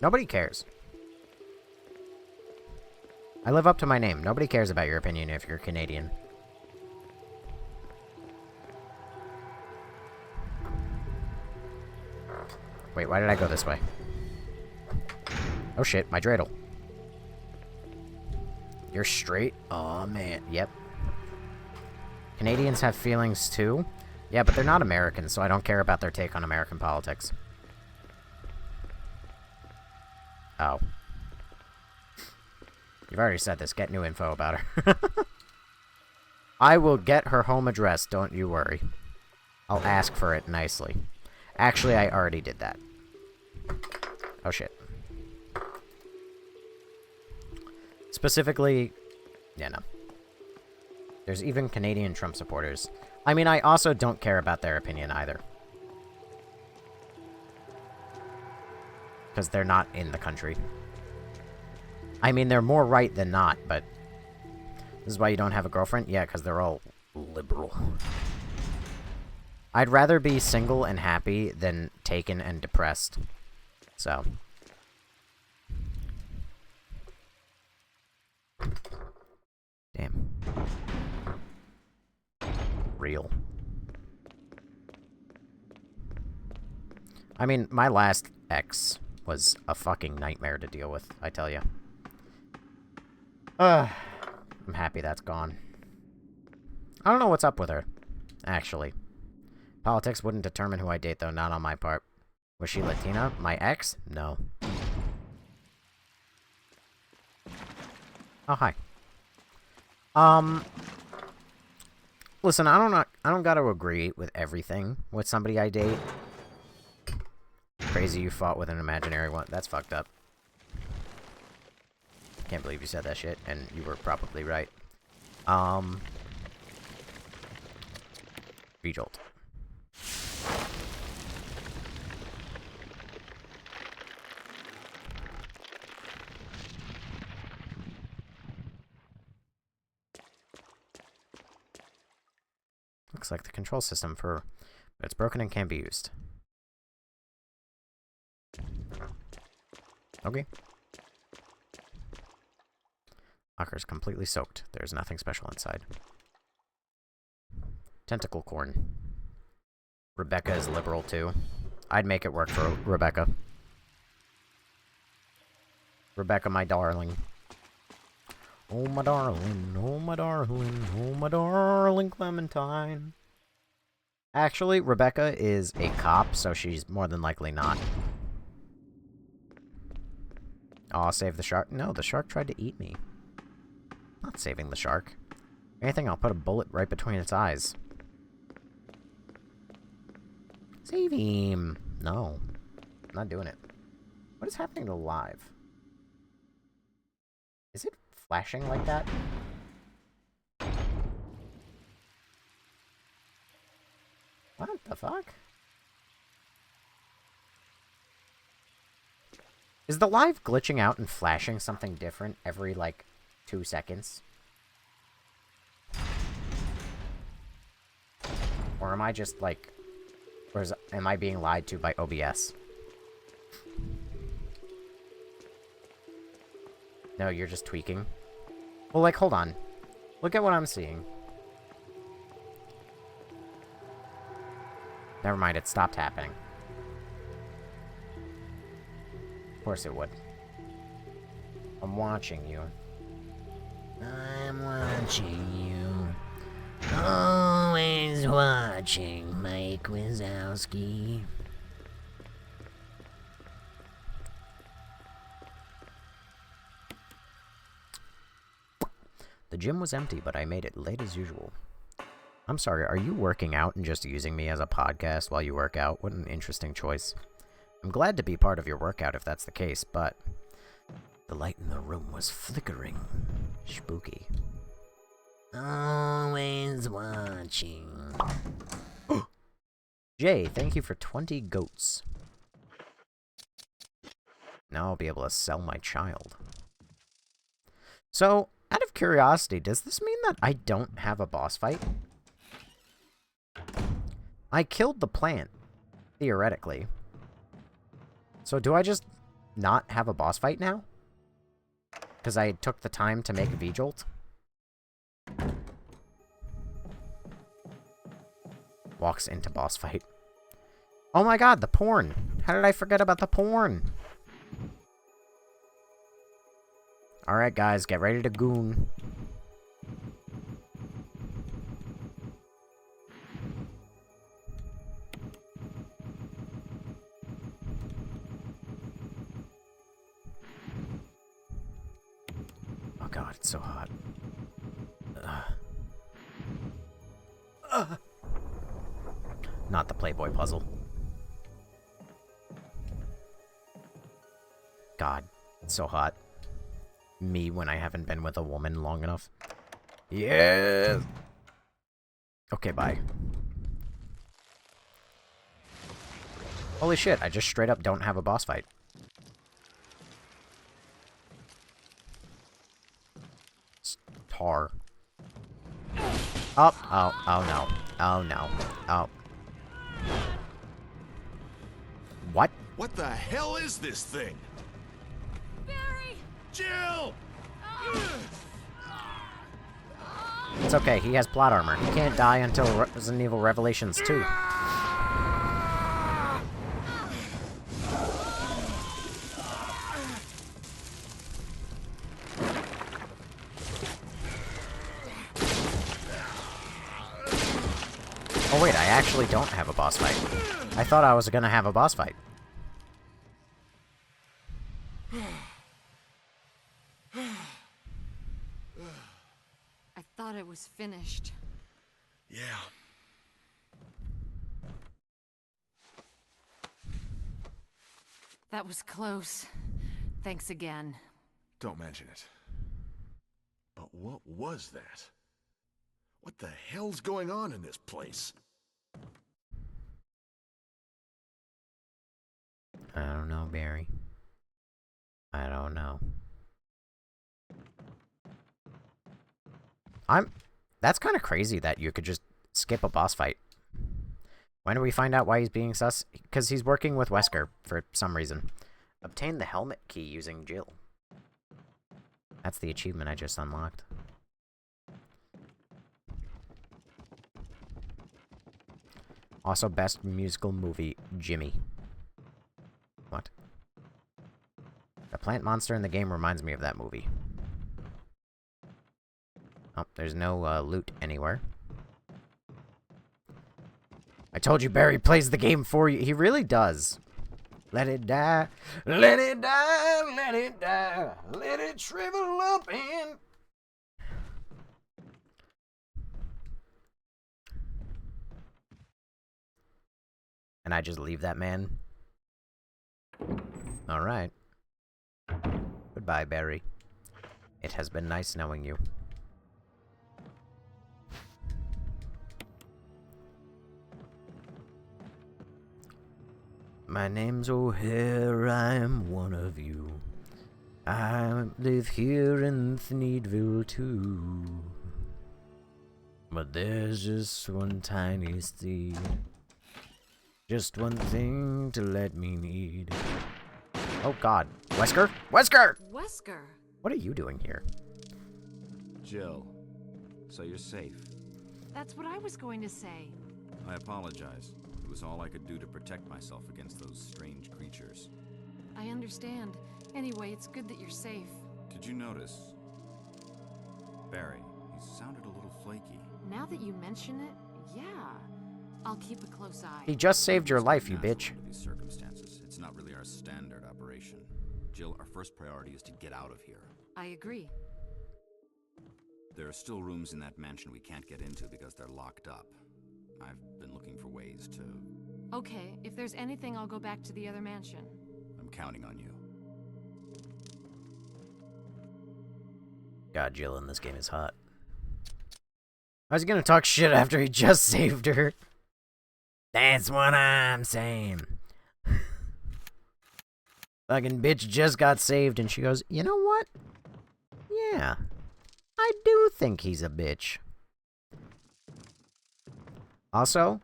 Nobody cares. I live up to my name. Nobody cares about your opinion if you're Canadian. Wait, why did I go this way? Oh shit, my dreidel. You're straight? Oh man, yep. Canadians have feelings too? Yeah, but they're not Americans, so I don't care about their take on American politics. Oh. You've already said this. Get new info about her. I will get her home address, don't you worry. I'll ask for it nicely. Actually, I already did that. Oh, shit. Specifically... Yeah, no. There's even Canadian Trump supporters. I mean, I also don't care about their opinion either. Because they're not in the country. I mean, they're more right than not, but... This is why you don't have a girlfriend? Yeah, because they're all liberal. I'd rather be single and happy than taken and depressed. So... Damn. Real. I mean, my last ex was a fucking nightmare to deal with, I tell you. I'm happy that's gone. I don't know what's up with her, actually. Politics wouldn't determine who I date, though, not on my part. Was she Latina? My ex? No. Oh, hi. Listen, I don't gotta agree with everything with somebody I date. Crazy you fought with an imaginary one. That's fucked up. Can't believe you said that shit, and you were probably right. Rejolt. Looks like the control system but it's broken and can't be used. Okay. Locker's completely soaked. There's nothing special inside. Tentacle corn. Rebecca is liberal too. I'd make it work for Rebecca. Rebecca, my darling. Oh my darling, oh my darling, oh my darling Clementine. Actually, Rebecca is a cop, so she's more than likely not. Oh, I'll save the shark. No, the shark tried to eat me. Not saving the shark. If anything, I'll put a bullet right between its eyes. Save him. No. I'm not doing it. What is happening to live? Is it flashing like that? What the fuck? Is the live glitching out and flashing something different every, like, 2 seconds? Or am I just, like... am I being lied to by OBS? No, you're just tweaking. Well, like, hold on. Look at what I'm seeing. Never mind, it stopped happening. Of course it would. I'm watching you. I'm watching you. Always watching, Mike Wazowski. The gym was empty, but I made it late as usual. I'm sorry, are you working out and just using me as a podcast while you work out? What an interesting choice. I'm glad to be part of your workout if that's the case, but... the light in the room was flickering. Spooky. Always watching. Jay, thank you for 20 goats. Now I'll be able to sell my child. So, out of curiosity, does this mean that I don't have a boss fight? I killed the plant, theoretically. So do I just not have a boss fight now? Because I took the time to make V-Jolt? Walks into boss fight. Oh my god, the porn! How did I forget about the porn? Alright, guys, get ready to goon. Oh god, it's so hot. Not the Playboy puzzle. God, it's so hot. Me when I haven't been with a woman long enough. Yes! Okay, bye. Holy shit, I just straight up don't have a boss fight. Tar. Oh, oh, oh no. Oh no. Oh. What? What the hell is this thing? Barry! Jill! It's okay, he has plot armor. He can't die until Resident Evil Revelations 2. Oh wait, I actually don't have a boss fight. I thought I was gonna have a boss fight. I thought it was finished. Yeah. That was close. Thanks again. Don't mention it. But what was that? What the hell's going on in this place? I don't know, Barry. I don't know. That's kind of crazy that you could just skip a boss fight. When do we find out why he's being sus? Because he's working with Wesker for some reason. Obtain the helmet key using Jill. That's the achievement I just unlocked. Also, best musical movie, Jimmy. What? The plant monster in the game reminds me of that movie. Oh, there's no loot anywhere. I told you Barry plays the game for you. He really does. Let it die. Let it die. Let it die. Let it shrivel up and... And I just leave that man? Alright. Goodbye, Barry. It has been nice knowing you. My name's O'Hare, I am one of you. I live here in Thneedville too. But there's just one tiny seed. Just one thing to let me need. Oh god. Wesker? Wesker! Wesker! What are you doing here? Jill, so you're safe. That's what I was going to say. I apologize. It was all I could do to protect myself against those strange creatures. I understand. Anyway, it's good that you're safe. Did you notice? Barry, he sounded a little flaky. Now that you mention it, yeah. I'll keep a close eye. He just saved your life, you Natural bitch. under these circumstances. It's not really our standard operation. Jill, our first priority is to get out of here. I agree. There are still rooms in that mansion we can't get into because they're locked up. I've been looking for ways to... Okay, if there's anything, I'll go back to the other mansion. I'm counting on you. God, Jill in this game is hot. I was gonna talk shit after he just saved her. That's what I'm saying. Fucking bitch just got saved and she goes, you know what? Yeah, I do think he's a bitch. Also,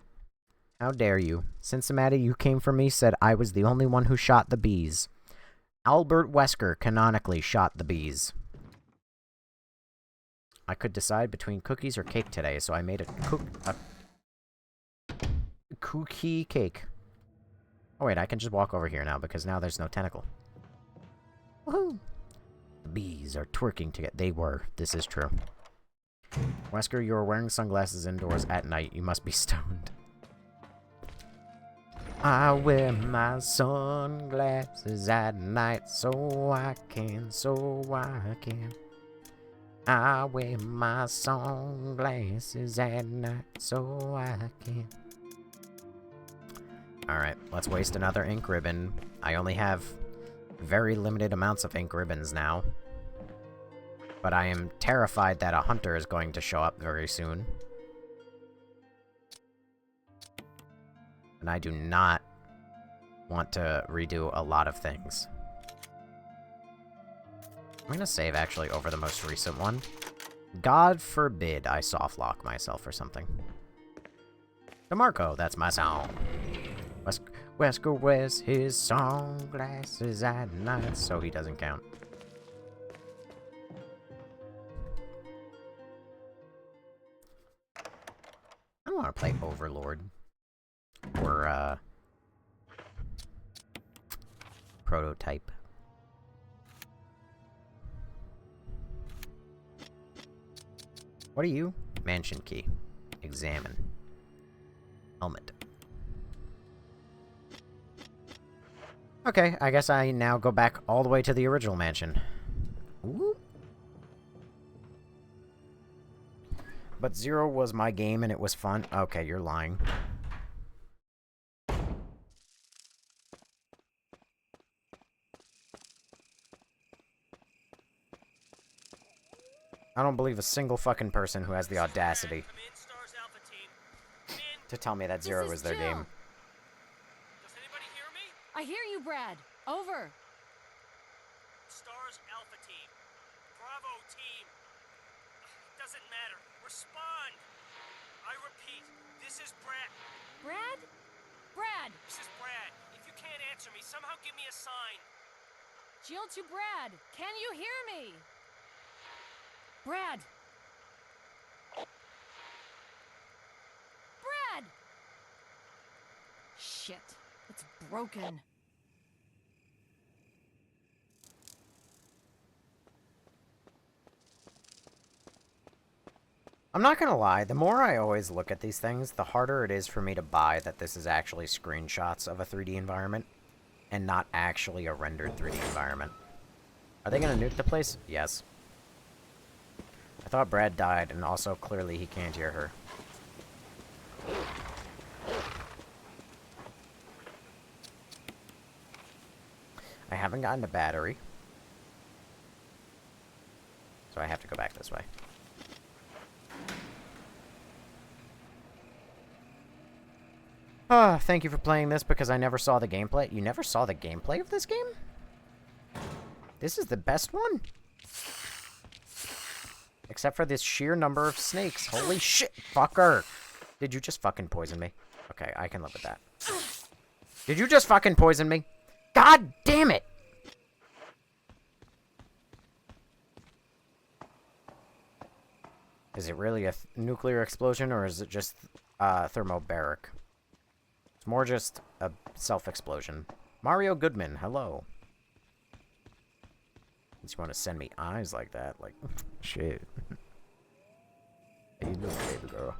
how dare you? Cincinnati, you came for me, said I was the only one who shot the bees. Albert Wesker canonically shot the bees. I could decide between cookies or cake today, so I made a cookie cake. Oh wait, I can just walk over here now because now there's no tentacle. Woohoo! The bees are twerking together. They were. This is true. Wesker, you are wearing sunglasses indoors at night. You must be stoned. I wear my sunglasses at night so I can. I wear my sunglasses at night so I can. Alright, let's waste another ink ribbon. I only have very limited amounts of ink ribbons now. But I am terrified that a hunter is going to show up very soon. And I do not want to redo a lot of things. I'm gonna save, actually, over the most recent one. God forbid I softlock myself or something. DeMarco, that's my song. Wesker wears his sunglasses at night, so he doesn't count. I don't want to play Overlord. Or, Prototype. What are you? Mansion key. Examine. Helmet. Okay, I guess I now go back all the way to the original mansion. Ooh. But 0 was my game and it was fun. Okay, you're lying. I don't believe a single fucking person who has the audacity to tell me that 0 was their game. Does anybody hear me? I hear you, Brad. Over. Stars Alpha Team. Bravo Team. Doesn't matter. Respond. I repeat, this is Brad. Brad? Brad! This is Brad. If you can't answer me, somehow give me a sign. Jill to Brad. Can you hear me? Brad! Brad! Shit. It's broken. I'm not gonna lie, the more I always look at these things, the harder it is for me to buy that this is actually screenshots of a 3D environment, and not actually a rendered 3D environment. Are they gonna nuke the place? Yes. I thought Brad died, and also clearly he can't hear her. I haven't gotten a battery, so I have to go back this way. Thank you for playing this because I never saw the gameplay. You never saw the gameplay of this game? This is the best one? Except for this sheer number of snakes. Holy shit, fucker! Did you just fucking poison me? Okay, I can live with that. Did you just fucking poison me? God damn it! Is it really a nuclear explosion, or is it just thermobaric? It's more just a self-explosion. Mario Goodman, hello. Since you want to send me eyes like that, like, shit. How you doing, baby girl?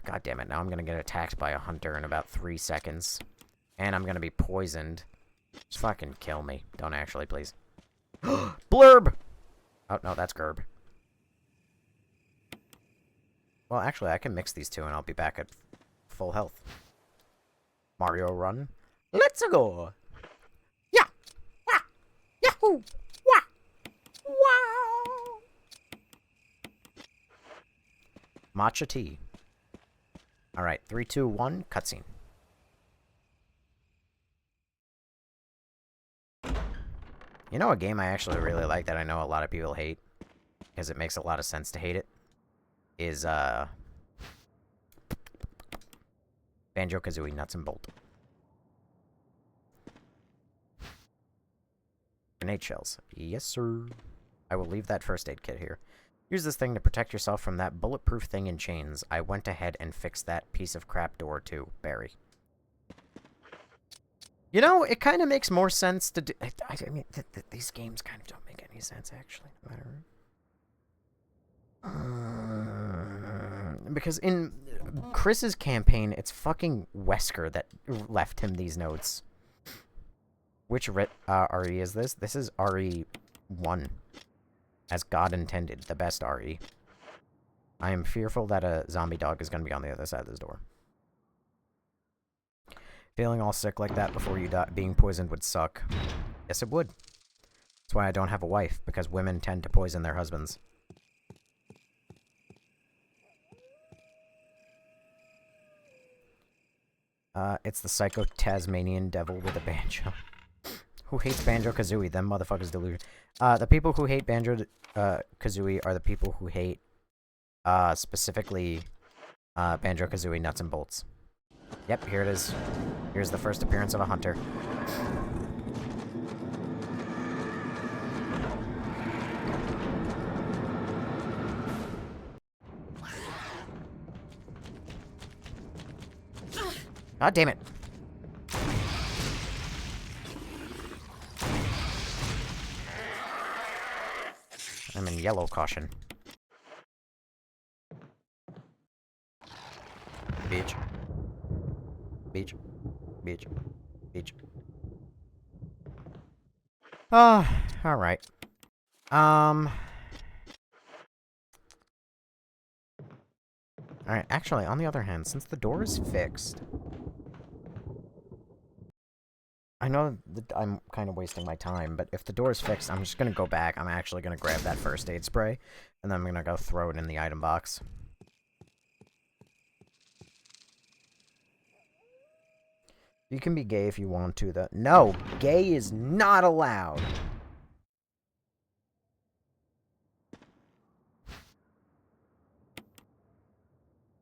God damn it, now I'm gonna get attacked by a hunter in about 3 seconds. And I'm gonna be poisoned. Just fucking kill me. Don't actually, please. Blurb! Oh, no, that's Gerb. Well, actually, I can mix these two and I'll be back at full health. Mario Run. Let's go! Yeah! Wah! Yahoo! Wah! Wow! Matcha tea. Alright, 3, 2, 1, cutscene. You know a game I actually really like that I know a lot of people hate, because it makes a lot of sense to hate it, is, Banjo-Kazooie Nuts and Bolt. Grenade shells. Yes, sir. I will leave that first aid kit here. Use this thing to protect yourself from that bulletproof thing in chains. I went ahead and fixed that piece of crap door, too. Barry. You know, it kind of makes more sense to do... I mean, these games kind of don't make any sense, actually. No matter... because in Chris's campaign, it's fucking Wesker that left him these notes. Which RE is this? This is RE1. As God intended, the best RE. I am fearful that a zombie dog is going to be on the other side of this door. Feeling all sick like that before you die, being poisoned would suck. Yes, it would. That's why I don't have a wife, because women tend to poison their husbands. It's the psycho Tasmanian devil with a banjo. Who hates Banjo-Kazooie? Them motherfuckers delusion. The people who hate Banjo-Kazooie are the people who hate, specifically, Banjo-Kazooie nuts and bolts. Yep, here it is. Here's the first appearance of a hunter. God damn it. I'm in yellow caution. Beach. Beach. Beach. Beach. Alright. Alright, actually, on the other hand, since the door is fixed... I know that I'm kind of wasting my time, but if the door is fixed, I'm just gonna go back. I'm actually gonna grab that first aid spray, and then I'm gonna go throw it in the item box. You can be gay if you want to, though. No! Gay is not allowed!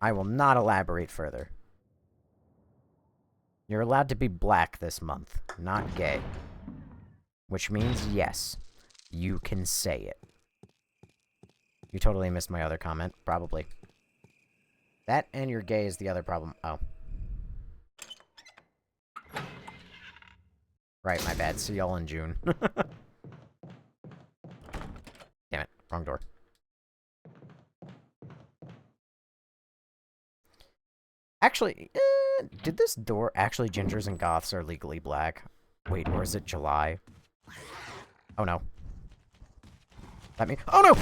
I will not elaborate further. You're allowed to be black this month, not gay. Which means, yes, you can say it. You totally missed my other comment, probably. That and you're gay is the other problem. Oh. Right, my bad. See y'all in June. Damn it, wrong door. Actually, did this door... Actually, gingers and goths are legally black. Wait, or is it July? Oh, no. Let me... Oh, no!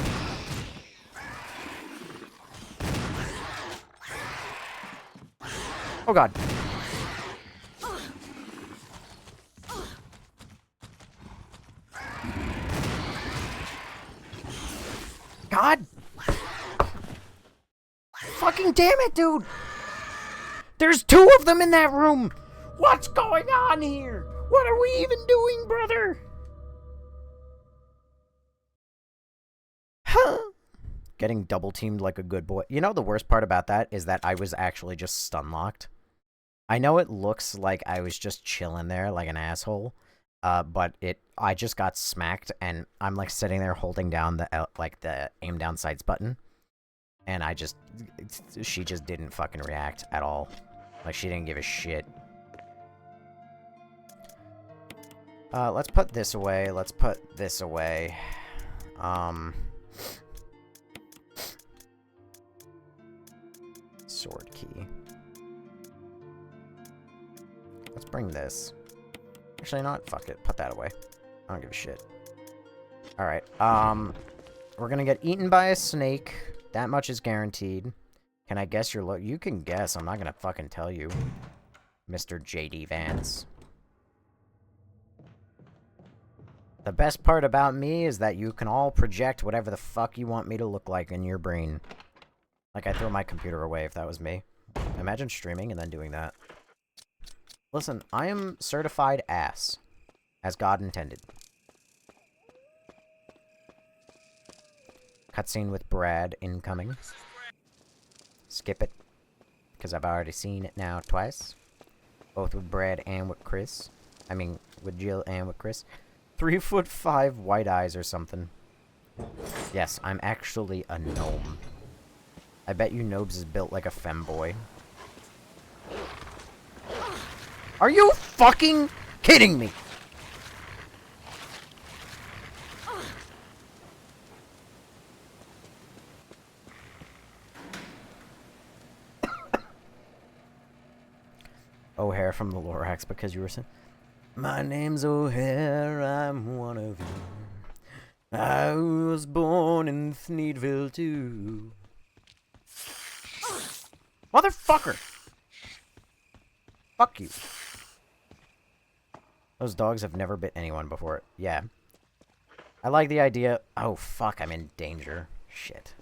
Oh, God. God! Fucking damn it, dude! There's 2 of them in that room! What's going on here? What are we even doing, brother? Huh? Getting double teamed like a good boy. You know the worst part about that is that I was actually just stun locked. I know it looks like I was just chilling there like an asshole, but I just got smacked and I'm like sitting there holding down the aim down sights button, and she just didn't fucking react at all. Like, she didn't give a shit. Let's put this away. Let's put this away. Sword key. Let's bring this. Actually, not. Fuck it. Put that away. I don't give a shit. Alright, we're gonna get eaten by a snake. That much is guaranteed. Can I guess your look? You can guess. I'm not gonna fucking tell you, Mr. JD Vance. The best part about me is that you can all project whatever the fuck you want me to look like in your brain. Like, I'd throw my computer away if that was me. Imagine streaming and then doing that. Listen, I am certified ass. As God intended. Cutscene with Brad incoming. Skip it. Because I've already seen it now twice. Both with Brad and with Chris. I mean, with Jill and with Chris. 3'5" white eyes or something. Yes, I'm actually a gnome. I bet you Nobes is built like a femboy. Are you fucking kidding me? O'Hare from the Lorax because you were saying, my name's O'Hare, I'm one of you. I was born in Thneedville too. Motherfucker! Fuck you. Those dogs have never bit anyone before. Yeah. I like the idea. Oh, fuck, I'm in danger. Shit.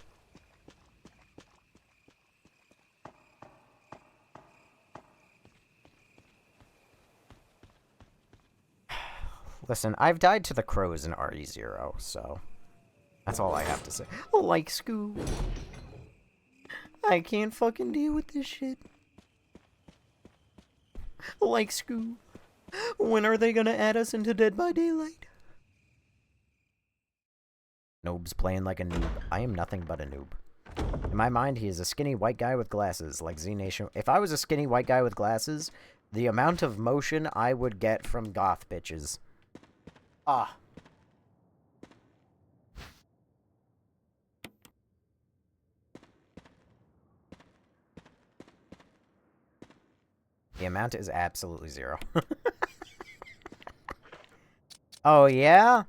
Listen, I've died to the crows in RE0, so that's all I have to say. Like Scoo. I can't fucking deal with this shit. Like Scoo. When are they gonna add us into Dead by Daylight? Noob's playing like a noob. I am nothing but a noob. In my mind, he is a skinny white guy with glasses, like Z Nation. If I was a skinny white guy with glasses, the amount of motion I would get from goth bitches. Ah. The amount is absolutely 0. Oh, yeah?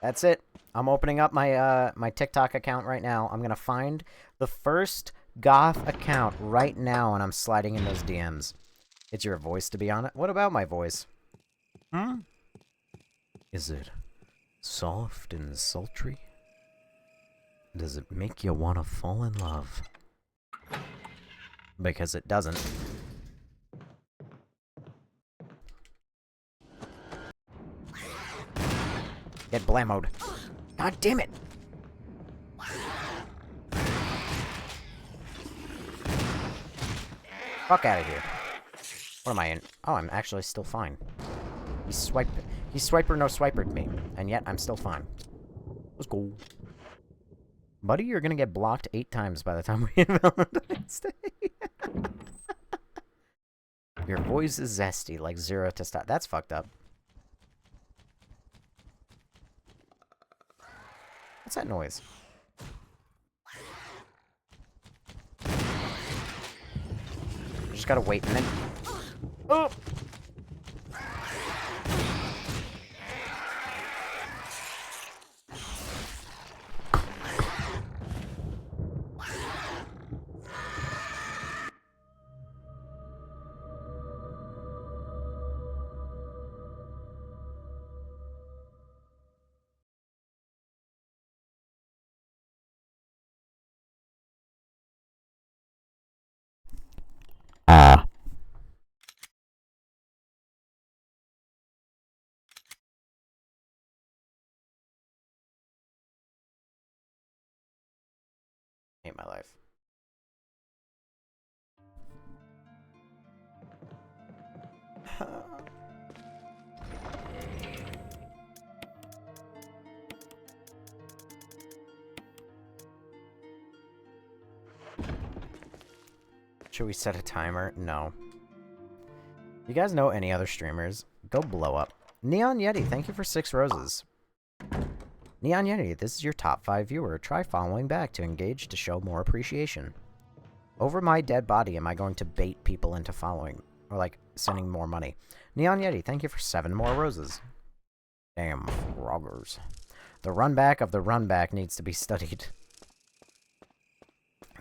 That's it. I'm opening up my my TikTok account right now. I'm gonna find the first goth account right now, and I'm sliding in those DMs. It's your voice to be on it. What about my voice? Hmm? Is it soft and sultry? Does it make you want to fall in love? Because it doesn't. Get blammoed. God damn it! Fuck out of here. What am I in? Oh, I'm actually still fine. He swiper no swipered me, and yet I'm still fine. Let's go. Buddy, you're gonna get blocked 8 times by the time we hit Valentine's Day. Your voice is zesty, like 0 to stop. That's fucked up. What's that noise? Just gotta wait and then... Oh! Hate my life. Should we set a timer? No. You guys know any other streamers? Go blow up. Neon Yeti, thank you for 6 roses. Neon Yeti, this is your top 5 viewer. Try following back to engage to show more appreciation. Over my dead body, am I going to bait people into following? Or, like, sending more money? Neon Yeti, thank you for 7 more roses. Damn, froggers. The runback of the runback needs to be studied.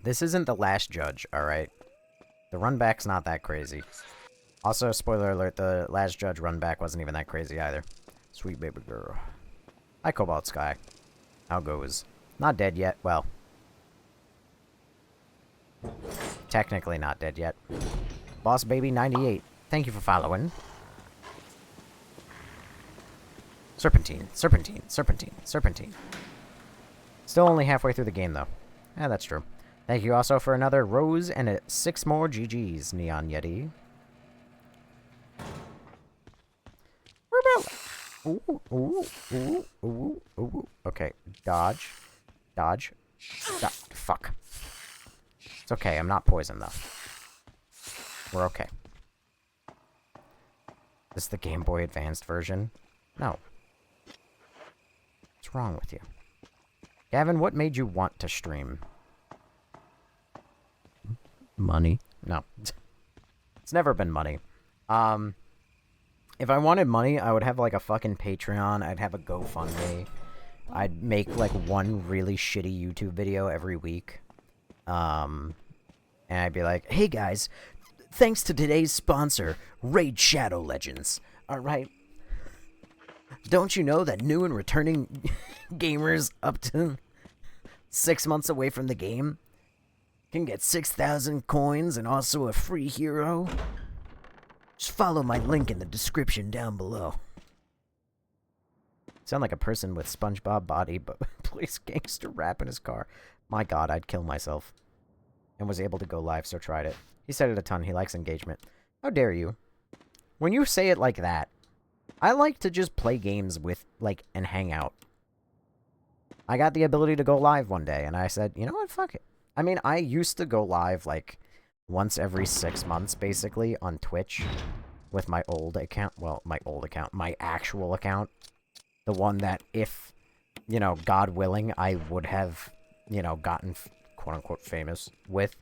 This isn't the last judge, alright? The runback's not that crazy. Also, spoiler alert, the last judge runback wasn't even that crazy either. Sweet baby girl. Hi, Cobalt Sky. How goes? Not dead yet. Well, technically not dead yet. Boss Baby 98. Thank you for following. Serpentine, serpentine, serpentine, serpentine. Still only halfway through the game, though. Yeah, that's true. Thank you also for another rose and 6 more GGs, Neon Yeti. Ooh, ooh, ooh, ooh, ooh. Okay, dodge. Dodge. Fuck. It's okay, I'm not poisoned, though. We're okay. This is the Game Boy Advanced version? No. What's wrong with you? Gavin, what made you want to stream? Money? No. It's never been money. If I wanted money, I would have, like, a fucking Patreon. I'd have a GoFundMe. I'd make, like, one really shitty YouTube video every week. And I'd be like, hey, guys, thanks to today's sponsor, Raid Shadow Legends. Alright? Don't you know that new and returning gamers up to 6 months away from the game can get 6,000 coins and also a free hero? Just follow my link in the description down below. Sound like a person with SpongeBob body, but plays gangster rap in his car. My god, I'd kill myself. And was able to go live, so tried it. He said it a ton. He likes engagement. How dare you? When you say it like that, I like to just play games with, like, and hang out. I got the ability to go live one day, and I said, you know what, fuck it. I mean, I used to go live, like, once every 6 months, basically, on Twitch. With my old account. Well, my old account. My actual account. The one that, if, you know, God willing, I would have, you know, gotten, quote-unquote, famous with.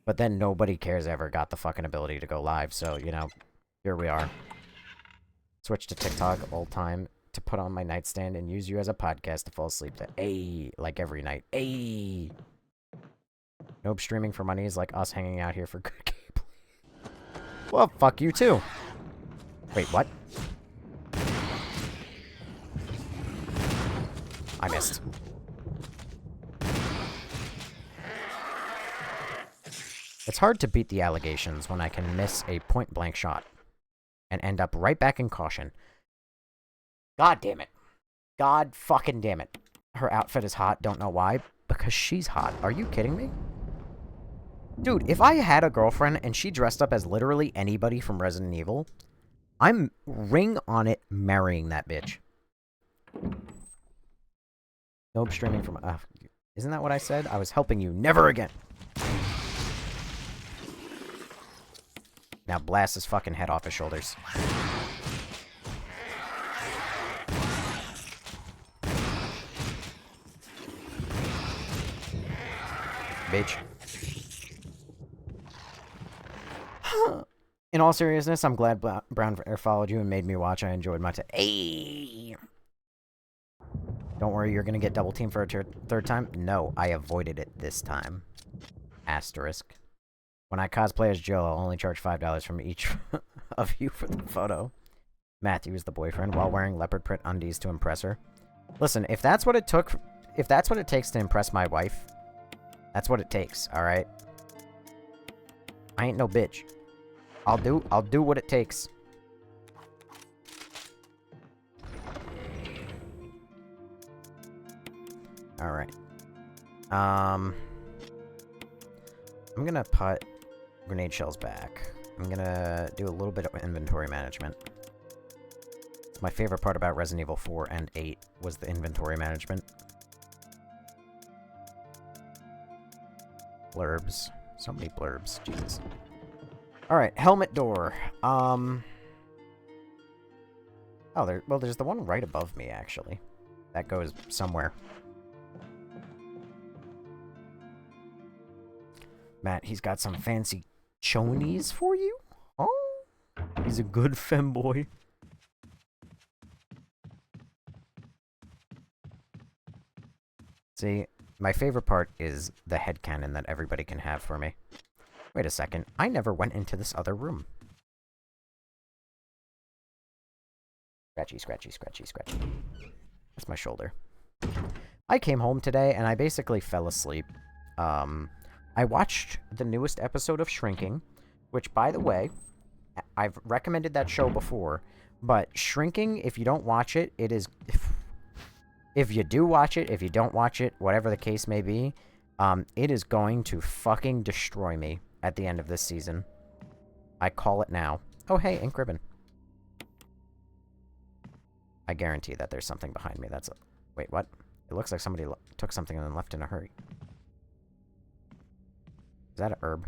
But then nobody cares ever got the fucking ability to go live, so, you know, here we are. Switch to TikTok all time to put on my nightstand and use you as a podcast to fall asleep to. Ayy, like every night. Ayy. Nope, streaming for money is like us hanging out here for good gameplay. Well, fuck you too. Wait, what? I missed. It's hard to beat the allegations when I can miss a point-blank shot and end up right back in caution. God damn it. God fucking damn it. Her outfit is hot, don't know why. Because she's hot. Are you kidding me? Dude, if I had a girlfriend and she dressed up as literally anybody from Resident Evil, I'm ring on it marrying that bitch. Nope, streaming from... isn't that what I said? I was helping you. Never again. Now blast his fucking head off his shoulders. Bitch. In all seriousness, I'm glad Brown followed you and made me watch. I enjoyed my time. Hey! Don't worry, you're gonna get double teamed for a third time? No, I avoided it this time. Asterisk. When I cosplay as Jill, I'll only charge $5 from each of you for the photo. Matthew is the boyfriend while wearing leopard print undies to impress her. Listen, if that's what it took, if that's what it takes to impress my wife, that's what it takes, alright? I ain't no bitch. I'll do what it takes. Alright. I'm gonna put grenade shells back. I'm gonna do a little bit of inventory management. My favorite part about Resident Evil 4 and 8 was the inventory management. Blurbs. So many blurbs. Jesus. Alright, helmet door. Oh, there's the one right above me, actually. That goes somewhere. Matt, he's got some fancy chonies for you? Oh, he's a good femboy. See, my favorite part is the headcanon that everybody can have for me. Wait a second, I never went into this other room. Scratchy, scratchy, scratchy, scratchy. That's my shoulder. I came home today and I basically fell asleep. I watched the newest episode of Shrinking, which, by the way, I've recommended that show before, but Shrinking, if you don't watch it, it is... If you do watch it, if you don't watch it, whatever the case may be, it is going to fucking destroy me at the end of this season. I call it now. Oh, hey, Ink Ribbon. I guarantee that there's something behind me. That's a... Wait, what? It looks like somebody took something and then left in a hurry. Is that a herb?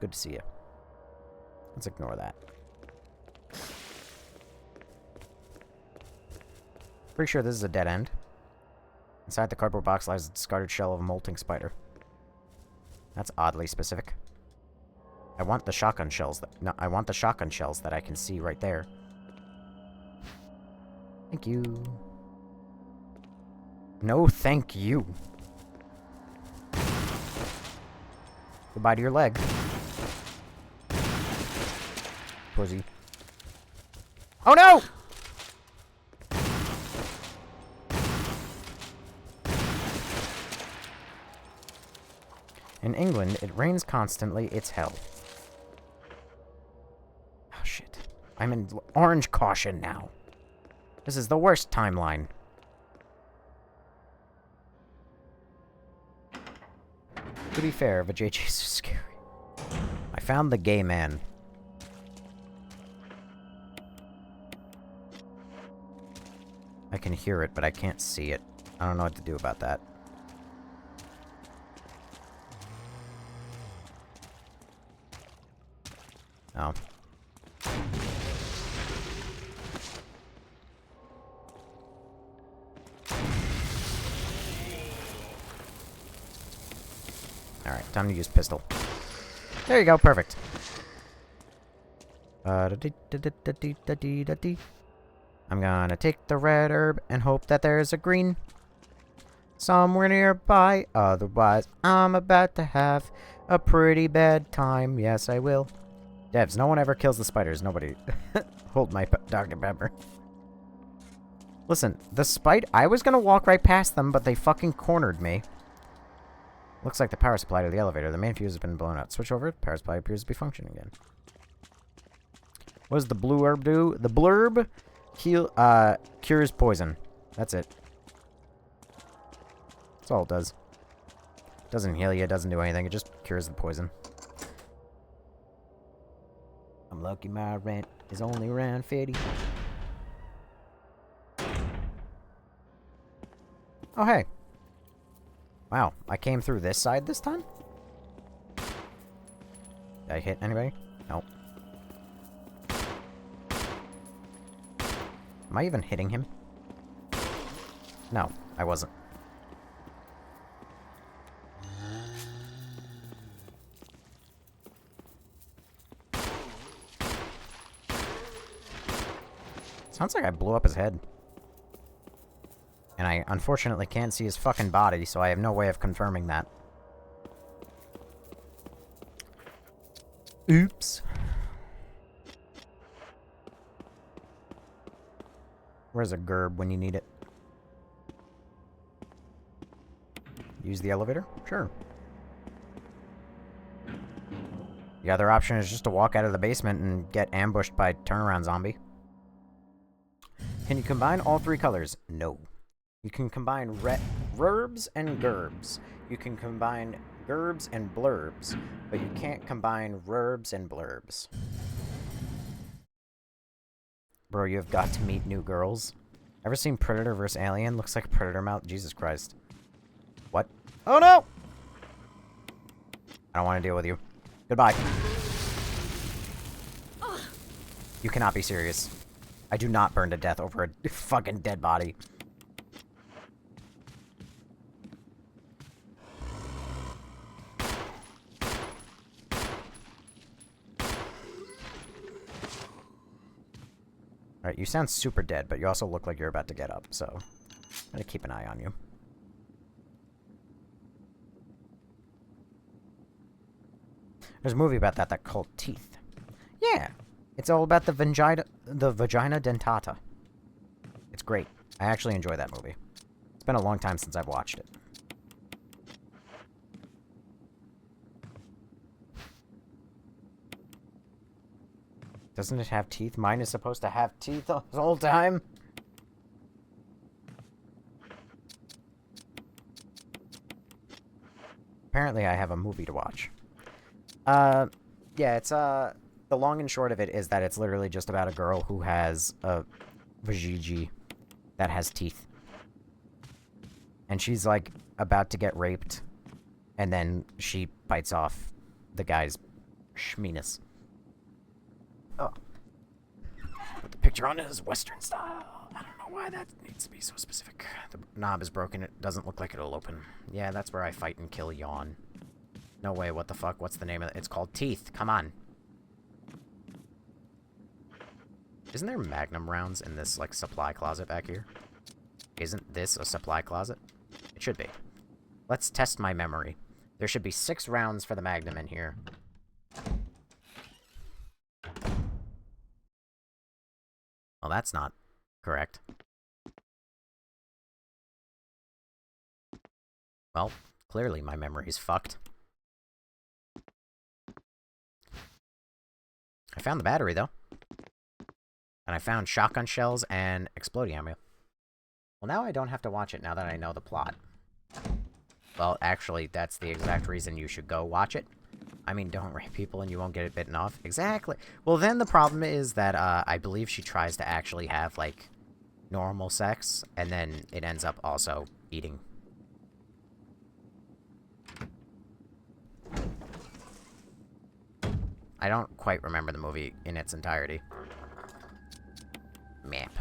Good to see you. Let's ignore that. Pretty sure this is a dead end. Inside the cardboard box lies a discarded shell of a molting spider. That's oddly specific. I want the shotgun shells I want the shotgun shells that I can see right there. Thank you. No, thank you. Goodbye to your leg. Pussy. Oh no! In England, it rains constantly. It's hell. Oh, shit. I'm in orange caution now. This is the worst timeline. To be fair, Vajayjay's so scary. I found the gay man. I can hear it, but I can't see it. I don't know what to do about that. Oh. Alright, time to use pistol. There you go, perfect. I'm gonna take the red herb and hope that there's a green somewhere nearby. Otherwise, I'm about to have a pretty bad time. Yes, I will. Devs, no one ever kills the spiders. Nobody. Hold my Dr. Pepper. Listen, the spider... I was gonna walk right past them, but they fucking cornered me. Looks like the power supply to the elevator. The main fuse has been blown out. Switch over. The power supply appears to be functioning again. What does the blue herb do? The blurb cures poison. That's it. That's all it does. Doesn't heal you. Doesn't do anything. It just cures the poison. I'm lucky my rent is only around 50. Oh, hey. Wow, I came through this side this time? Did I hit anybody? Nope. Am I even hitting him? No, I wasn't. Sounds like I blew up his head. And I unfortunately can't see his fucking body, so I have no way of confirming that. Oops. Where's a gerb when you need it? Use the elevator? Sure. The other option is just to walk out of the basement and get ambushed by turnaround zombie. Can you combine all three colors? No. You can combine verbs and gerbs. You can combine gerbs and blurbs, but you can't combine verbs and blurbs. Bro, you have got to meet new girls. Ever seen Predator vs. Alien? Looks like Predator mouth. Jesus Christ. What? Oh no! I don't want to deal with you. Goodbye. You cannot be serious. I do not burn to death over a fucking dead body. Alright, you sound super dead, but you also look like you're about to get up, so I'm gonna keep an eye on you. There's a movie about that called Teeth. Yeah, it's all about the vagina dentata. It's great. I actually enjoy that movie. It's been a long time since I've watched it. Doesn't it have teeth? Mine is supposed to have teeth the whole time? Apparently I have a movie to watch. Yeah, it's, the long and short of it is that it's literally just about a girl who has a vajiji that has teeth. And she's, like, about to get raped, and then she bites off the guy's schmeenus. Oh. Put the picture on as Western style. I don't know why that needs to be so specific. The knob is broken. It doesn't look like it'll open. Yeah, that's where I fight and kill Yawn. No way, what the fuck? What's the name of it? It's called Teeth. Come on. Isn't there Magnum rounds in this, like, supply closet back here? Isn't this a supply closet? It should be. Let's test my memory. There should be 6 rounds for the Magnum in here. Well, that's not correct. Well, clearly my memory's fucked. I found the battery, though. And I found shotgun shells and exploding ammo. Well, now I don't have to watch it now that I know the plot. Well, actually, that's the exact reason you should go watch it. I mean, don't rape people and you won't get it bitten off. Exactly. Well, then the problem is that, I believe she tries to actually have, like, normal sex, and then it ends up also eating. I don't quite remember the movie in its entirety. Map.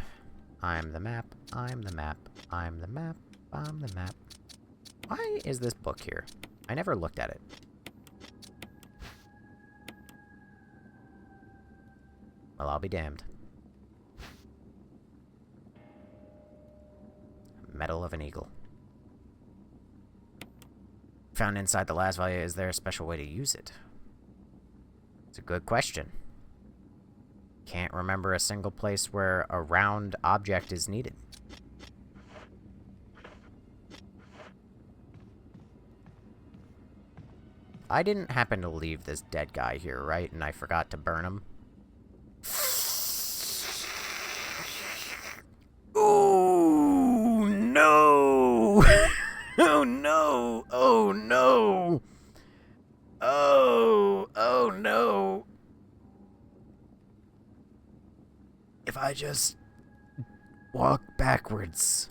I'm the map, I'm the map, I'm the map, I'm the map. Why is this book here? I never looked at it. Well, I'll be damned. Medal of an Eagle. Found inside the last volume, is there a special way to use it? It's a good question. Can't remember a single place where a round object is needed. I didn't happen to leave this dead guy here, right? And I forgot to burn him. Oh no! Oh no! Oh no! Oh no! If I just walk backwards,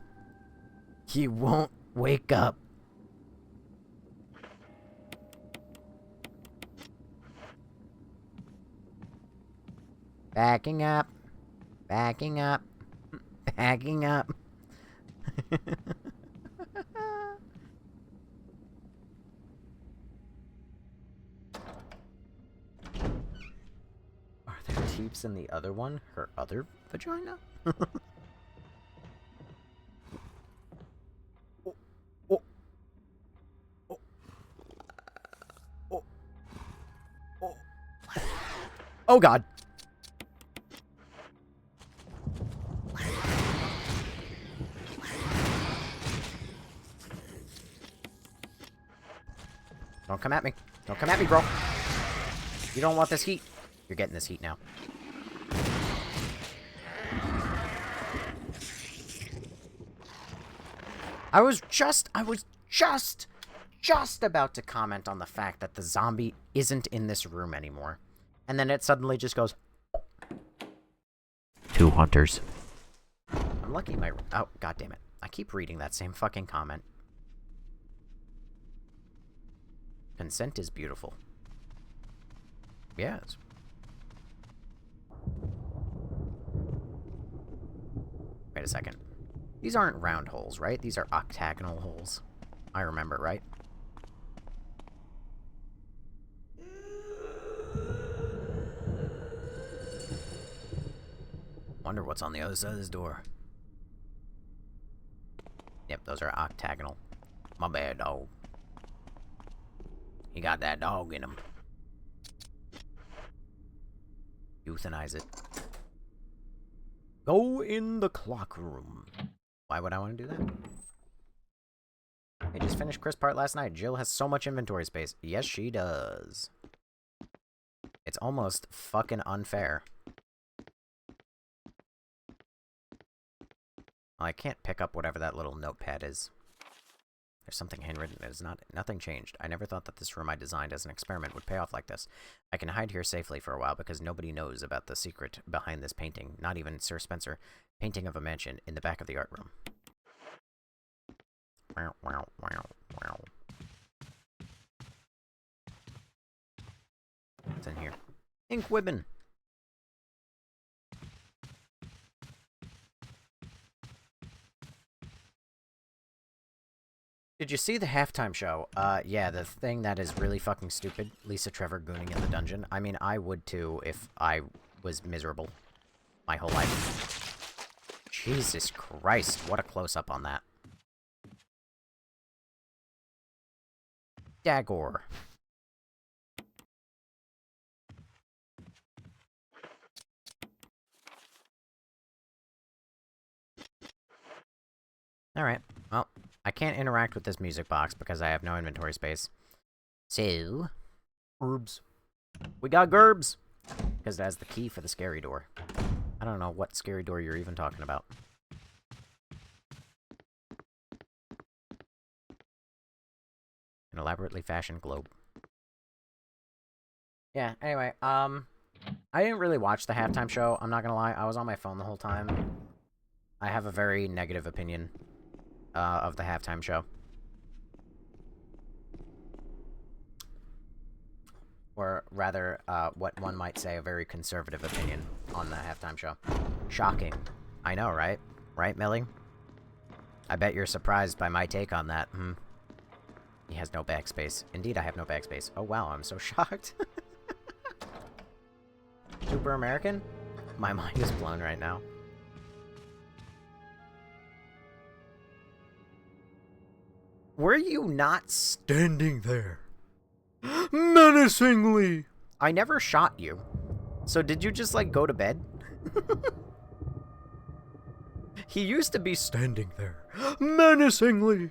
he won't wake up. Backing up. Backing up. Backing up. Are there teeps in the other one? Her other vagina? Oh, oh. Oh. Oh. Oh. Oh god. Don't come at me. Don't come at me, bro. You don't want this heat. You're getting this heat now. I was just about to comment on the fact that the zombie isn't in this room anymore. And then it suddenly just goes... 2 hunters. I'm lucky my... Oh, god damn it. I keep reading that same fucking comment. Consent is beautiful. Yes. Wait a second. These aren't round holes, right? These are octagonal holes. I remember, right? Wonder what's on the other side of this door. Yep, those are octagonal. My bad, dog. He got that dog in him. Euthanize it. Go in the clock room. Why would I want to do that? I just finished Chris' part last night. Jill has so much inventory space. Yes, she does. It's almost fucking unfair. I can't pick up whatever that little notepad is. There's something handwritten. It is nothing changed. I never thought that this room I designed as an experiment would pay off like this. I can hide here safely for a while because nobody knows about the secret behind this painting. Not even Sir Spencer. Painting of a mansion in the back of the art room. Wow, wow, wow, wow. What's in here? Ink Women. Did you see the halftime show? Yeah, the thing that is really fucking stupid. Lisa Trevor gooning in the dungeon. I mean, I would too if I was miserable my whole life. Jesus Christ, what a close-up on that. Dagor. Alright, well, I can't interact with this music box because I have no inventory space. So, gerbs. We got gerbs! Because that's the key for the scary door. I don't know what scary door you're even talking about. An elaborately fashioned globe. Yeah, anyway, I didn't really watch the halftime show, I'm not gonna lie. I was on my phone the whole time. I have a very negative opinion of the halftime show. Or rather, what one might say, a very conservative opinion on the halftime show. Shocking. I know, right? Right, Millie? I bet you're surprised by my take on that. He has no backspace. Indeed, I have no backspace. Oh, wow, I'm so shocked. Super American? My mind is blown right now. Were you not standing there? Menacingly! I never shot you. So did you just, like, go to bed? He used to be standing there. Menacingly!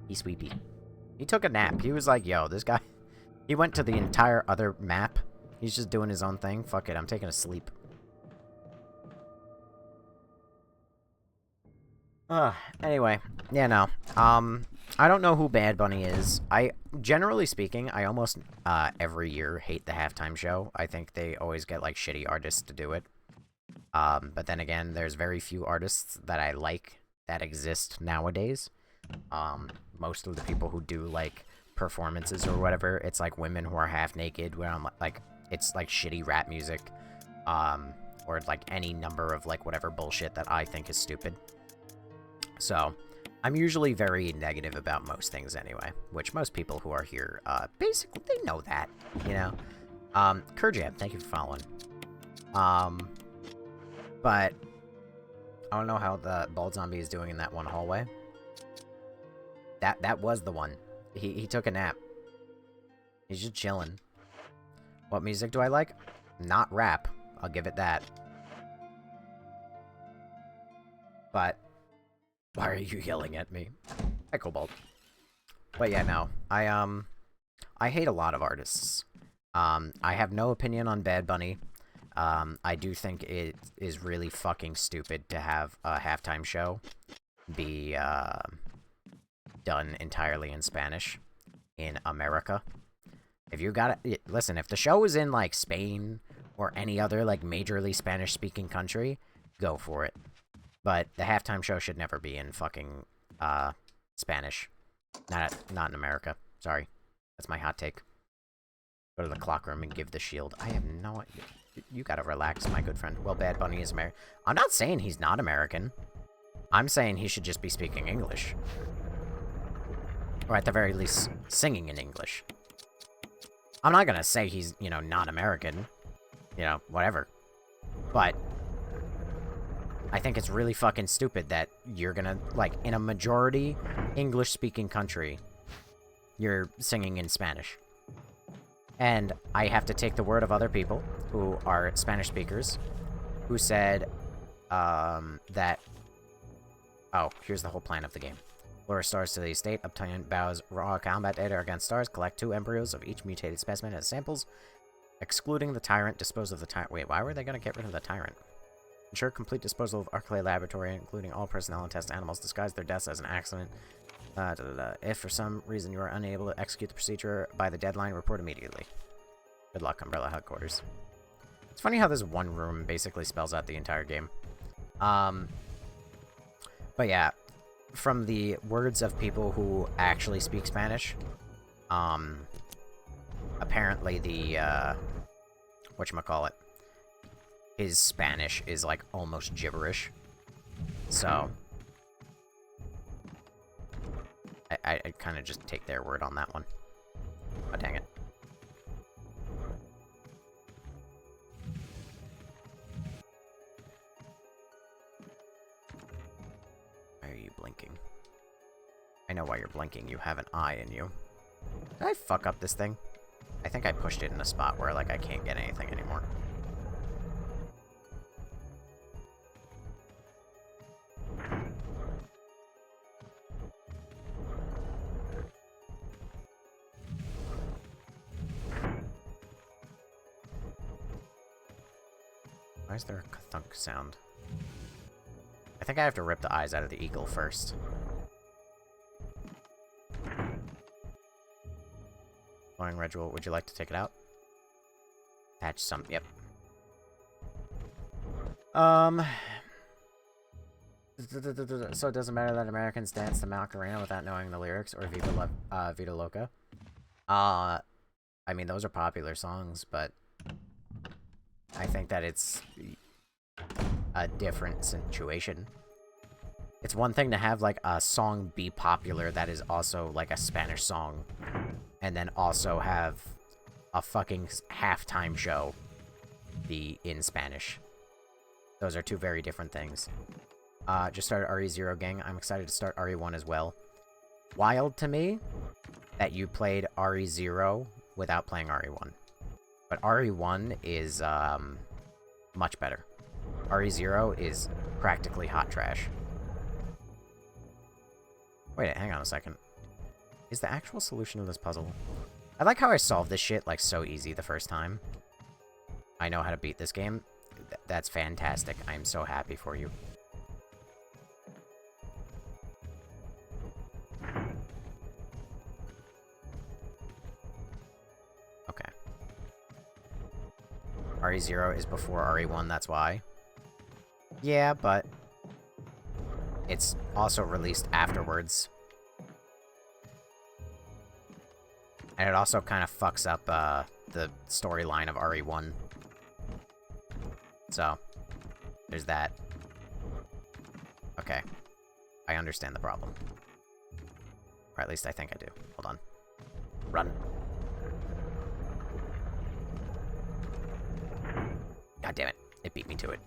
He's sleepy. He took a nap. He was like, yo, this guy... He went to the entire other map. He's just doing his own thing. Fuck it, I'm taking a sleep. Anyway. Yeah, no. I don't know who Bad Bunny is. Generally speaking, I almost, every year hate the halftime show. I think they always get, like, shitty artists to do it. But then again, there's very few artists that I like that exist nowadays. Most of the people who do, like, performances or whatever, it's, like, women who are half naked, where I'm, like, it's, like, shitty rap music. Or, like, any number of, like, whatever bullshit that I think is stupid. So, I'm usually very negative about most things anyway, which most people who are here, basically, they know that, you know? Kerjab, thank you for following. But, I don't know how the bald zombie is doing in that one hallway. That was the one. He took a nap. He's just chilling. What music do I like? Not rap. I'll give it that. But, why are you yelling at me? Hi, Cobalt. But yeah, no. I hate a lot of artists. I have no opinion on Bad Bunny. I do think it is really fucking stupid to have a halftime show be, done entirely in Spanish in America. If you got it, listen, if the show was in, like, Spain or any other, like, majorly Spanish-speaking country, go for it. But the halftime show should never be in fucking, Spanish. Not in America. Sorry. That's my hot take. Go to the clock room and give the shield. I have no idea. You gotta relax, my good friend. Well, Bad Bunny is American. I'm not saying he's not American. I'm saying he should just be speaking English. Or at the very least, singing in English. I'm not gonna say he's, you know, not American. You know, whatever. But I think it's really fucking stupid that you're gonna, like, in a majority English-speaking country, you're singing in Spanish. And I have to take the word of other people who are Spanish speakers who said, that... Oh, here's the whole plan of the game. Lure stars to the estate, obtain Bao's raw combat data against stars, collect 2 embryos of each mutated specimen as samples, excluding the tyrant, dispose of the tyrant. Wait, why were they gonna get rid of the tyrant? Ensure complete disposal of Arclay Laboratory, including all personnel and test animals. Disguise their deaths as an accident. If for some reason you are unable to execute the procedure by the deadline, report immediately. Good luck, Umbrella Headquarters. It's funny how this one room basically spells out the entire game. But yeah, from the words of people who actually speak Spanish, apparently the, whatchamacallit, his Spanish is, like, almost gibberish. So, I'd kind of just take their word on that one. Oh, dang it. Why are you blinking? I know why you're blinking. You have an eye in you. Did I fuck up this thing? I think I pushed it in a spot where, like, I can't get anything anymore. Why is there a thunk sound? I think I have to rip the eyes out of the eagle first. Glowing red jewel, would you like to take it out? Attach some, yep. So it doesn't matter that Americans dance the Macarena without knowing the lyrics, or Vida Loca? I mean, those are popular songs, but I think that it's a different situation. It's one thing to have, like, a song be popular that is also, like, a Spanish song, and then also have a fucking halftime show be in Spanish. Those are two very different things. Just started RE0 gang. I'm excited to start RE1 as well. Wild to me that you played RE0 without playing RE1. But RE1 is, much better. RE0 is practically hot trash. Wait, hang on a second. Is the actual solution of this puzzle... I like how I solved this shit, like, so easy the first time. I know how to beat this game. That's fantastic. I'm so happy for you. Okay. RE0 is before RE1, that's why. Yeah, but... it's also released afterwards. And it also kind of fucks up, the storyline of RE1. So, there's that. Okay. I understand the problem. Or at least I think I do. Hold on. Run. God damn it. It beat me to it.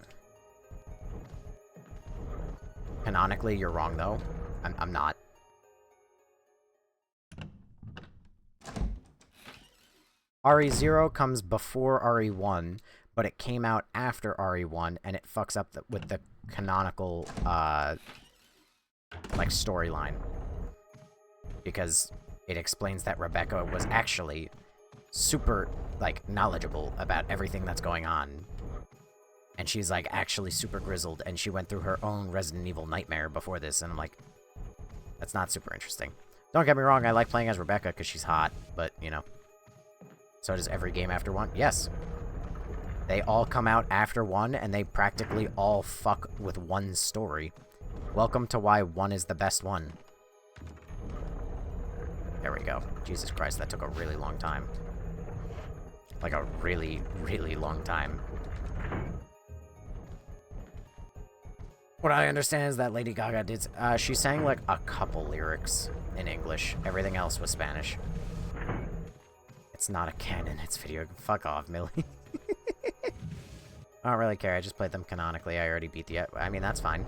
Canonically, you're wrong, though. I'm not. RE0 comes before RE1, but it came out after RE1, and it fucks up with the canonical, like, storyline. Because it explains that Rebecca was actually super, like, knowledgeable about everything that's going on. And she's, like, actually super grizzled, and she went through her own Resident Evil nightmare before this, and I'm like, that's not super interesting. Don't get me wrong, I like playing as Rebecca because she's hot, but, you know. So does every game after one? Yes. They all come out after one, and they practically all fuck with one story. Welcome to why one is the best one. There we go. Jesus Christ, that took a really long time. Like a really, really long time. What I understand is that Lady Gaga did... she sang, like, a couple lyrics in English. Everything else was Spanish. It's not a canon, it's video... Fuck off, Millie. I don't really care, I just played them canonically. I already beat the... I mean, that's fine.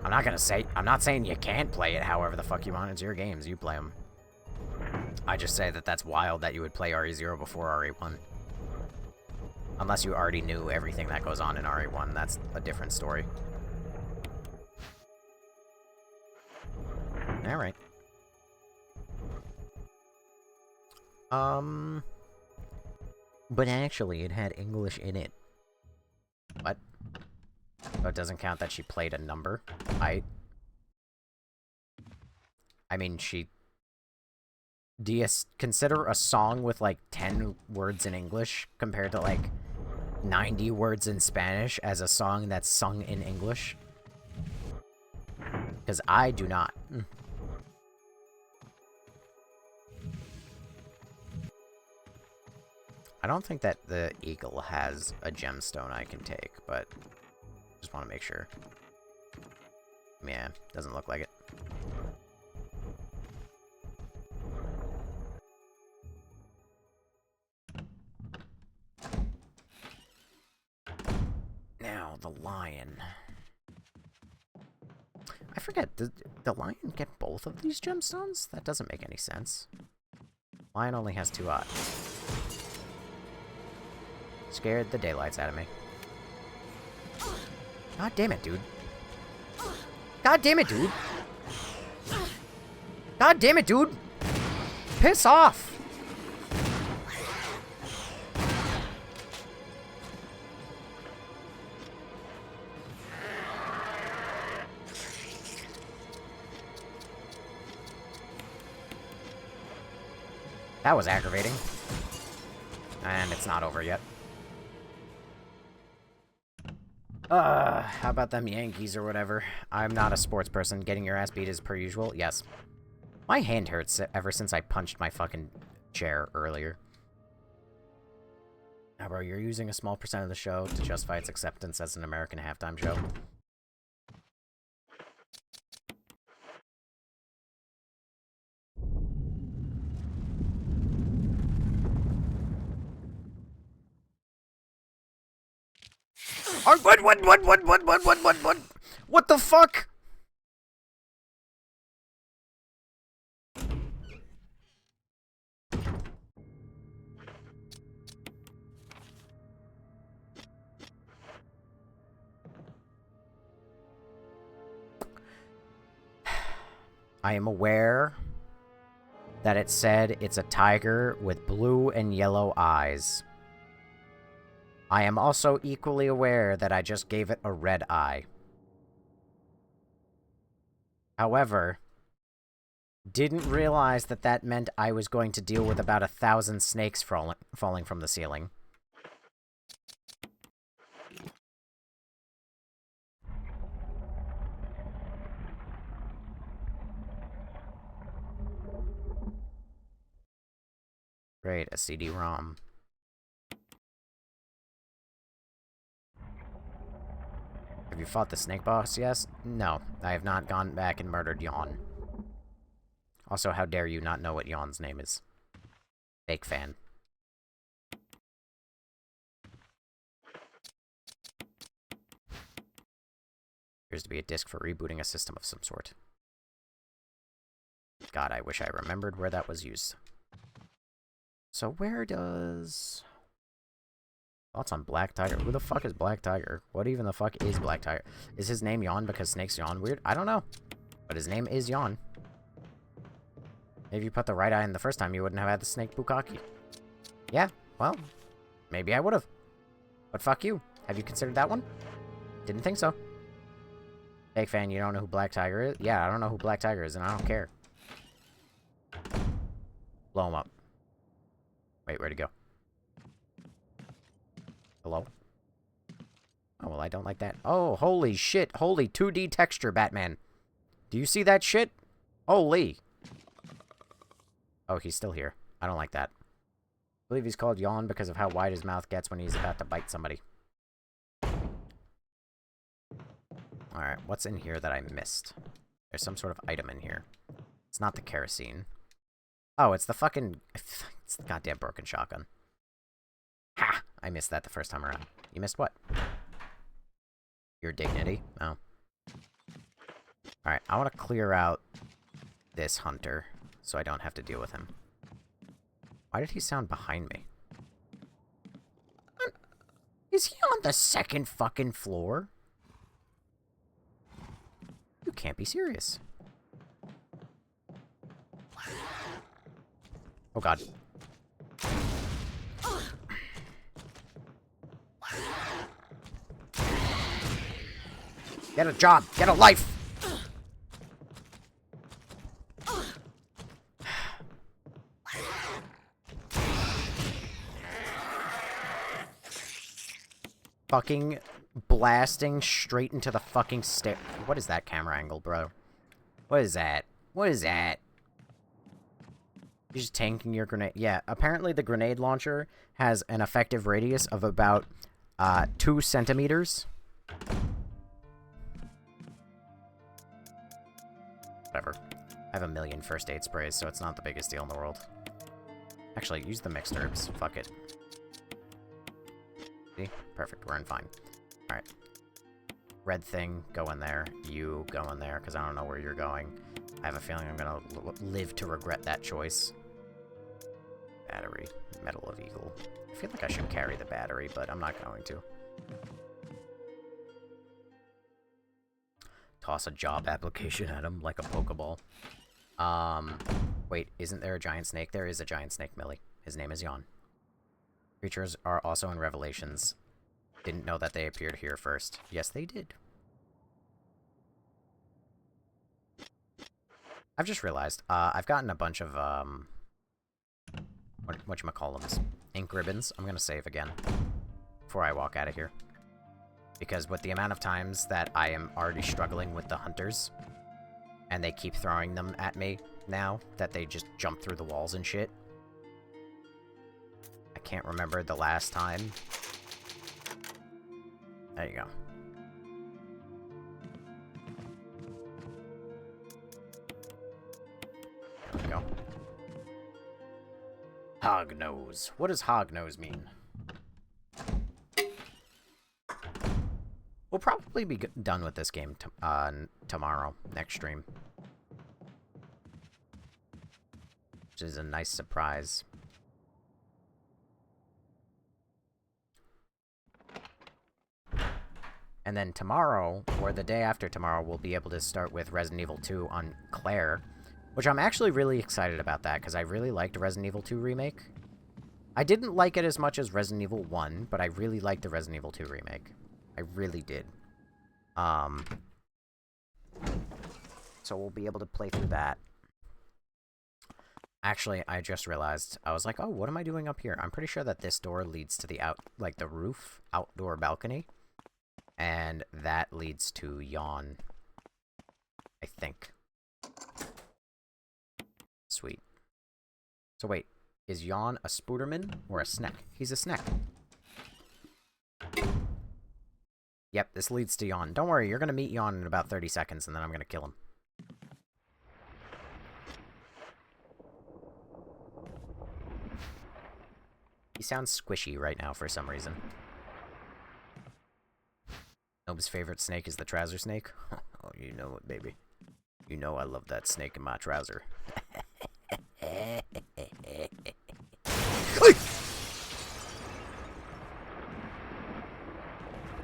I'm not gonna say... I'm not saying you can't play it however the fuck you want. It's your games, you play them. I just say that that's wild that you would play RE0 before RE1. Unless you already knew everything that goes on in RE1, that's a different story. Alright. But actually, it had English in it. What? So it doesn't count that she played a number? I mean, she... Do you consider a song with, like, 10 words in English compared to, like, 90 words in Spanish as a song that's sung in English? Because I do not. I don't think that the eagle has a gemstone I can take, but just want to make sure. Yeah, doesn't look like it. Now, the lion. I forget, did the lion get both of these gemstones? That doesn't make any sense. Lion only has 2 eyes. Scared the daylights out of me. God damn it, dude. God damn it, dude. God damn it, dude. Piss off. That was aggravating. And it's not over yet. How about them Yankees or whatever? I'm not a sports person. Getting your ass beat is per usual. Yes. My hand hurts ever since I punched my fucking chair earlier. Now, bro, you're using a small percent of the show to justify its acceptance as an American halftime show. What? What the fuck? I am aware that it said it's a tiger with blue and yellow eyes. I am also equally aware that I just gave it a red eye. However, didn't realize that that meant I was going to deal with about 1,000 snakes falling from the ceiling. Great, a CD-ROM. Have you fought the snake boss? Yes? No, I have not gone back and murdered Yawn. Also, how dare you not know what Yawn's name is? Fake fan. Appears to be a disk for rebooting a system of some sort. God, I wish I remembered where that was used. So where does... Thoughts on Black Tiger? Who the fuck is Black Tiger? What even the fuck is Black Tiger? Is his name Yawn because snakes yawn weird? I don't know. But his name is Yawn. Maybe you put the right eye in the first time, you wouldn't have had the snake bukkake. Yeah, well, maybe I would have. But fuck you. Have you considered that one? Didn't think so. Fake fan, you don't know who Black Tiger is? Yeah, I don't know who Black Tiger is, and I don't care. Blow him up. Wait, where'd he go? Hello? Oh, well, I don't like that. Oh, holy shit. Holy 2D texture, Batman. Do you see that shit? Holy. Oh, he's still here. I don't like that. I believe he's called Yawn because of how wide his mouth gets when he's about to bite somebody. Alright, what's in here that I missed? There's some sort of item in here. It's not the kerosene. Oh, it's the fucking... It's the goddamn broken shotgun. Ha! I missed that the first time around. You missed what? Your dignity? Oh. Alright, I want to clear out this hunter so I don't have to deal with him. Why did he sound behind me? Is he on the second fucking floor? You can't be serious. Oh god. Get a job! Get a life! Fucking blasting straight into the fucking stair. What is that camera angle, bro? What is that? What is that? You're just tanking your grenade. Yeah, apparently the grenade launcher has an effective radius of about 2 centimeters. Whatever. I have a million first aid sprays, so it's not the biggest deal in the world. Actually, use the mixed herbs. Fuck it. See? Perfect. We're in fine. Alright. Red thing, go in there. You go in there, because I don't know where you're going. I have a feeling I'm gonna live to regret that choice. Battery. Metal of Eagle. I feel like I should carry the battery, but I'm not going to. Toss a job application at him like a Pokeball. Wait, isn't there a giant snake? There is a giant snake, Millie. His name is Yon. Creatures are also in Revelations. Didn't know that they appeared here first. Yes, they did. I've just realized, I've gotten a bunch of, whatchamacallums, ink ribbons. I'm gonna save again before I walk out of here. Because with the amount of times that I am already struggling with the hunters, and they keep throwing them at me now, that they just jump through the walls and shit. I can't remember the last time. There you go. There we go. Hognose. What does hognose mean? We'll probably be done with this game tomorrow, next stream. Which is a nice surprise. And then tomorrow, or the day after tomorrow, we'll be able to start with Resident Evil 2 on Claire. Which I'm actually really excited about that, because I really liked Resident Evil 2 Remake. I didn't like it as much as Resident Evil 1, but I really liked the Resident Evil 2 Remake. I really did. So we'll be able to play through that. Actually, I just realized, I was like, oh, what am I doing up here? I'm pretty sure that this door leads to the the roof, outdoor balcony. And that leads to Yon. I think. Sweet. So wait, is Yon a Spooderman or a Sneck? He's a Sneck. Yep, this leads to Yon. Don't worry, you're gonna meet Yon in about 30 seconds, and then I'm gonna kill him. He sounds squishy right now for some reason. Nobody's favorite snake is the trouser snake. Oh, you know it, baby. You know I love that snake in my trouser.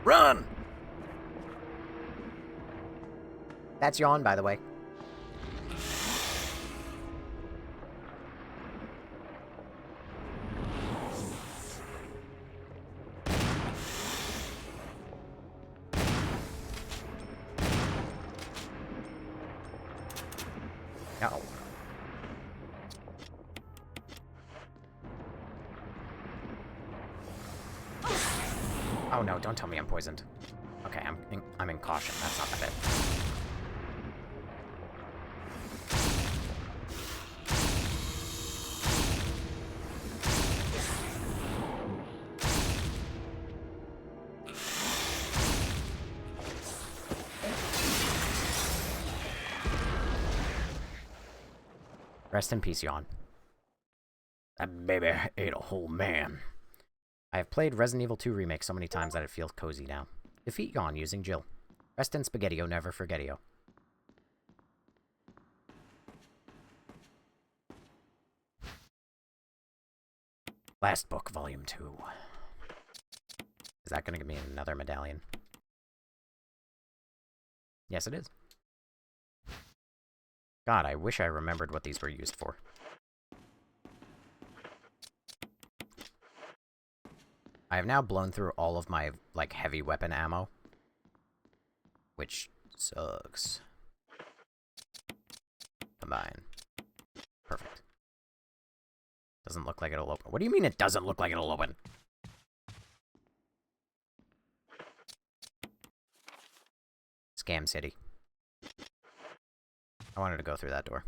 Run! That's Yon, by the way. Uh-oh. Oh no, don't tell me I'm poisoned. Okay, I'm in caution. That's not that bad. Rest in peace, Yon. That baby ate a whole man. I have played Resident Evil 2 Remake so many times that it feels cozy now. Defeat Yon using Jill. Rest in Spaghetti-O, never forget-o. Last book, Volume 2. Is that going to give me another medallion? Yes, it is. God, I wish I remembered what these were used for. I have now blown through all of my, like, heavy weapon ammo. Which sucks. Combine. Perfect. Doesn't look like it'll open. What do you mean it doesn't look like it'll open? Scam City. I wanted to go through that door.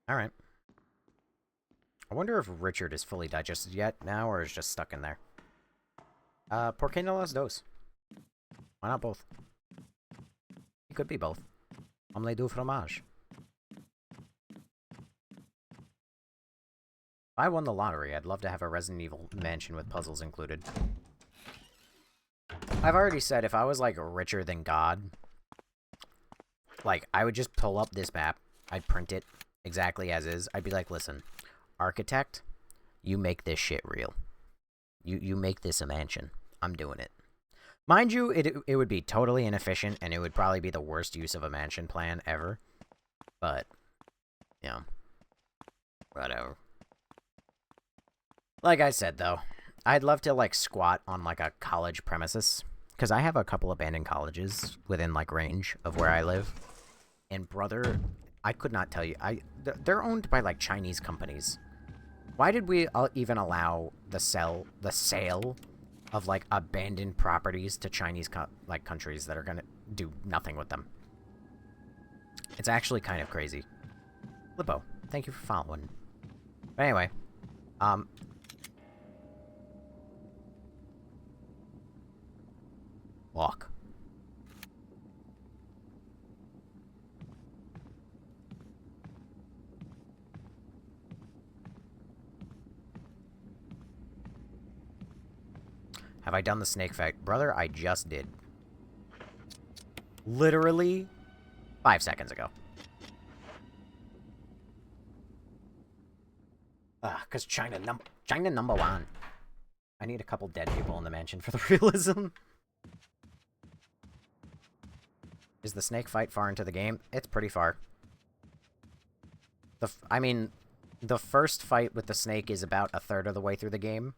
Alright. I wonder if Richard is fully digested yet now, or is just stuck in there. ¿Por qué no las dos? Why not both? It could be both. Omelette du fromage. If I won the lottery, I'd love to have a Resident Evil mansion with puzzles included. I've already said if I was, like, richer than God, like, I would just pull up this map, I'd print it exactly as is. I'd be like, listen, architect, you make this shit real. You make this a mansion. I'm doing it. Mind you, it would be totally inefficient, and it would probably be the worst use of a mansion plan ever. But, you know, whatever. Like I said, though, I'd love to, like, squat on, like, a college premises. Because I have a couple abandoned colleges within, like, range of where I live. And, brother, I could not tell you. They're owned by, like, Chinese companies. Why did we even allow the sale of, like, abandoned properties to Chinese, like, countries that are gonna do nothing with them? It's actually kind of crazy. Lippo, thank you for following. But anyway, walk. Have I done the snake fight? Brother, I just did. Literally 5 seconds ago. Because China number one. I need a couple dead people in the mansion for the realism. Is the snake fight far into the game? It's pretty far. I mean, the first fight with the snake is about a third of the way through the game.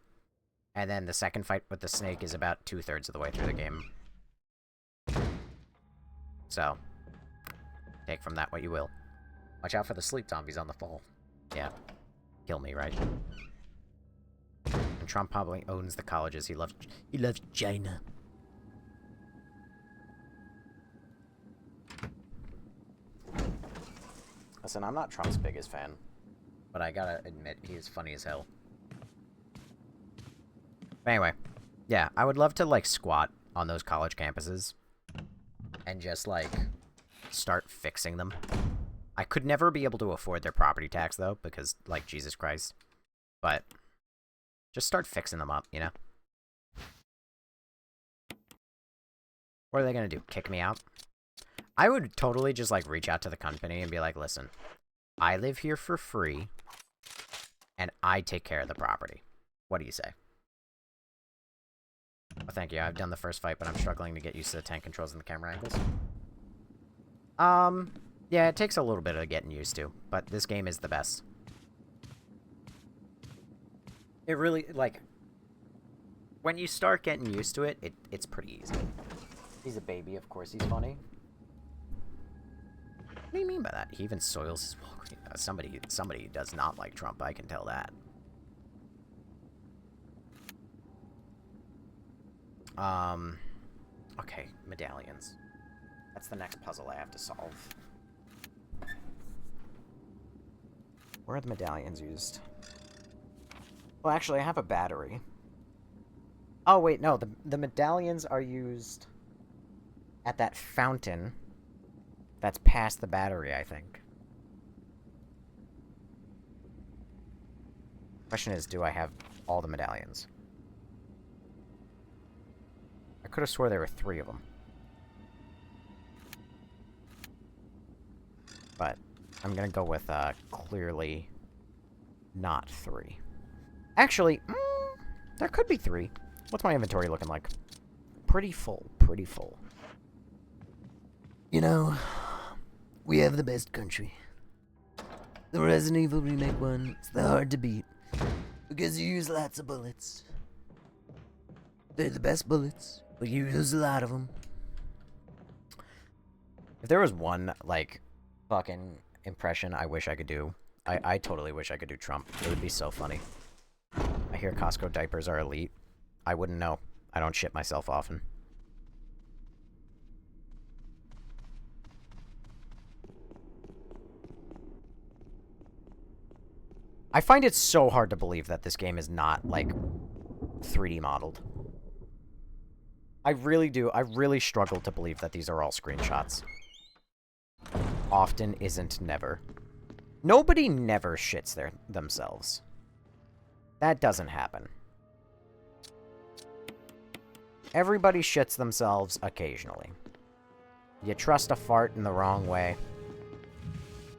And then the second fight with the snake is about 2/3 of the way through the game. So, take from that what you will. Watch out for the sleep zombies on the fall. Yeah. Kill me, right? And Trump probably owns the colleges. He loves China. Listen, I'm not Trump's biggest fan, but I gotta admit, he is funny as hell. But anyway, yeah, I would love to, like, squat on those college campuses and just, like, start fixing them. I could never be able to afford their property tax, though, because, like, Jesus Christ. But just start fixing them up, you know? What are they gonna do? Kick me out? I would totally just, like, reach out to the company and be like, listen, I live here for free, and I take care of the property. What do you say? Oh, thank you. I've done the first fight, but I'm struggling to get used to the tank controls and the camera angles. Yeah, it takes a little bit of getting used to, but this game is the best. It really, like, when you start getting used to it, it's pretty easy. He's a baby, of course he's funny. What do you mean by that? He even soils his walk. Somebody does not like Trump, I can tell that. Okay, medallions. That's the next puzzle I have to solve. Where are the medallions used? Well, actually, I have a battery. Oh, wait, no, the medallions are used at that fountain that's past the battery, I think. Question is, do I have all the medallions? I could have swore there were 3 of them. But I'm gonna go with, clearly not 3. Actually, there could be 3. What's my inventory looking like? Pretty full, pretty full. You know, we have the best country. The Resident Evil Remake one, it's the hard to beat. Because you use lots of bullets. They're the best bullets, but you use a lot of them. If there was one, like, fucking impression I wish I could do, I totally wish I could do Trump. It would be so funny. I hear Costco diapers are elite. I wouldn't know. I don't shit myself often. I find it so hard to believe that this game is not, like, 3D modeled. I really do. I really struggle to believe that these are all screenshots. Often isn't never. Nobody never shits themselves. That doesn't happen. Everybody shits themselves occasionally. You trust a fart in the wrong way,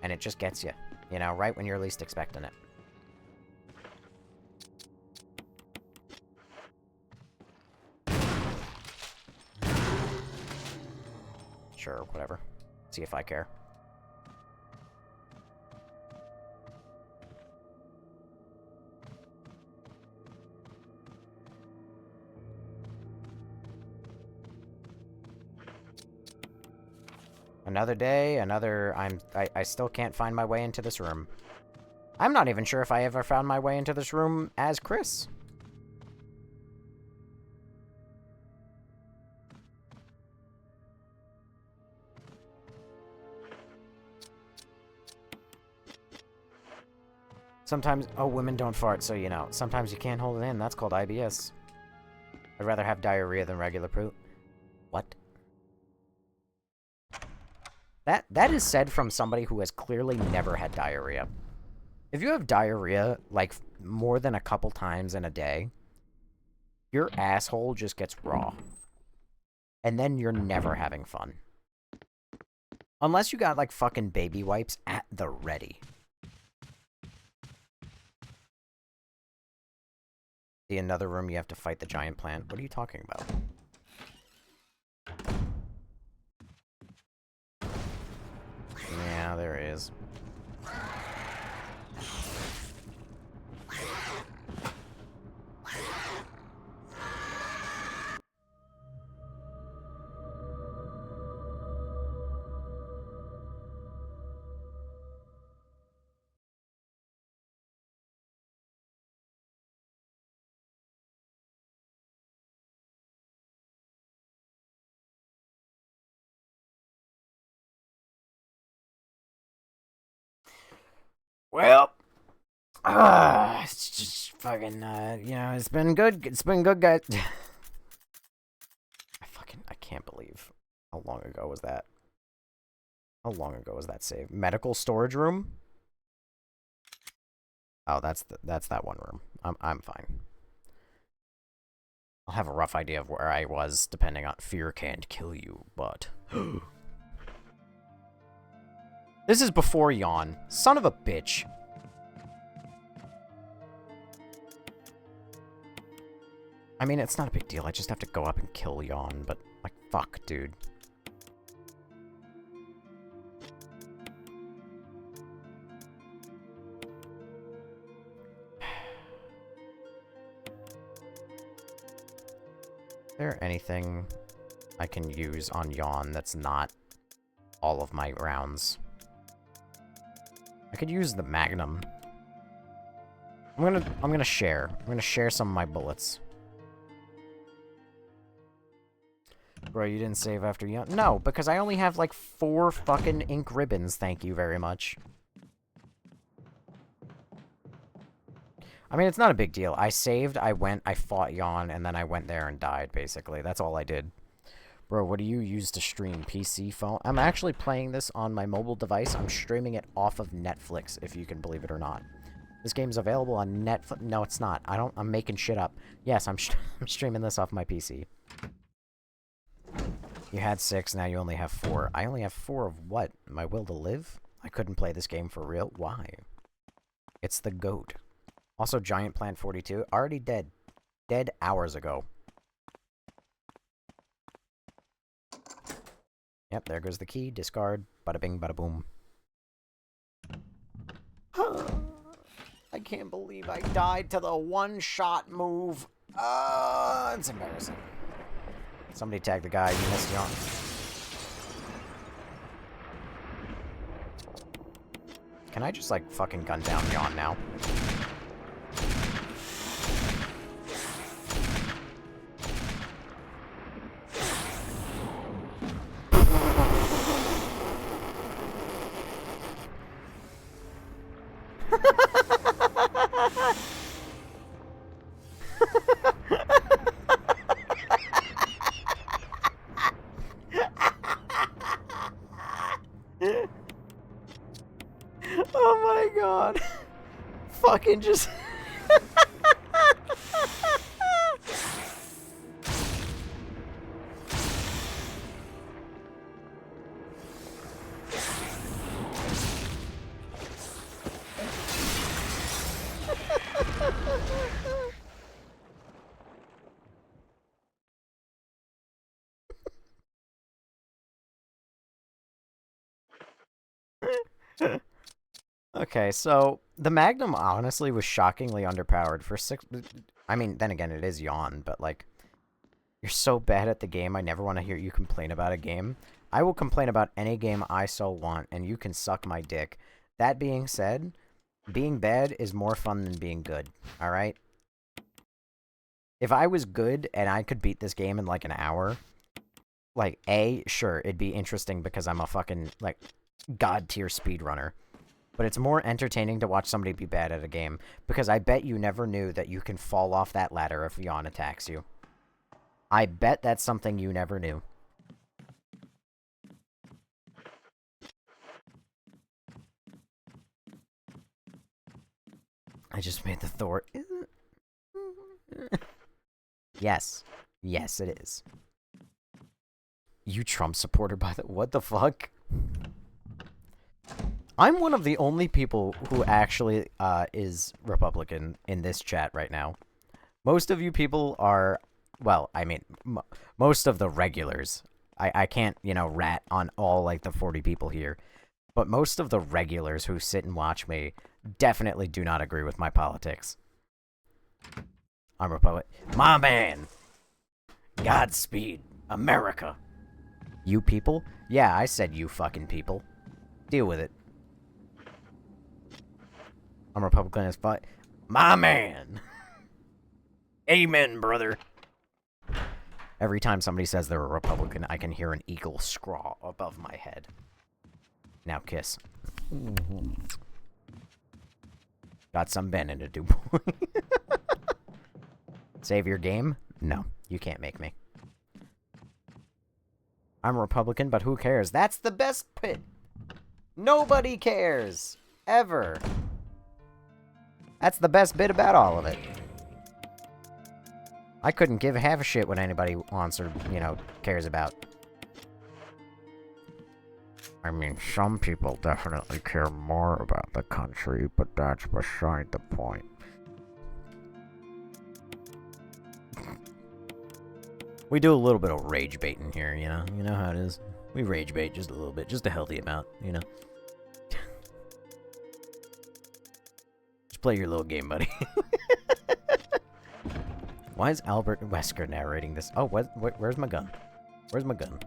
and it just gets you. You know, right when you're least expecting it. Sure, whatever. See if I care. Another day, another... I still can't find my way into this room. I'm not even sure if I ever found my way into this room as Chris. Sometimes... Oh, women don't fart, so you know. Sometimes you can't hold it in. That's called IBS. I'd rather have diarrhea than regular poop. What? That is said from somebody who has clearly never had diarrhea. If you have diarrhea, like, more than a couple times in a day, your asshole just gets raw. And then you're never having fun. Unless you got, like, fucking baby wipes at the ready. See, another room you have to fight the giant plant. What are you talking about? Yeah, there is. Well, it's just fucking, you know, it's been good. It's been good, guys. I can't believe how long ago was that? How long ago was that save? Medical storage room? Oh, that's that one room. I'm fine. I'll have a rough idea of where I was, depending on fear can't kill you, but... This is before Yawn. Son of a bitch. I mean, it's not a big deal. I just have to go up and kill Yawn, but, like, fuck, dude. Is there anything I can use on Yawn that's not all of my rounds? I could use the Magnum. I'm gonna share. I'm gonna share some of my bullets. Bro, you didn't save after Yawn? No, because I only have like 4 fucking ink ribbons, thank you very much. I mean, it's not a big deal. I saved, I went, I fought Yawn, and then I went there and died, basically. That's all I did. Bro, what do you use to stream? PC, phone? I'm actually playing this on my mobile device. I'm streaming it off of Netflix, if you can believe it or not. This game's available on Netflix. No, it's not. I'm making shit up. Yes, I'm streaming this off my PC. You had 6, now you only have 4. I only have 4 of what? My will to live? I couldn't play this game for real? Why? It's the GOAT. Also, Giant Plant 42. Already dead. Dead hours ago. Yep, there goes the key. Discard. Bada bing, bada boom. I can't believe I died to the one-shot move. It's embarrassing. Somebody tag the guy. You missed Yawn. Can I just, like, fucking gun down Yawn now? Oh my god. Fucking just... Okay, so the Magnum honestly was shockingly underpowered for 6... I mean, then again, it is Yawn, but like... You're so bad at the game, I never want to hear you complain about a game. I will complain about any game I so want, and you can suck my dick. That being said, being bad is more fun than being good, alright? If I was good and I could beat this game in like an hour, like, sure, it'd be interesting because I'm a fucking, like, god-tier speedrunner. But it's more entertaining to watch somebody be bad at a game, because I bet you never knew that you can fall off that ladder if Yawn attacks you. I bet that's something you never knew. I just made the Thor... Yes. Yes, it is. You Trump supporter by the... What the fuck? I'm one of the only people who actually is Republican in this chat right now. Most of you people are... Well, I mean, most of the regulars. I can't, you know, rat on all, like, the 40 people here. But most of the regulars who sit and watch me definitely do not agree with my politics. I'm Republican. My man! Godspeed, America! You people? Yeah, I said you fucking people. Deal with it. I'm Republican as fuck. My man! Amen, brother! Every time somebody says they're a Republican, I can hear an eagle scrawl above my head. Now kiss. Got some bending to do, boy. Save your game? No, you can't make me. I'm a Republican, but who cares? That's the best pit. Nobody cares. Ever. That's the best bit about all of it. I couldn't give half a shit what anybody wants or, you know, cares about. I mean, some people definitely care more about the country, but that's beside the point. We do a little bit of rage baiting here, you know? You know how it is. We rage bait just a little bit, just a healthy amount, you know? Just play your little game, buddy. Why is Albert Wesker narrating this? Oh, where's my gun? Where's my gun?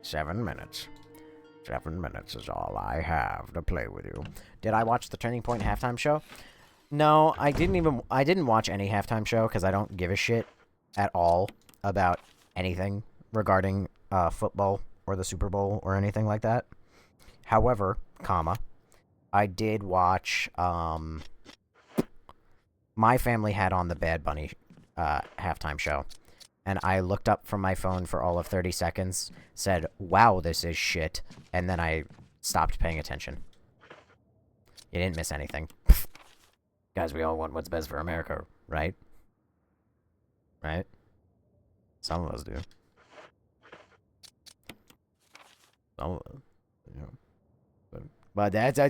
7 minutes. 7 minutes is all I have to play with you. Did I watch the Turning Point halftime show? No, I didn't watch any halftime show because I don't give a shit at all about anything regarding football or the Super Bowl or anything like that. However, I did watch my family had on the Bad Bunny halftime show. And I looked up from my phone for all of 30 seconds, said, wow, this is shit, and then I stopped paying attention. You didn't miss anything. Guys, we all want what's best for America, right? Right? Some of us do. Some of us, you know. But that's,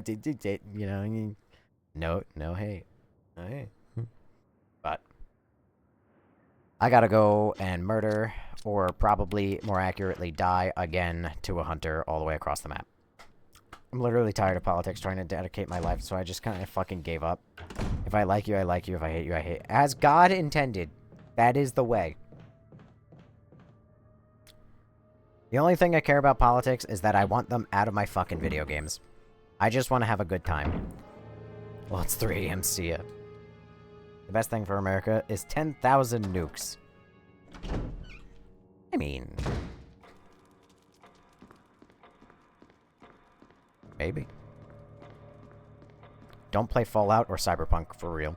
you know, no hate. No hate. But I gotta go and murder, or probably, more accurately, die again to a hunter all the way across the map. I'm literally tired of politics trying to dedicate my life, so I just kind of fucking gave up. If I like you, I like you. If I hate you, I hate. As God intended. That is the way. The only thing I care about politics is that I want them out of my fucking video games. I just want to have a good time. Well, it's 3 a.m. See ya. The best thing for America is 10,000 nukes. I mean... maybe. Don't play Fallout or Cyberpunk, for real.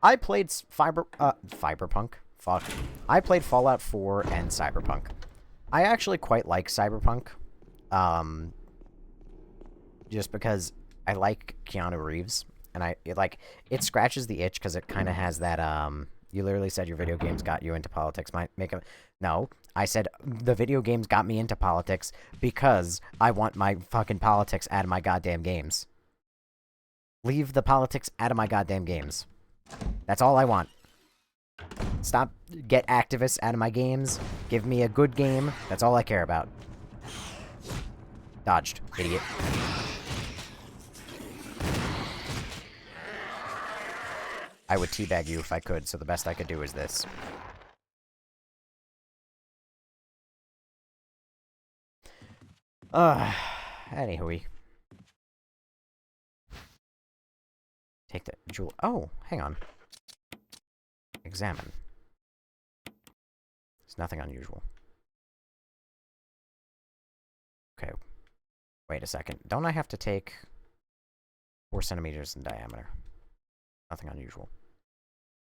I played Cyberpunk? Fuck. I played Fallout 4 and Cyberpunk. I actually quite like Cyberpunk. just because I like Keanu Reeves, and it scratches the itch because it kind of has that, you literally said your video games got you into politics. No, I said the video games got me into politics because I want my fucking politics out of my goddamn games. Leave the politics out of my goddamn games. That's all I want. Stop, get activists out of my games. Give me a good game. That's all I care about. Dodged, idiot. I would teabag you if I could, so the best I could do is this. Anywho-y. Take the jewel. Oh, hang on. Examine. There's nothing unusual. Okay. Wait a second. Don't I have to take 4 centimeters in diameter? Nothing unusual.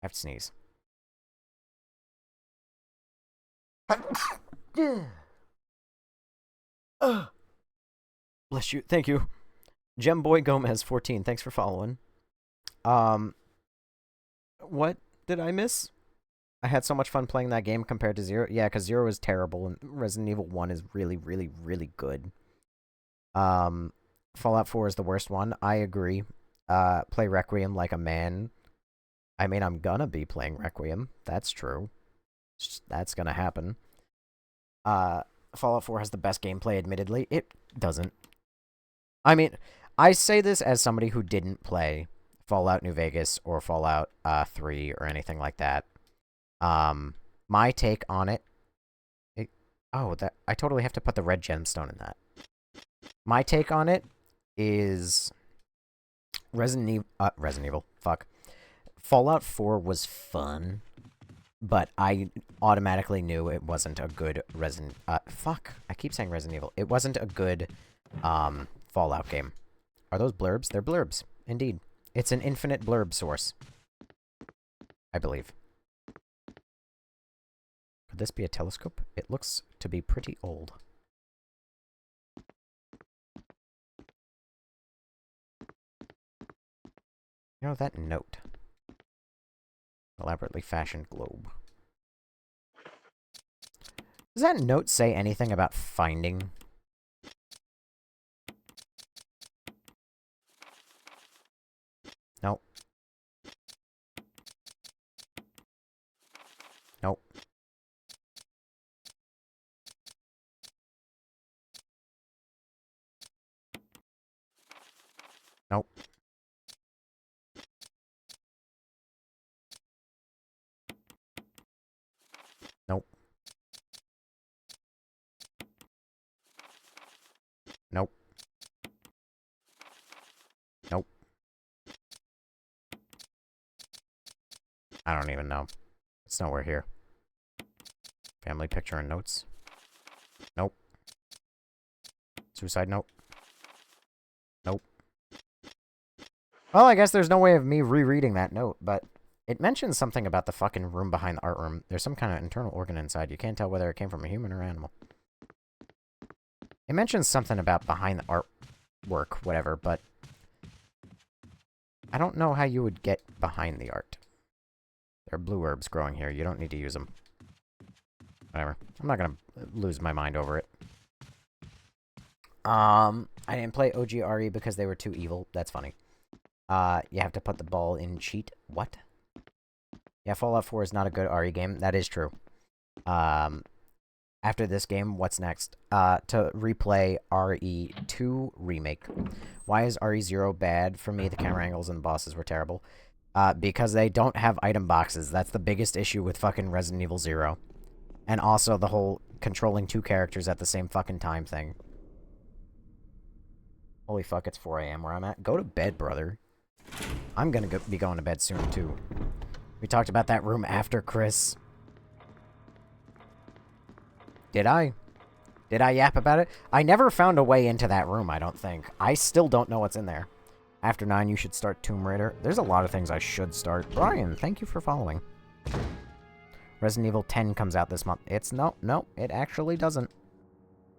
I have to sneeze. Bless you. Thank you. Gemboy Gomez 14. Thanks for following. What did I miss? I had so much fun playing that game compared to 0. Yeah, because 0 is terrible, and Resident Evil 1 is really, really, really good. Fallout 4 is the worst one. I agree. Play Requiem like a man. I mean, I'm gonna be playing Requiem. That's true. That's gonna happen. Fallout 4 has the best gameplay, admittedly. It doesn't. I mean, I say this as somebody who didn't play Fallout New Vegas or Fallout 3 or anything like that. My take on it... I totally have to put the red gemstone in that. My take on it is... Resident Evil. Fuck. Fallout 4 was fun, but I automatically knew it wasn't a good fuck. I keep saying Resident Evil. It wasn't a good, Fallout game. Are those blurbs? They're blurbs. Indeed. It's an infinite blurb source. I believe. Could this be a telescope? It looks to be pretty old. You know, that note. Elaborately fashioned globe. Does that note say anything about finding? Nope. Nope. Nope. Nope. Nope. Nope. I don't even know. It's nowhere here. Family picture and notes. Nope. Suicide note. Nope. Well, I guess there's no way of me rereading that note, but it mentions something about the fucking room behind the art room. There's some kind of internal organ inside. You can't tell whether it came from a human or animal. It mentions something about behind the artwork, whatever, but I don't know how you would get behind the art. There are blue herbs growing here. You don't need to use them. Whatever. I'm not gonna lose my mind over it. I didn't play OGRE because they were too evil. That's funny. You have to put the ball in cheat. What? Yeah, Fallout 4 is not a good RE game. That is true. After this game, what's next? To replay RE2 Remake. Why is RE0 bad? For me, the camera angles and the bosses were terrible. Because they don't have item boxes. That's the biggest issue with fucking Resident Evil 0. And also the whole controlling 2 characters at the same fucking time thing. Holy fuck, it's 4 AM where I'm at. Go to bed, brother. I'm gonna be going to bed soon, too. We talked about that room after Chris. Did I? Did I yap about it? I never found a way into that room, I don't think. I still don't know what's in there. After 9, you should start Tomb Raider. There's a lot of things I should start. Brian, thank you for following. Resident Evil 10 comes out this month. No, it actually doesn't.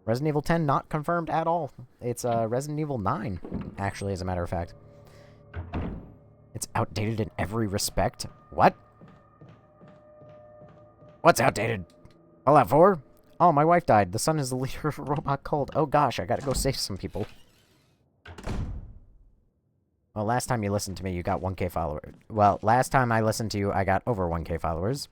Resident Evil 10 not confirmed at all. It's Resident Evil 9, actually, as a matter of fact. It's outdated in every respect. What? What's outdated? Fallout 4? Oh, my wife died. The son is the leader of a robot cult. Oh gosh, I gotta go save some people. Well, last time you listened to me, you got 1K followers. Well, last time I listened to you, I got over 1K followers.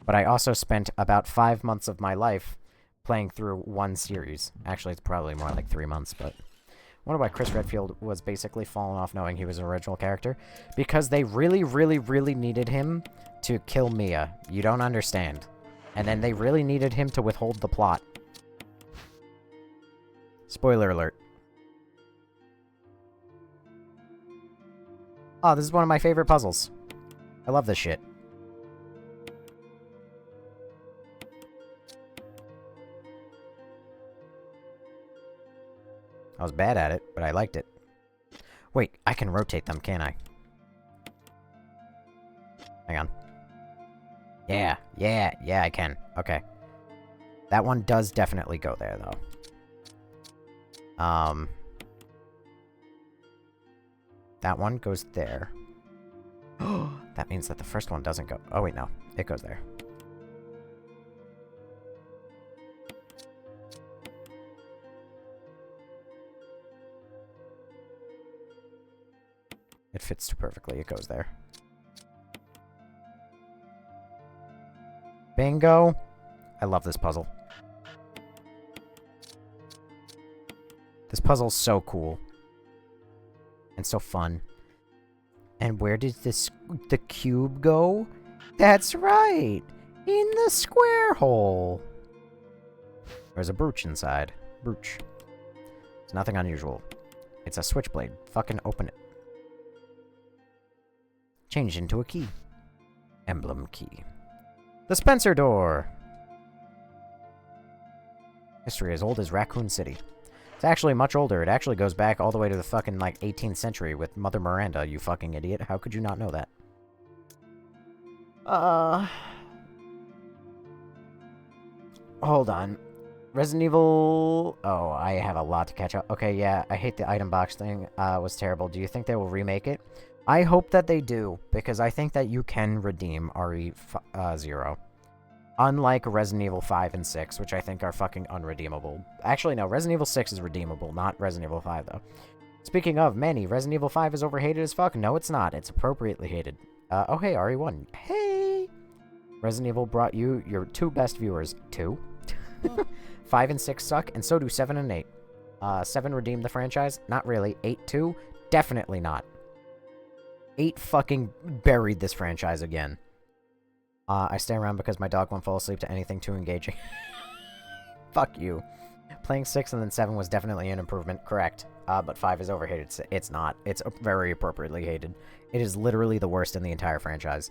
But I also spent about 5 months of my life playing through one series. Actually, it's probably more like 3 months, but... I wonder why Chris Redfield was basically falling off knowing he was an original character. Because they really, really, really needed him to kill Mia. You don't understand. And then they really needed him to withhold the plot. Spoiler alert. Oh, this is one of my favorite puzzles. I love this shit. I was bad at it, but I liked it. Wait, I can rotate them, can't I? Hang on. Yeah, I can. Okay. That one does definitely go there, though. That one goes there. That means that the first one doesn't go... Oh, wait, no. It goes there. It fits too perfectly. It goes there. Bingo! I love this puzzle. This puzzle's so cool. And so fun. And where did the cube go? That's right! In the square hole! There's a brooch inside. Brooch. It's nothing unusual. It's a switchblade. Fucking open it. Change into a key. Emblem key. The Spencer door! History as old as Raccoon City. It's actually much older. It actually goes back all the way to the fucking, like, 18th century with Mother Miranda, you fucking idiot. How could you not know that? Hold on. Resident Evil... Oh, I have a lot to catch up. Okay, yeah, I hate the item box thing. Was terrible. Do you think they will remake it? I hope that they do, because I think that you can redeem RE0. Unlike Resident Evil 5 and 6, which I think are fucking unredeemable. Actually, no, Resident Evil 6 is redeemable, not Resident Evil 5, though. Speaking of, Manny, Resident Evil 5 is overhated as fuck? No, it's not. It's appropriately hated. Oh, hey, RE1. Hey! Resident Evil brought you your 2 best viewers. 2? 5 and 6 suck, and so do 7 and 8. 7 redeemed the franchise? Not really. 8 too? Definitely not. 8 fucking buried this franchise again. I stay around because my dog won't fall asleep to anything too engaging. Fuck you. Playing 6 and then 7 was definitely an improvement, correct. But 5 is overhated. It's not. It's very appropriately hated. It is literally the worst in the entire franchise.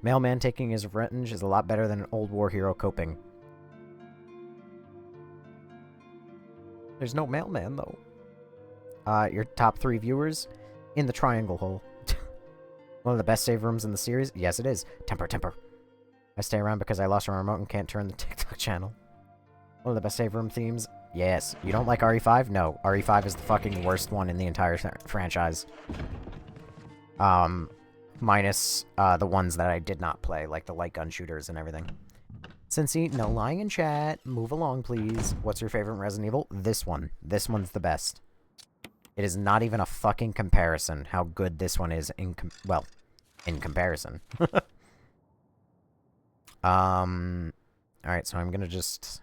Mailman taking his revenge is a lot better than an old war hero coping. There's no mailman, though. Your top 3 viewers? In the triangle hole. One of the best save rooms in the series? Yes, it is. Temper, temper. I stay around because I lost my remote and can't turn the TikTok channel. One of the best save room themes? Yes. You don't like RE5? No. RE5 is the fucking worst one in the entire franchise. Minus, the ones that I did not play, like the light gun shooters and everything. Cincy, no lying in chat. Move along, please. What's your favorite Resident Evil? This one. This one's the best. It is not even a fucking comparison how good this one is in comparison. Alright, so I'm gonna just...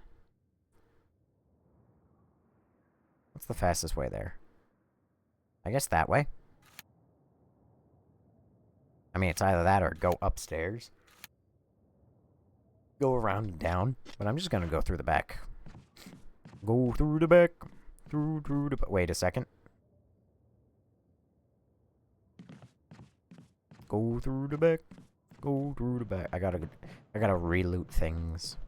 What's the fastest way there? I guess that way. I mean, it's either that or go upstairs. Go around and down. But I'm just gonna go through the back. Go through the back. Through the back. Wait a second. Go through the back. Go through the back. I gotta reloot things.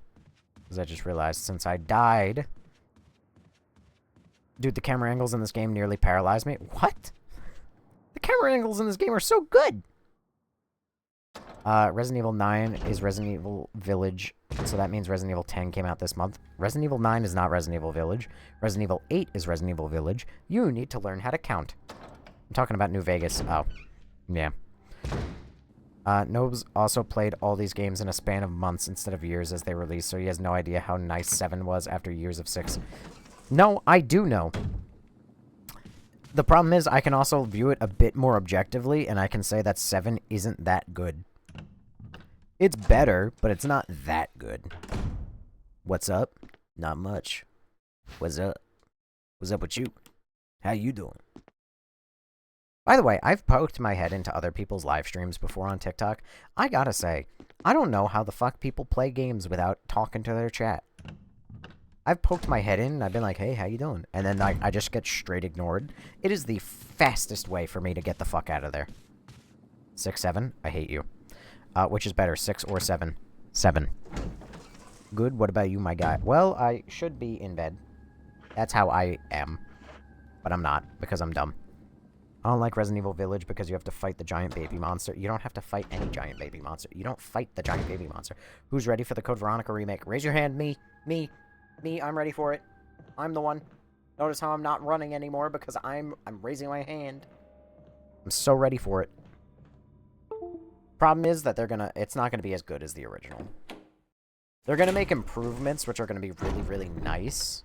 Because I just realized since I died... Dude, the camera angles in this game nearly paralyzed me. What? The camera angles in this game are so good! Resident Evil 9 is Resident Evil Village, so that means Resident Evil 10 came out this month. Resident Evil 9 is not Resident Evil Village. Resident Evil 8 is Resident Evil Village. You need to learn how to count. I'm talking about New Vegas. Oh. Yeah. Nobes also played all these games in a span of months instead of years as they released, so he has no idea how nice 7 was after years of 6. No, I do know. The problem is I can also view it a bit more objectively, and I can say that 7 isn't that good. It's better, but it's not that good. What's up? Not much. What's up? What's up with you? How you doing? By the way, I've poked my head into other people's live streams before on TikTok. I gotta say, I don't know how the fuck people play games without talking to their chat. I've poked my head in, and I've been like, hey, how you doing? And then I just get straight ignored. It is the fastest way for me to get the fuck out of there. 6, 7? I hate you. Which is better, 6 or 7? 7. Good, what about you, my guy? Well, I should be in bed. That's how I am. But I'm not, because I'm dumb. I don't like Resident Evil Village because you have to fight the giant baby monster. You don't have to fight any giant baby monster. You don't fight the giant baby monster. Who's ready for the Code Veronica remake? Raise your hand, me, I'm ready for it. I'm the one. Notice how I'm not running anymore because I'm raising my hand. I'm so ready for it. Problem is that it's not gonna be as good as the original. They're gonna make improvements which are gonna be really, really nice.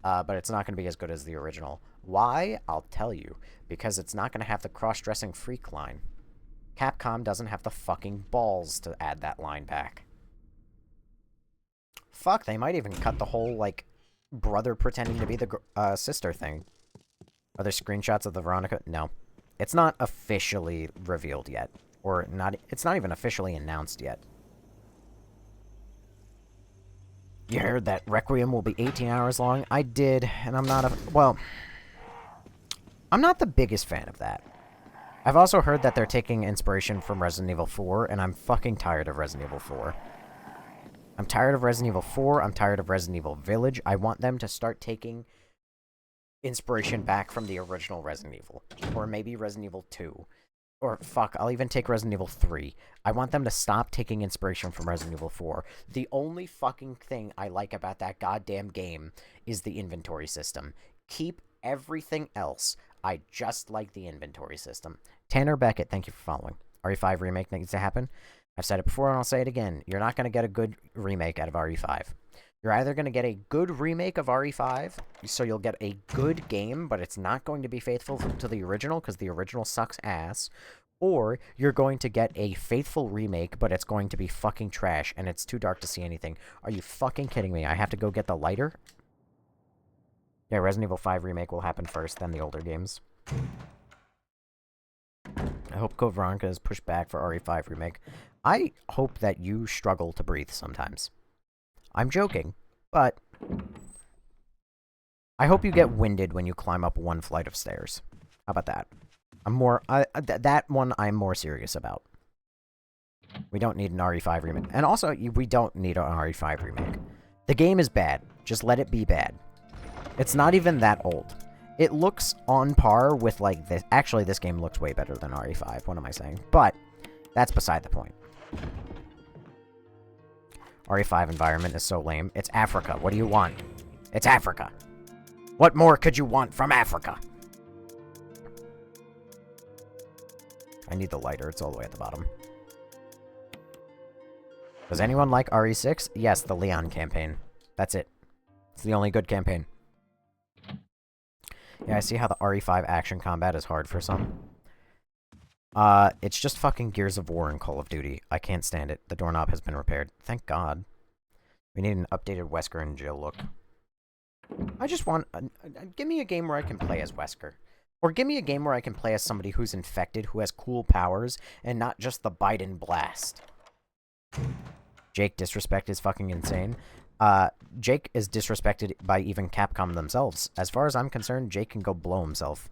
But it's not gonna be as good as the original. Why? I'll tell you. Because it's not gonna have the cross-dressing freak line. Capcom doesn't have the fucking balls to add that line back. Fuck, they might even cut the whole, like, brother pretending to be the sister thing. Are there screenshots of the Veronica? No. It's not officially revealed yet. Or not. It's not even officially announced yet. You heard that Requiem will be 18 hours long? I did, and I'm not I'm not the biggest fan of that. I've also heard that they're taking inspiration from Resident Evil 4, and I'm fucking tired of Resident Evil 4. I'm tired of Resident Evil 4, I'm tired of Resident Evil Village. I want them to start taking inspiration back from the original Resident Evil. Or maybe Resident Evil 2. Or, fuck, I'll even take Resident Evil 3. I want them to stop taking inspiration from Resident Evil 4. The only fucking thing I like about that goddamn game is the inventory system. Keep everything else. I just like the inventory system. Tanner Beckett, thank you for following. RE5 remake needs to happen. I've said it before and I'll say it again. You're not going to get a good remake out of RE5. You're either going to get a good remake of RE5, so you'll get a good game, but it's not going to be faithful to the original, because the original sucks ass, or you're going to get a faithful remake, but it's going to be fucking trash, and it's too dark to see anything. Are you fucking kidding me? I have to go get the lighter? Yeah, Resident Evil 5 remake will happen first, then the older games. I hope Code Veronica is pushed back for RE5 remake. I hope that you struggle to breathe sometimes. I'm joking, but I hope you get winded when you climb up one flight of stairs. How about that? That one I'm more serious about. We don't need an RE5 remake. And also, we don't need an RE5 remake. The game is bad. Just let it be bad. It's not even that old. It looks on par with, like, this. Actually, this game looks way better than RE5. What am I saying? But that's beside the point. RE5 environment is so lame. It's Africa. What do you want? It's Africa. What more could you want from Africa? I need the lighter. It's all the way at the bottom. Does anyone like RE6? Yes, the Leon campaign. That's it. It's the only good campaign. Yeah, I see how the RE5 action combat is hard for some. It's just fucking Gears of War and Call of Duty. I can't stand it. The doorknob has been repaired. Thank God. We need an updated Wesker and Jill look. I just want... give me a game where I can play as Wesker. Or give me a game where I can play as somebody who's infected, who has cool powers, and not just the Biden blast. Jake disrespect is fucking insane. Jake is disrespected by even Capcom themselves. As far as I'm concerned, Jake can go blow himself.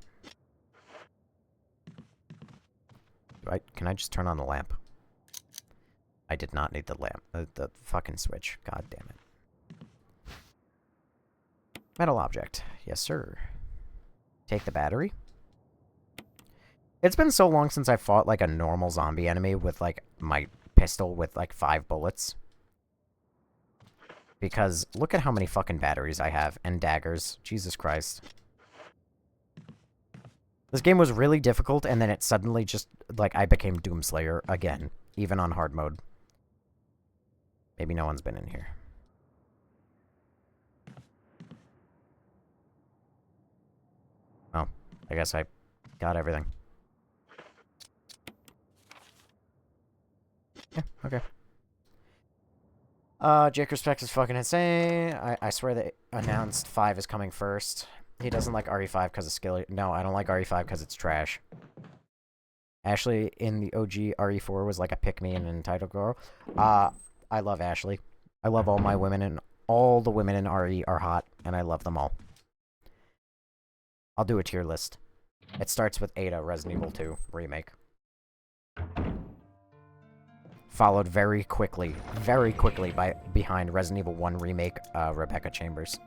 Can I just turn on the lamp? I did not need the lamp. The fucking switch. God damn it. Metal object. Yes, sir. Take the battery. It's been so long since I fought, like, a normal zombie enemy with, like, my pistol with, like, 5 bullets. Because look at how many fucking batteries I have, and daggers. Jesus Christ. This game was really difficult, and then it suddenly just, like, I became Doomslayer again, even on hard mode. Maybe no one's been in here. Oh, I guess I got everything. Yeah, okay. Jake Respects is fucking insane. I swear they announced 5 is coming first. He doesn't like RE5 because of skill. No, I don't like RE5 because it's trash. Ashley in the OG RE4 was like a pick-me and an entitled girl. I love Ashley. I love all my women, and all the women in RE are hot, and I love them all. I'll do a tier list. It starts with Ada, Resident Evil 2 Remake. Followed very quickly by behind Resident Evil 1 Remake, Rebecca Chambers.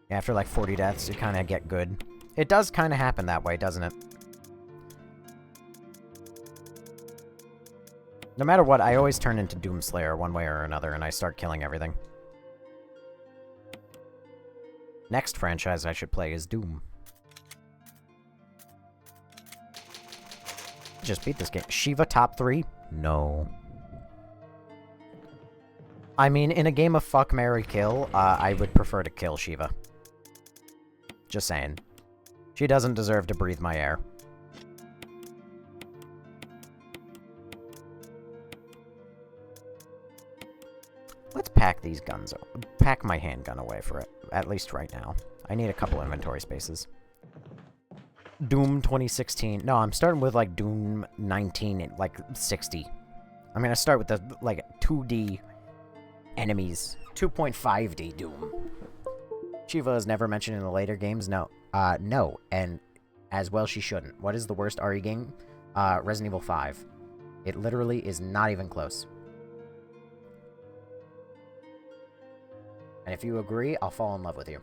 After like 40 deaths, you kind of get good. It does kind of happen that way, doesn't it? No matter what, I always turn into Doomslayer one way or another, and I start killing everything. Next franchise I should play is Doom. Just beat this game. Shiva top 3? No. I mean, in a game of fuck, marry, kill, I would prefer to kill Shiva. Just saying. She doesn't deserve to breathe my air. Let's pack these guns. Pack my handgun away for it. At least right now. I need a couple inventory spaces. Doom 2016. No, I'm starting with, like, Doom 19, like, 60. I'm gonna start with the, like, 2D enemies. 2.5D Doom. Shiva is never mentioned in the later games. No. No. And as well she shouldn't. What is the worst RE game? Resident Evil 5. It literally is not even close. And if you agree, I'll fall in love with you.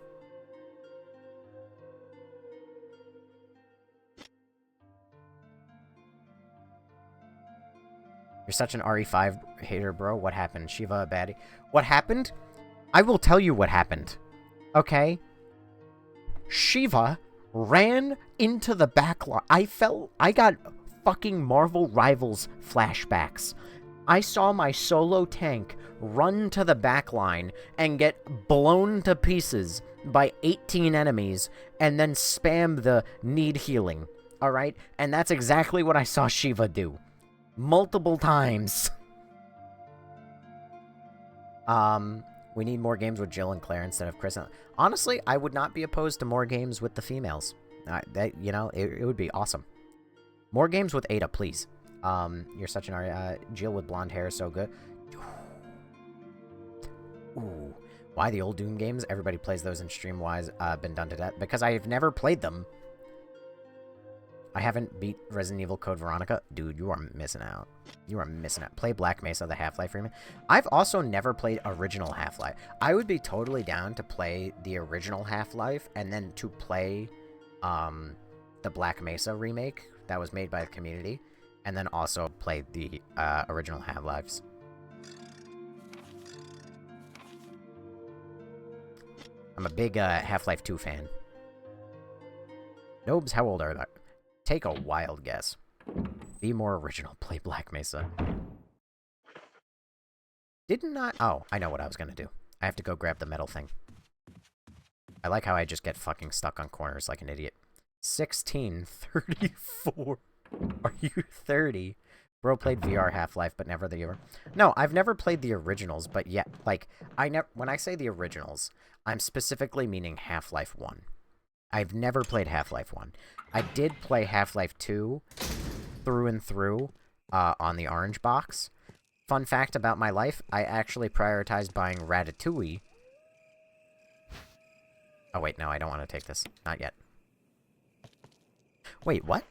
You're such an RE5 hater, bro. What happened? Shiva a baddie. What happened? I will tell you what happened. Okay? Shiva ran into the back line. I got fucking Marvel Rivals flashbacks. I saw my solo tank run to the back line and get blown to pieces by 18 enemies and then spam the need healing. Alright? And that's exactly what I saw Shiva do. Multiple times. We need more games with Jill and Claire instead of Chris. Honestly, I would not be opposed to more games with the females. You know, it would be awesome. More games with Ada, please. You're such an Jill with blonde hair is so good. Ooh. Why the old Doom games? Everybody plays those in stream-wise. Been done to death. Because I've never played them. I haven't beat Resident Evil Code Veronica. Dude, you are missing out. You are missing out. Play Black Mesa, the Half-Life remake. I've also never played original Half-Life. I would be totally down to play the original Half-Life and then to play the Black Mesa remake that was made by the community, and then also play the original Half-Lives. I'm a big Half-Life 2 fan. Nobes, how old are they? Take a wild guess. Be more original. Play Black Mesa. Didn't I? Oh, I know what I was gonna do. I have to go grab the metal thing. I like how I just get fucking stuck on corners like an idiot. 1634. Are you 30? Bro played VR Half-Life, but never the... No, I've never played the originals, but yet, like, when I say the originals, I'm specifically meaning Half-Life 1. I've never played Half-Life 1. I did play Half-Life 2 through and through on the orange box. Fun fact about my life, I actually prioritized buying Ratatouille. Oh, wait, no, I don't want to take this. Not yet. Wait, what?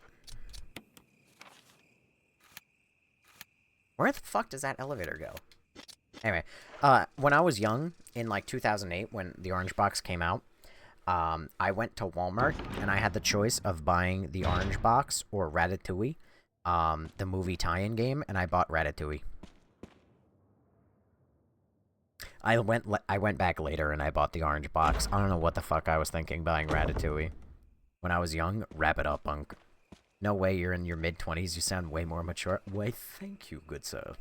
Where the fuck does that elevator go? Anyway, when I was young, in like 2008, when the orange box came out, I went to Walmart and I had the choice of buying the Orange Box or Ratatouille, the movie tie-in game, and I bought Ratatouille. I went back later and I bought the Orange Box. I don't know what the fuck I was thinking buying Ratatouille. When I was young, wrap it up, punk. No way you're in your mid-20s. You sound way more mature. Why, thank you, good sir.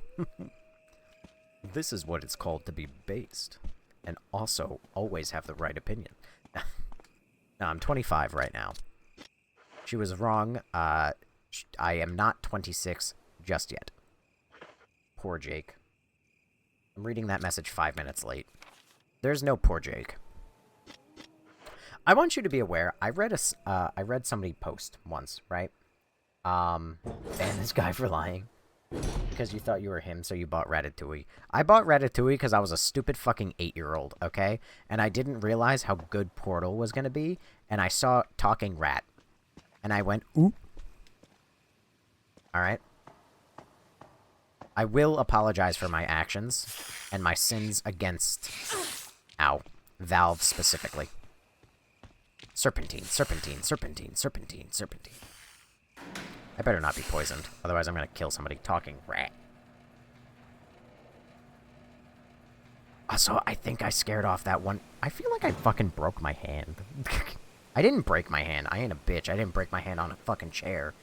This is what it's called to be based. And also, always have the right opinion. No, I'm 25 right now. She was wrong. I am not 26 just yet. Poor Jake. I'm reading that message 5 minutes late. There's no poor Jake. I want you to be aware. I read somebody post once, right? Ban this guy for lying. Because you thought you were him, so you bought Ratatouille. I bought Ratatouille because I was a stupid fucking 8-year-old, okay? And I didn't realize how good Portal was gonna be, and I saw Talking Rat. And I went, ooh. Alright? I will apologize for my actions, and my sins against... Ow. Valve specifically. Serpentine, serpentine, serpentine, serpentine, serpentine. I better not be poisoned, otherwise I'm gonna kill somebody. Talking rat. Also, I think I scared off that one. I feel like I fucking broke my hand. I didn't break my hand. I ain't a bitch. I didn't break my hand on a fucking chair.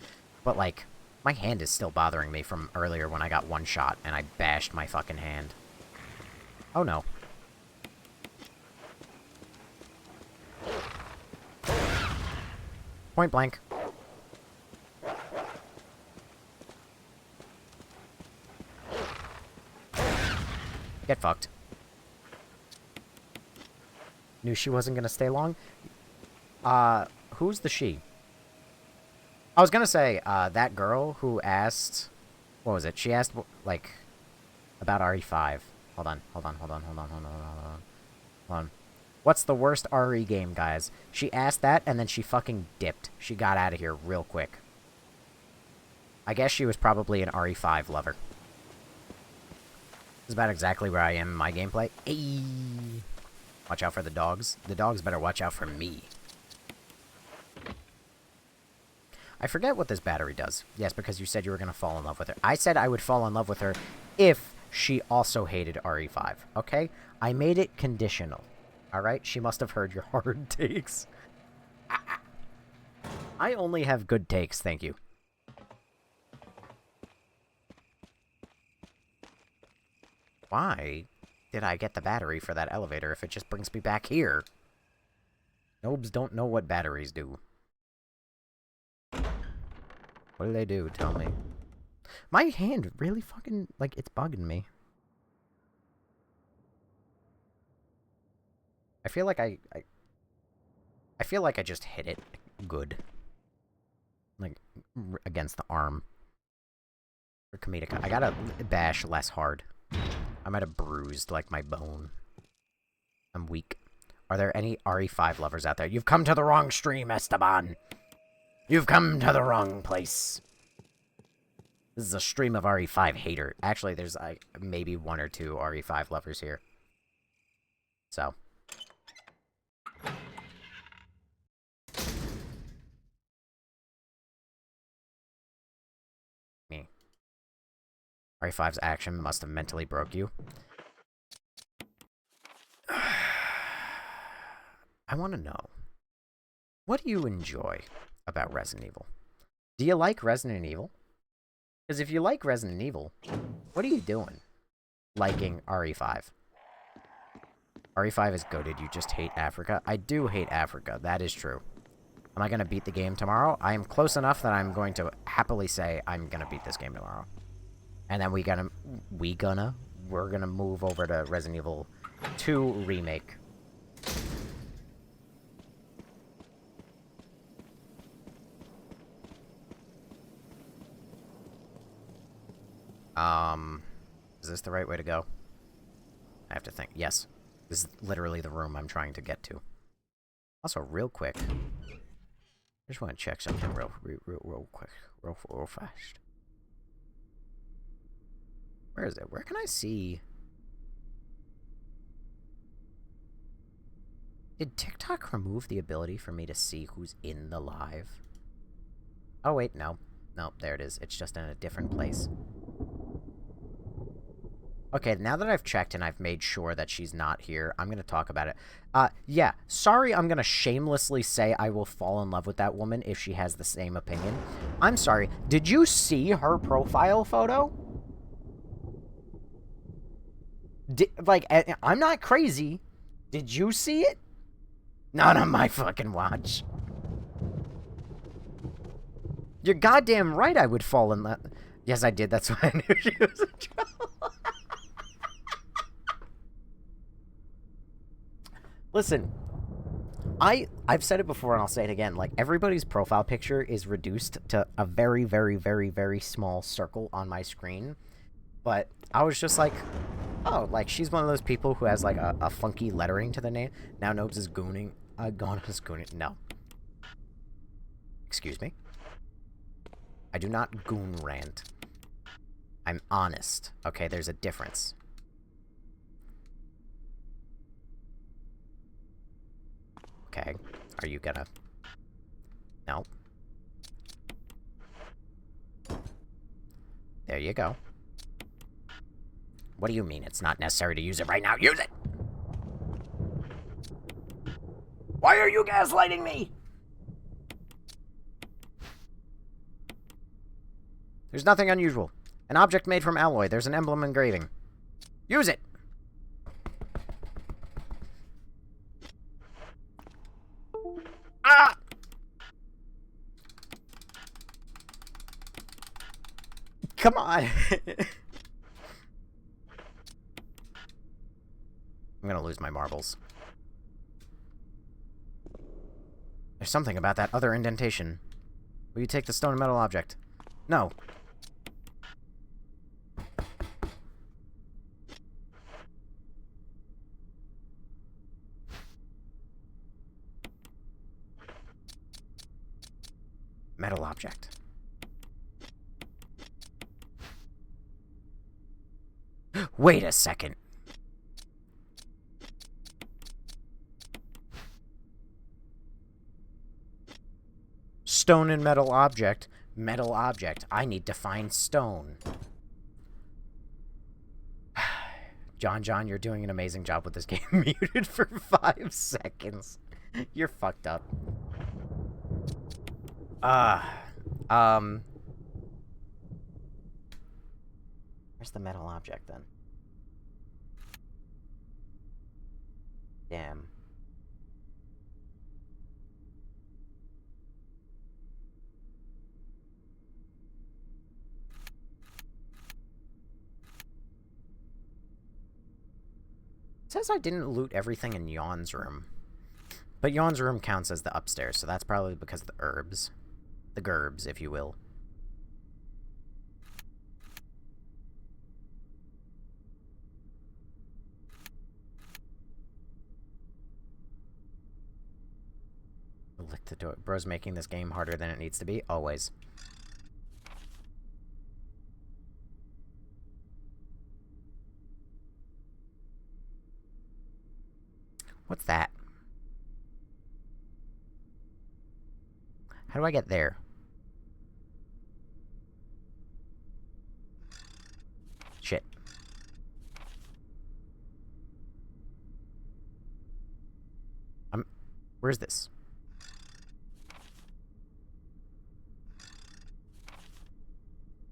But, like, my hand is still bothering me from earlier when I got one shot and I bashed my fucking hand. Oh, no. Point blank. Get fucked. Knew she wasn't gonna stay long? Who's the she? I was gonna say, that girl who asked... What was it? She asked, like, about RE5. Hold on. What's the worst RE game, guys? She asked that, and then she fucking dipped. She got out of here real quick. I guess she was probably an RE5 lover. This is about exactly where I am in my gameplay. Hey! Watch out for the dogs. The dogs better watch out for me. I forget what this battery does. Yes, because you said you were going to fall in love with her. I said I would fall in love with her if she also hated RE5, okay? I made it conditional, alright? She must have heard your hard takes. I only have good takes, thank you. Why did I get the battery for that elevator if it just brings me back here? Nobs don't know what batteries do. What do they do? Tell me. My hand really fucking, like, it's bugging me. I feel like I feel like I just hit it good. Like, against the arm. For comedic. I gotta bash less hard. I might have bruised, like, my bone. I'm weak. Are there any RE5 lovers out there? You've come to the wrong stream, Esteban! You've come to the wrong place. This is a stream of RE5 hater. Actually, there's, maybe 1 or 2 RE5 lovers here. So. Me. RE5's action must have mentally broke you. I want to know. What do you enjoy about Resident Evil? Do you like Resident Evil? Because if you like Resident Evil, what are you doing liking RE5? RE5 is goated. You just hate Africa. I do hate Africa. That is true. Am I going to beat the game tomorrow? I am close enough that I'm going to happily say I'm going to beat this game tomorrow. And then we're gonna move over to Resident Evil 2 Remake. Is this the right way to go? I have to think. Yes. This is literally the room I'm trying to get to. Also, real quick. I just want to check something real quick. Real fast. Where is it? Where can I see... Did TikTok remove the ability for me to see who's in the live? Oh, wait, no. No, there it is. It's just in a different place. Okay, now that I've checked and I've made sure that she's not here, I'm going to talk about it. Yeah, sorry I'm going to shamelessly say I will fall in love with that woman if she has the same opinion. I'm sorry, did you see her profile photo? I'm not crazy. Did you see it? Not on my fucking watch. You're goddamn right I would fall in love. Yes, I did. That's why I knew she was in trouble. Listen, I've said it before and I'll say it again. Like, everybody's profile picture is reduced to a very, very, very, very small circle on my screen. But I was just like, oh, like, she's one of those people who has, like, a funky lettering to the name. Now Nobes is gooning. Gone is gooning. No. Excuse me? I do not goon rant. I'm honest. Okay, there's a difference. Okay. Are you gonna... No. There you go. What do you mean it's not necessary to use it right now? Use it! Why are you gaslighting me? There's nothing unusual. An object made from alloy. There's an emblem engraving. Use it! Ah! Come on! I'm gonna lose my marbles. There's something about that other indentation. Will you take the stone and metal object? No. Metal object. Wait a second. Stone and metal object. Metal object. I need to find stone. John, you're doing an amazing job with this game. Muted for 5 seconds. You're fucked up. Where's the metal object, then? Damn. It says I didn't loot everything in Yawn's room. But Yawn's room counts as the upstairs, so that's probably because of the herbs. The gerbs, if you will. Lick the door. Bro's making this game harder than it needs to be. Always. What's that? How do I get there? Shit. Where's this?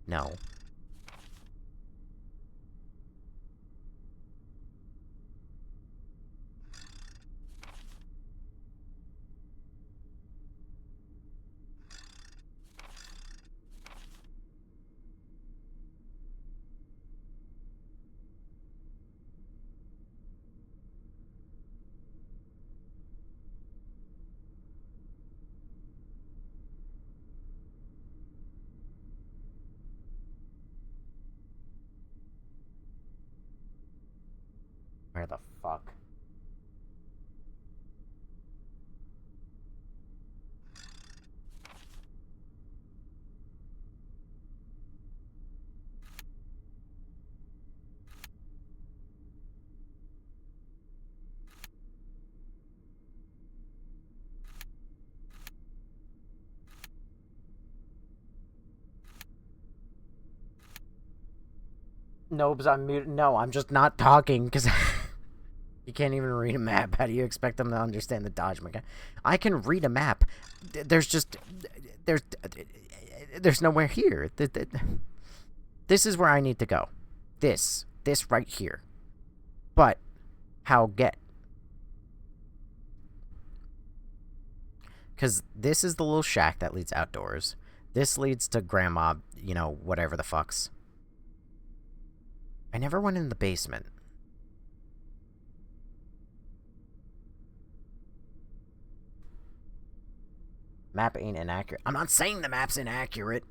No. Where the fuck? Noobs, I'm muted. No, I'm just not talking because you can't even read a map. How do you expect them to understand the dodge mechanic? I can read a map. There's just there's nowhere here. This is where I need to go. This right here. But how get? Because this is the little shack that leads outdoors. This leads to grandma, you know, whatever the fucks. I never went in the basement. Map ain't inaccurate. I'm not saying the map's inaccurate.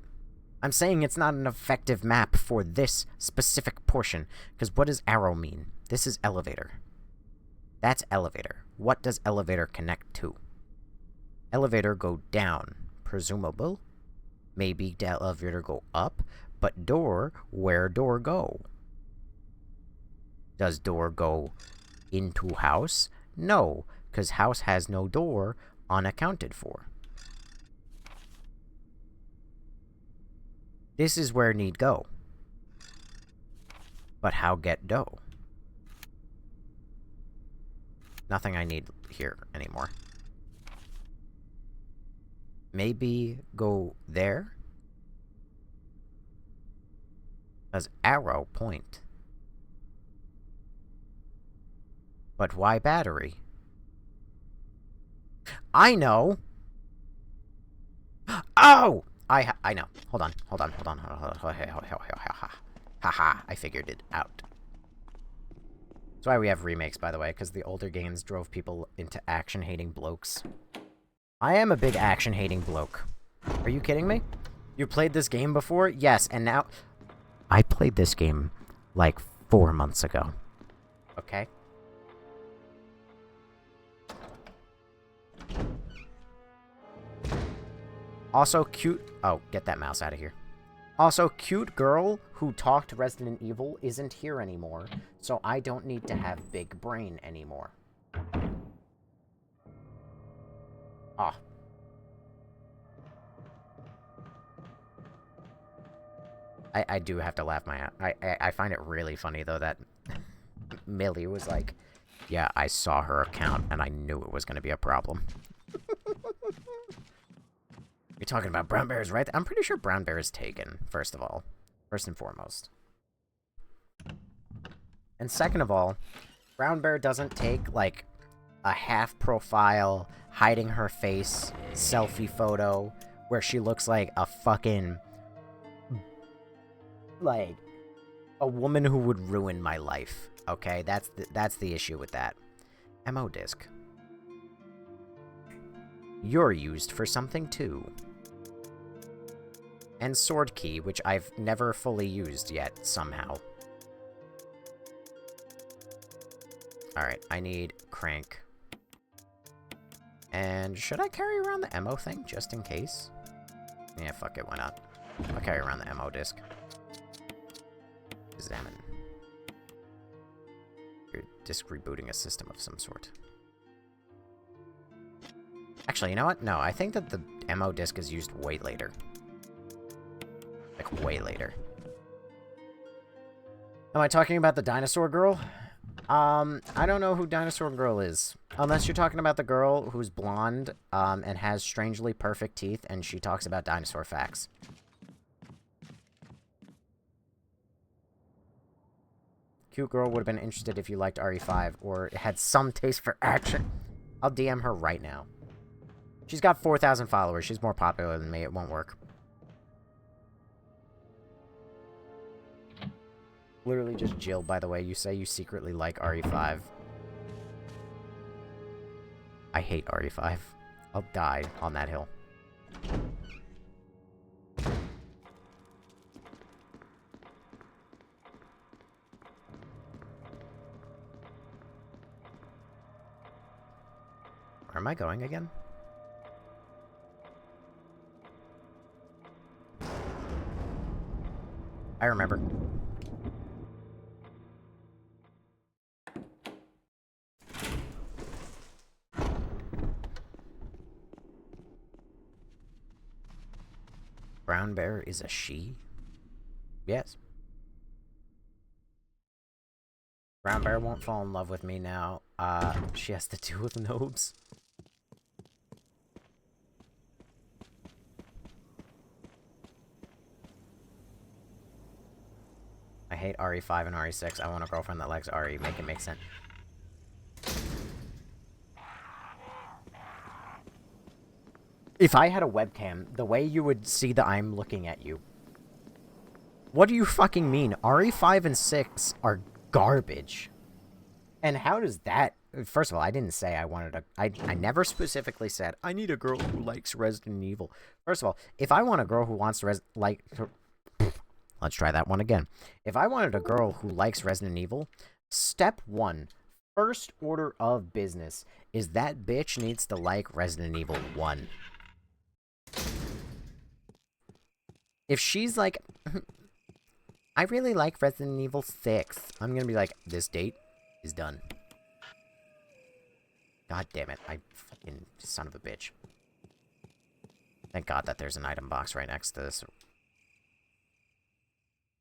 I'm saying it's not an effective map for this specific portion. Because what does arrow mean? This is elevator. That's elevator. What does elevator connect to? Elevator go down. Presumable. Maybe the elevator go up. But door, where door go? Does door go into house? No, because house has no door, unaccounted for. This is where need go. But how get do? Nothing I need here anymore. Maybe go there? Does arrow point? But why battery? I know! Oh! I know. Hold on. Haha, I figured it out. That's why we have remakes, by the way, because the older games drove people into action-hating blokes. I am a big action-hating bloke. Are you kidding me? You played this game before? Yes, and now... I played this game, like, 4 months ago. Okay? Also, cute... Oh, get that mouse out of here. Also, cute girl who talked Resident Evil isn't here anymore, so I don't need to have big brain anymore. Ah. I do have to laugh my... I find it really funny, though, that Millie was like, yeah, I saw her account, and I knew it was going to be a problem. You're talking about Brown Bear is right. I'm pretty sure Brown Bear is taken, first of all. First and foremost. And second of all, Brown Bear doesn't take, like, a half-profile, hiding her face, selfie photo, where she looks like a fucking... like, a woman who would ruin my life. Okay? That's the issue with that. MO disc. You're used for something, too. And sword key, which I've never fully used yet, somehow. Alright, I need crank. And should I carry around the MO thing, just in case? Yeah, fuck it, why not? I'll carry around the MO disc. Examine. You're disk rebooting a system of some sort. Actually, you know what? No, I think that the MO disc is used way later. Like, way later. Am I talking about the dinosaur girl? I don't know who Dinosaur Girl is. Unless you're talking about the girl who's blonde, and has strangely perfect teeth, and she talks about dinosaur facts. Cute girl would have been interested if you liked RE5, or had some taste for action. I'll DM her right now. She's got 4,000 followers. She's more popular than me. It won't work. Literally just Jill, by the way. You say you secretly like RE5. I hate RE5. I'll die on that hill. Where am I going again? I remember. Brown Bear is a she? Yes. Brown Bear won't fall in love with me now. She has to deal with Nobes. I hate RE5 and RE6. I want a girlfriend that likes RE. Make it make sense. If I had a webcam, the way you would see that I'm looking at you. What do you fucking mean? RE5 and 6 are garbage. And how does that... First of all, I didn't say I wanted a... I never specifically said, I need a girl who likes Resident Evil. First of all, if I want a girl who wants to let's try that one again. If I wanted a girl who likes Resident Evil, step 1, first order of business, is that bitch needs to like Resident Evil 1. If she's like, I really like Resident Evil 6, I'm gonna be like, this date is done. God damn it, I fucking son of a bitch. Thank God that there's an item box right next to this.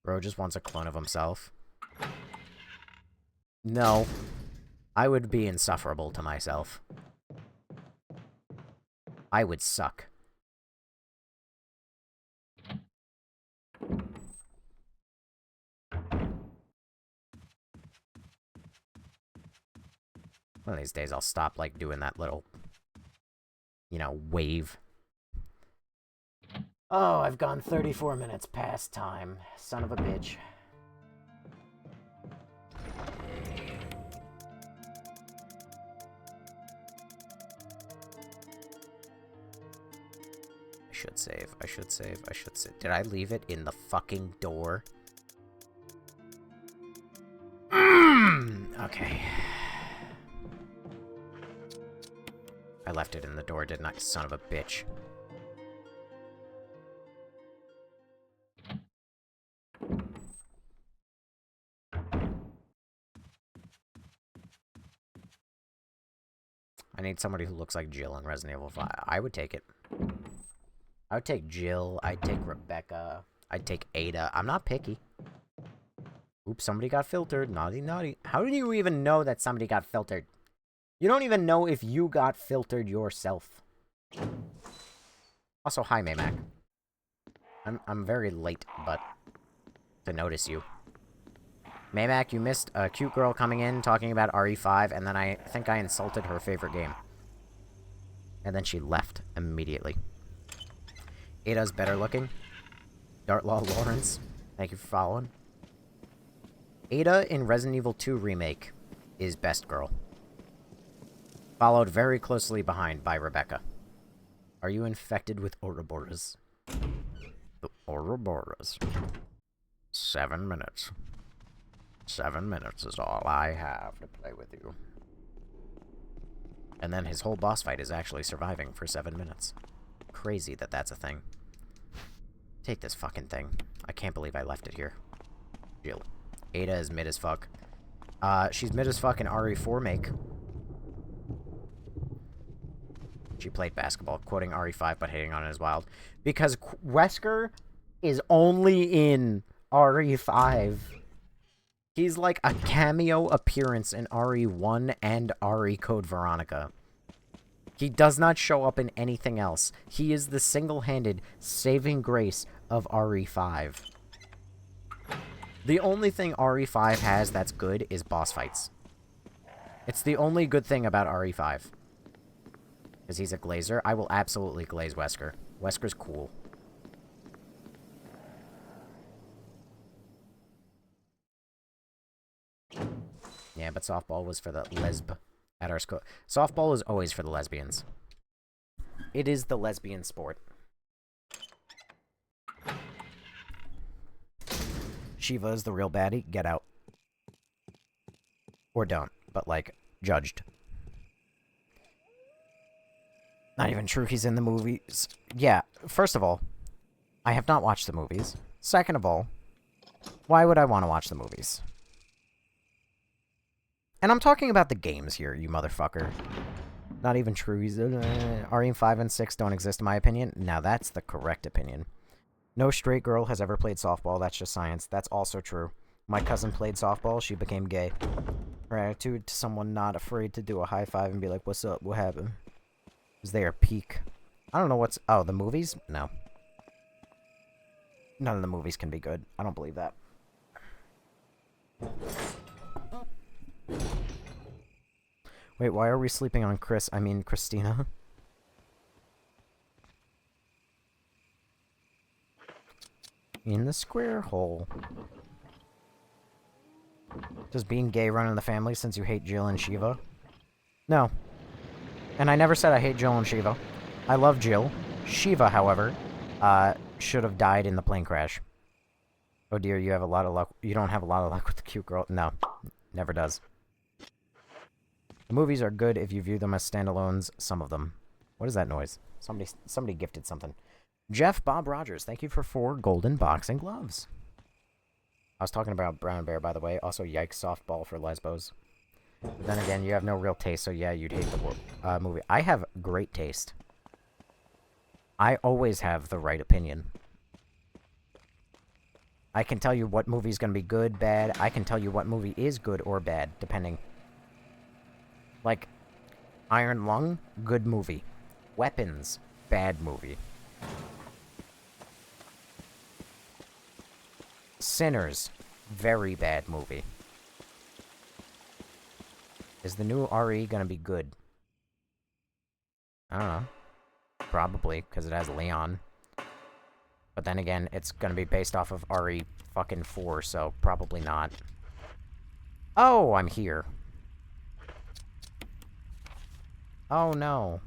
Bro just wants a clone of himself. No. I would be insufferable to myself. I would suck. One of these days I'll stop, like, doing that little, you know, wave. Oh, I've gone 34 minutes past time. Son of a bitch. I should save. I should save. I should save. Did I leave it in the fucking door? Okay. I left it in the door, didn't I? Son of a bitch. I need somebody who looks like Jill in Resident Evil 5. I would take it. I would take Jill. I'd take Rebecca. I'd take Ada. I'm not picky. Oops, somebody got filtered. Naughty, naughty. How do you even know that somebody got filtered? You don't even know if you got filtered yourself. Also, hi, Maymac. I'm very late, but to notice you. Maymac, you missed a cute girl coming in talking about RE5, and then I think I insulted her favorite game. And then she left immediately. Ada's better looking. Dartlaw Lawrence, thank you for following. Ada in Resident Evil 2 Remake is best girl. Followed very closely behind by Rebecca. Are you infected with Ouroboros? The Ouroboros. 7 minutes. 7 minutes is all I have to play with you. And then his whole boss fight is actually surviving for 7 minutes. Crazy that that's a thing. Take this fucking thing. I can't believe I left it here. Jill. Ada is mid as fuck. She's mid as fuck in RE4 make. She played basketball, quoting RE5 but hating on it as wild. Because Wesker is only in RE5. He's like a cameo appearance in RE1 and RE Code Veronica. He does not show up in anything else. He is the single-handed saving grace of RE5. The only thing RE5 has that's good is boss fights. It's the only good thing about RE5. Because he's a glazer. I will absolutely glaze Wesker. Wesker's cool. Yeah, but softball was for the lesb at our school. Softball is always for the lesbians. It is the lesbian sport. Shiva is the real baddie. Get out. Or don't. But, like, judged. Not even true he's in the movies. Yeah, first of all, I have not watched the movies. Second of all, why would I want to watch the movies? And I'm talking about the games here, you motherfucker. Not even true. He's RE5 and 6 don't exist, in my opinion. Now, that's the correct opinion. No straight girl has ever played softball. That's just science. That's also true. my cousin played softball, she became gay. Her attitude to someone not afraid to do a high five and be like, what's up, what happened? Was their peak. I don't know what's... Oh, the movies? No. None of the movies can be good. I don't believe that. Wait, why are we sleeping on Chris? I mean, Christina. In the square hole. Does being gay run in the family since you hate Jill and Shiva? No. And I never said I hate Jill and Shiva. I love Jill. Shiva, however, should have died in the plane crash. Oh dear, you have a lot of luck. You don't have a lot of luck with the cute girl. No. Never does. The movies are good if you view them as standalones, some of them. What is that noise? Somebody gifted something. Jeff Bob Rogers, thank you for 4 golden boxing gloves. I was talking about Brown Bear, by the way. Also, yikes, softball for lesbos. But then again, you have no real taste, so yeah, you'd hate the movie. I have great taste. I always have the right opinion. I can tell you what movie's gonna be good, bad. I can tell you what movie is good or bad, depending. Like, Iron Lung, good movie. Weapons, bad movie. Sinners, very bad movie. Is the new RE gonna be good? I don't know. Probably, because it has Leon. But then again, it's gonna be based off of RE fucking 4, so probably not. Oh, I'm here. Oh no.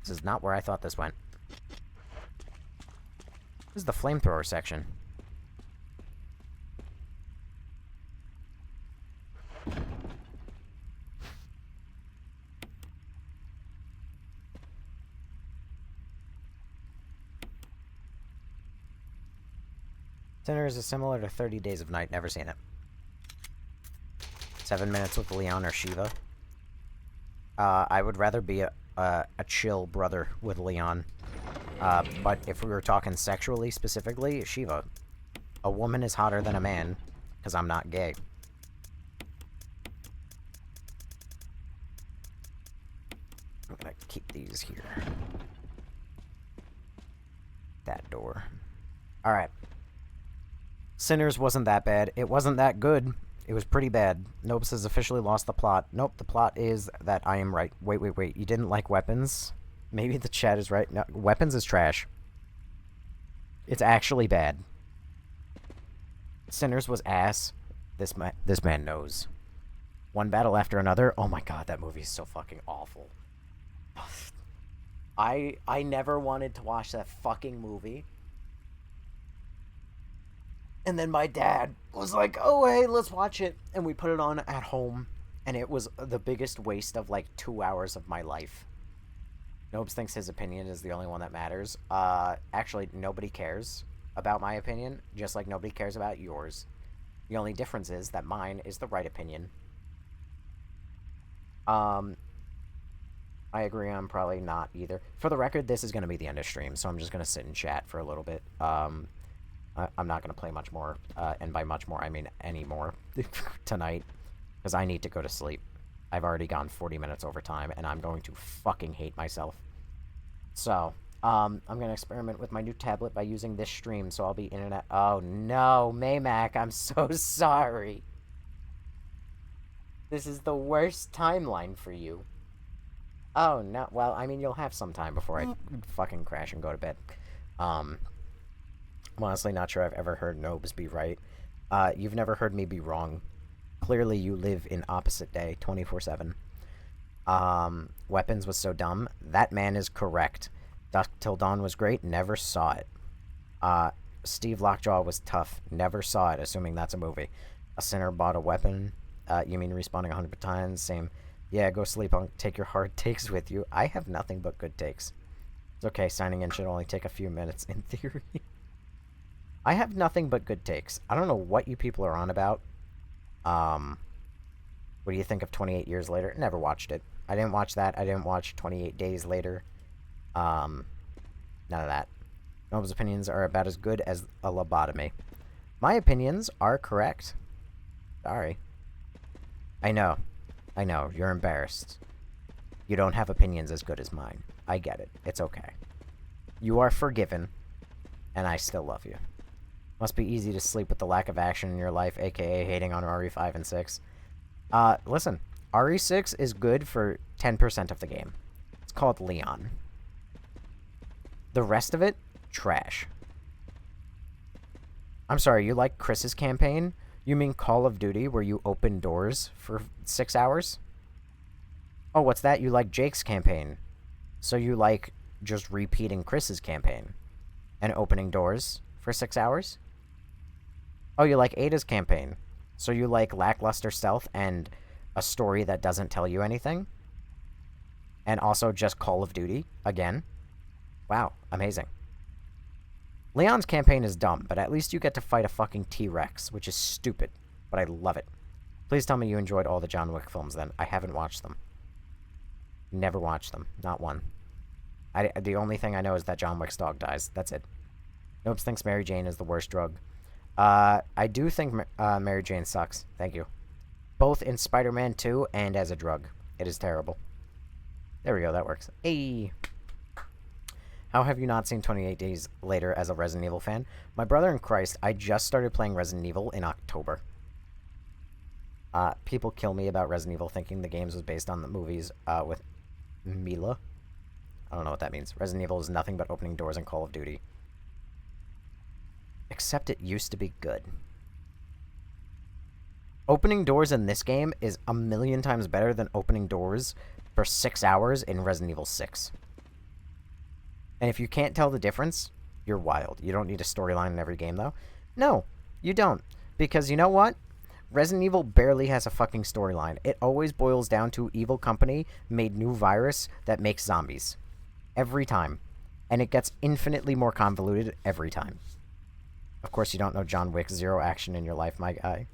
This is not where I thought this went. This is the flamethrower section. Sinners is similar to 30 Days of Night. Never seen it. 7 minutes with Leon or Shiva. I would rather be a chill brother with Leon. But if we were talking sexually specifically, Shiva. A woman is hotter than a man, because I'm not gay. I'm gonna keep these here. That door. Alright. Sinners wasn't that bad. It wasn't that good. It was pretty bad. Nopes has officially lost the plot. Nope, the plot is that I am right. Wait. You didn't like Weapons? Maybe the chat is right. No, Weapons is trash. It's actually bad. Sinners was ass. This man knows. One battle after another. Oh my god, that movie is so fucking awful. I never wanted to watch that fucking movie. And then my dad was like, oh, hey, let's watch it. And we put it on at home. And it was the biggest waste of, like, 2 hours of my life. Nobes thinks his opinion is the only one that matters. Actually, nobody cares about my opinion, just like nobody cares about yours. The only difference is that mine is the right opinion. I agree, I'm probably not either. For the record, this is going to be the end of stream, so I'm just going to sit and chat for a little bit. I'm not going to play much more, and by much more, I mean any more, tonight, because I need to go to sleep. I've already gone 40 minutes over time, and I'm going to fucking hate myself. So, I'm going to experiment with my new tablet by using this stream, so I'll be internet... Oh, no, Maymac, I'm so sorry. This is the worst timeline for you. Oh, no, well, I mean, you'll have some time before I fucking crash and go to bed. I'm honestly not sure I've ever heard Nobes be right. You've never heard me be wrong. Clearly you live in opposite day, 24/7. Weapons was so dumb. That man is correct. Dusk Till Dawn was great. Never saw it. Steve Lockjaw was tough. Never saw it, assuming that's a movie. A Sinner Bought a Weapon. You mean respawning 100 times? Same. Yeah, go sleep. I'll take your hard takes with you. I have nothing but good takes. It's okay. Signing in should only take a few minutes, in theory. I have nothing but good takes. I don't know what you people are on about. What do you think of 28 Years Later? Never watched it. I didn't watch that. I didn't watch 28 Days Later. None of that. Nobles' opinions are about as good as a lobotomy. My opinions are correct. Sorry. I know. I know. You're embarrassed. You don't have opinions as good as mine. I get it. It's okay. You are forgiven, and I still love you. Must be easy to sleep with the lack of action in your life, aka hating on RE5 and 6. Listen. RE6 is good for 10% of the game. It's called Leon. The rest of it, trash. I'm sorry, you like Chris's campaign? You mean Call of Duty, where you open doors for 6 hours? Oh, what's that? You like Jake's campaign. So you like just repeating Chris's campaign and opening doors for 6 hours? Oh, you like Ada's campaign. So you like lackluster stealth and a story that doesn't tell you anything? And also just Call of Duty again? Wow, amazing. Leon's campaign is dumb, but at least you get to fight a fucking T-Rex, which is stupid, but I love it. Please tell me you enjoyed all the John Wick films then. I haven't watched them. Never watched them. Not one. The only thing I know is that John Wick's dog dies. That's it. Nopes thinks Mary Jane is the worst drug. I do think Mary Jane sucks. Thank you. Both in Spider-Man 2 and as a drug. It is terrible. There we go, that works. Hey! How have you not seen 28 Days Later as a Resident Evil fan? My brother in Christ, I just started playing Resident Evil in October. People kill me about Resident Evil thinking the games was based on the movies with Mila. I don't know what that means. Resident Evil is nothing but opening doors in Call of Duty. Except it used to be good. Opening doors in this game is a million times better than opening doors for 6 hours in Resident Evil 6. And if you can't tell the difference, you're wild. You don't need a storyline in every game, though. No, you don't. Because you know what? Resident Evil barely has a fucking storyline. It always boils down to evil company made new virus that makes zombies. Every time. And it gets infinitely more convoluted every time. Of course, you don't know John Wick. Zero action in your life, my guy.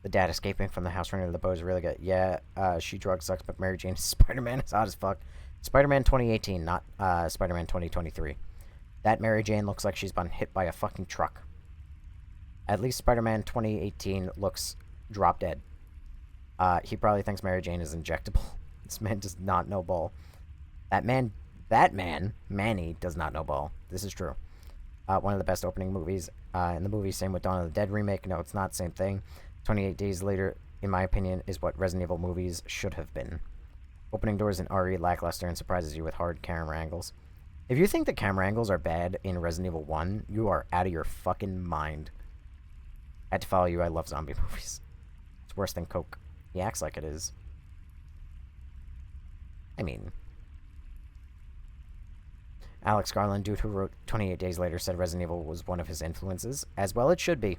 The dad escaping from the house running to the bow is really good. Yeah, she drug sucks, but Mary Jane Spider-Man is hot as fuck. Spider-Man 2018, not Spider-Man 2023. That Mary Jane looks like she's been hit by a fucking truck. At least Spider-Man 2018 looks drop dead. He probably thinks Mary Jane is injectable. This man does not know ball. That man, Manny, does not know ball. This is true. One of the best opening movies in the movie. Same with Dawn of the Dead remake. No, it's not. Same thing. 28 Days Later, in my opinion, is what Resident Evil movies should have been. Opening doors in RE lackluster and surprises you with hard camera angles. If you think the camera angles are bad in Resident Evil 1, you are out of your fucking mind. I had to follow you. I love zombie movies. It's worse than Coke. He acts like it is. I mean... Alex Garland, dude who wrote 28 Days Later, said Resident Evil was one of his influences. As well it should be.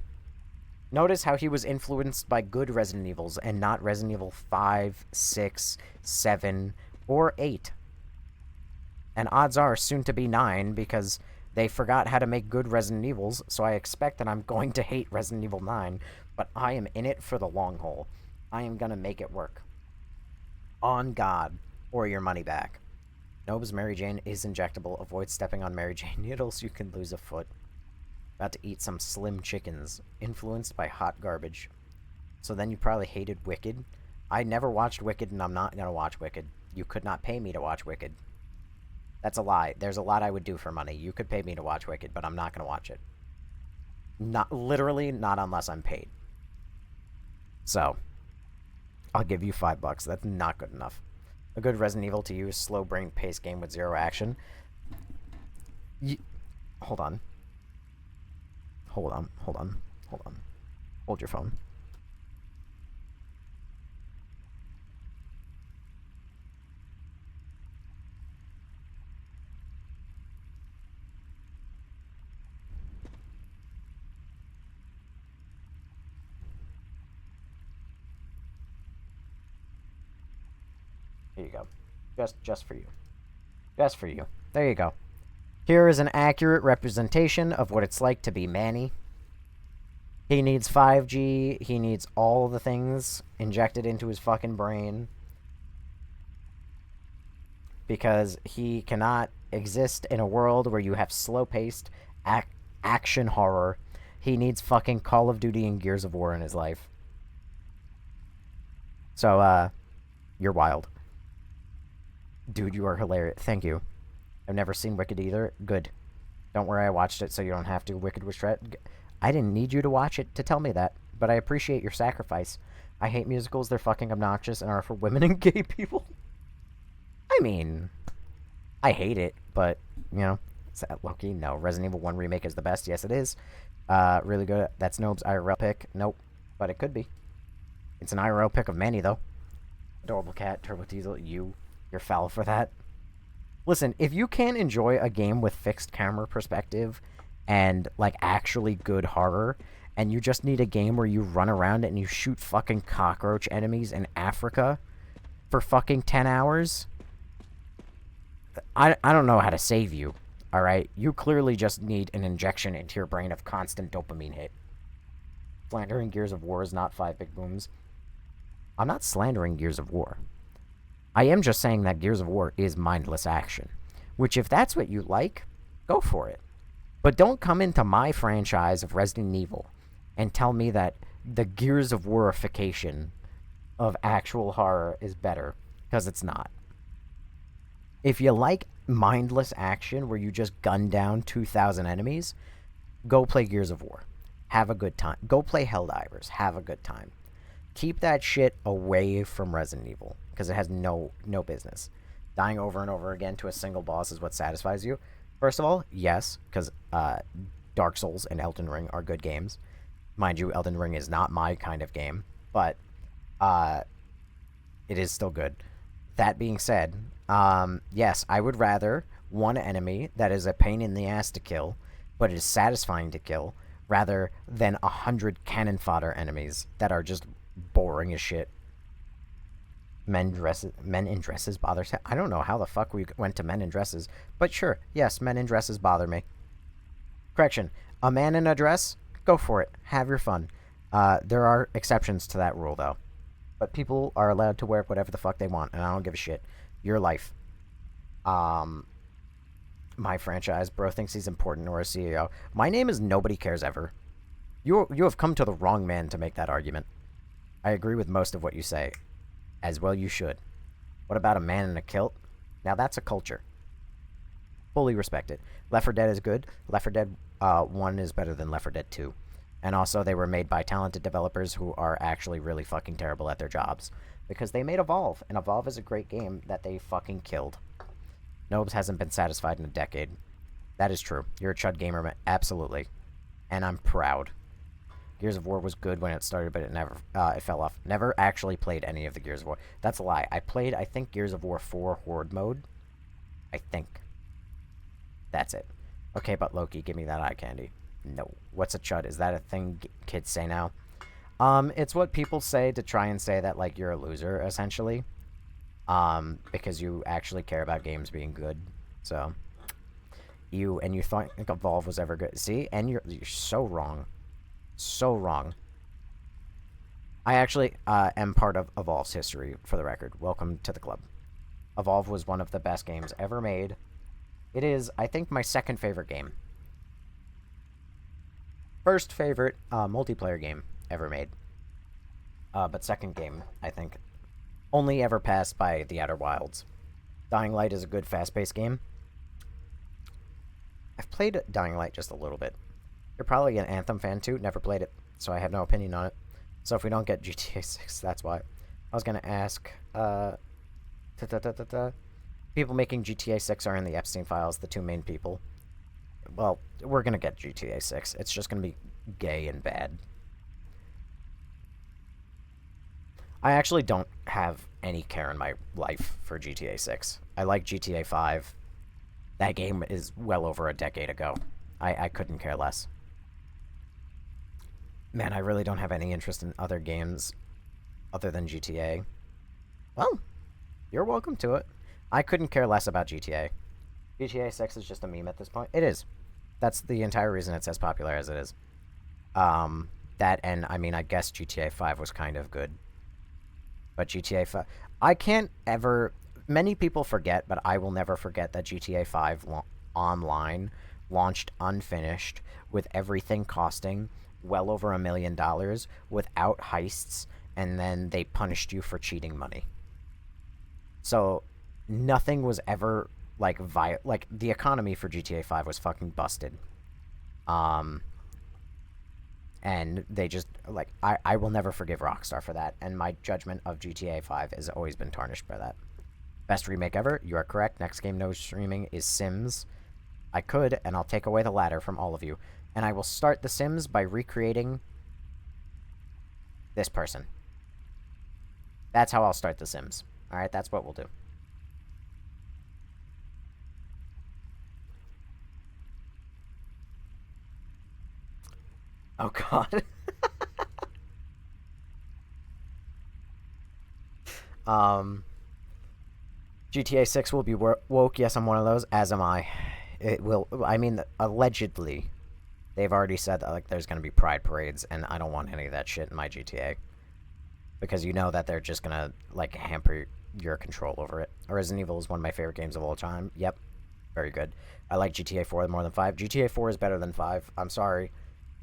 Notice how he was influenced by good Resident Evils and not Resident Evil 5, 6, 7, or 8. And odds are soon to be 9 because they forgot how to make good Resident Evils, so I expect that I'm going to hate Resident Evil 9, but I am in it for the long haul. I am gonna make it work. On God, or your money back. Nob's Mary Jane is injectable. Avoid stepping on Mary Jane needles, you can lose a foot. About to eat some slim chickens, influenced by hot garbage. So then you probably hated Wicked. I never watched Wicked, and I'm not gonna watch Wicked. You could not pay me to watch Wicked. That's a lie. There's a lot I would do for money. You could pay me to watch Wicked, but I'm not gonna watch it. Literally, not unless I'm paid. So, I'll give you $5. That's not good enough. A good Resident Evil to you is slow brain paced game with zero action. Hold on. Hold on. Hold your phone. Here you go. Just for you. Just for you. There you go. Here is an accurate representation of what it's like to be Manny. He needs 5G. He needs all the things injected into his fucking brain. Because he cannot exist in a world where you have slow-paced action horror. He needs fucking Call of Duty and Gears of War in his life. So, you're wild. Dude, you are hilarious. Thank you. I've never seen Wicked either. Good. Don't worry, I watched it so you don't have to. Wicked was I didn't need you to watch it to tell me that, but I appreciate your sacrifice. I hate musicals. They're fucking obnoxious and are for women and gay people. I mean, I hate it, but, you know, Loki, no. Resident Evil 1 Remake is the best. Yes, it is. Really good. That's Noob's IRL pick. Nope. But it could be. It's an IRL pick of many, though. Adorable Cat, Turbo Diesel, you're foul for that. Listen, if you can't enjoy a game with fixed camera perspective and, like, actually good horror, and you just need a game where you run around and you shoot fucking cockroach enemies in Africa for fucking 10 hours, I don't know how to save you, alright? You clearly just need an injection into your brain of constant dopamine hit. Slandering Gears of War is not 5 Big Booms. I'm not slandering Gears of War. I am just saying that Gears of War is mindless action. Which, if that's what you like, go for it. But don't come into my franchise of Resident Evil and tell me that the Gears of Warification of actual horror is better, because it's not. If you like mindless action where you just gun down 2,000 enemies, go play Gears of War. Have a good time. Go play Helldivers. Have a good time. Keep that shit away from Resident Evil, because it has no business. Dying over and over again to a single boss is what satisfies you. First of all, yes, because Dark Souls and Elden Ring are good games. Mind you, Elden Ring is not my kind of game, but it is still good. That being said, yes, I would rather one enemy that is a pain in the ass to kill, but is satisfying to kill, rather than 100 cannon fodder enemies that are just boring as shit. Men in dresses bother. I don't know how the fuck we went to men in dresses, but sure, yes, men in dresses bother me. Correction, a man in a dress, go for it. Have your fun. There are exceptions to that rule, though. But people are allowed to wear whatever the fuck they want, and I don't give a shit. Your life. My franchise, bro thinks he's important or a CEO. My name is Nobody Cares Ever. You have come to the wrong man to make that argument. I agree with most of what you say. As well you should. What about a man in a kilt? Now that's a culture. Fully respected. Left 4 Dead is good. Left 4 Dead 1 is better than Left 4 Dead 2. And also they were made by talented developers who are actually really fucking terrible at their jobs. Because they made Evolve, and Evolve is a great game that they fucking killed. Nobes hasn't been satisfied in a decade. That is true. You're a chud gamer, man. Absolutely. And I'm proud. Gears of War was good when it started, but it fell off. Never actually played any of the Gears of War. That's a lie. I played, I think, Gears of War 4 Horde mode. I think. That's it. Okay, but Loki, give me that eye candy. No. What's a chud? Is that a thing kids say now? It's what people say to try and say that, like, you're a loser, essentially. Because you actually care about games being good. So, you thought Evolve was ever good. See? And you're so wrong. So wrong. I actually am part of Evolve's history, for the record. Welcome to the club. Evolve was one of the best games ever made. It is, I think, my second favorite game. First favorite multiplayer game ever made. But second game, I think, only ever passed by The Outer Wilds. Dying Light is a good fast-paced game. I've played Dying Light just a little bit. You're probably an Anthem fan too. Never played it, so I have no opinion on it. So if we don't get GTA 6, that's why. I was gonna ask, people making GTA 6 are in the Epstein files, the two main people. Well, we're gonna get GTA 6. It's just gonna be gay and bad. I actually don't have any care in my life for GTA 6. I like GTA 5. That game is well over a decade ago. I couldn't care less. Man, I really don't have any interest in other games other than GTA. Well, you're welcome to it. I couldn't care less about GTA. GTA 6 is just a meme at this point. It is. That's the entire reason it's as popular as it is. That, and, I mean, I guess GTA 5 was kind of good. But GTA 5... I can't ever Many people forget, but I will never forget that GTA 5 Online launched unfinished, with everything costing well over $1 million, without heists, and then they punished you for cheating money. So nothing was ever like the economy for GTA 5 was fucking busted. And they just like I will never forgive Rockstar for that, and my judgment of GTA 5 has always been tarnished by that. Best remake ever, you are correct. Next game no streaming is Sims. I could, and I'll take away the ladder from all of you, and I will start The Sims by recreating this person. That's how I'll start The Sims. Alright, that's what we'll do. Oh god. GTA 6 will be woke. Yes, I'm one of those, as am I. It will, I mean, allegedly. They've already said that, like, there's gonna be pride parades, and I don't want any of that shit in my GTA. Because you know that they're just gonna, like, hamper your control over it. Resident Evil is one of my favorite games of all time. Yep. Very good. I like GTA 4 more than 5. GTA 4 is better than 5. I'm sorry.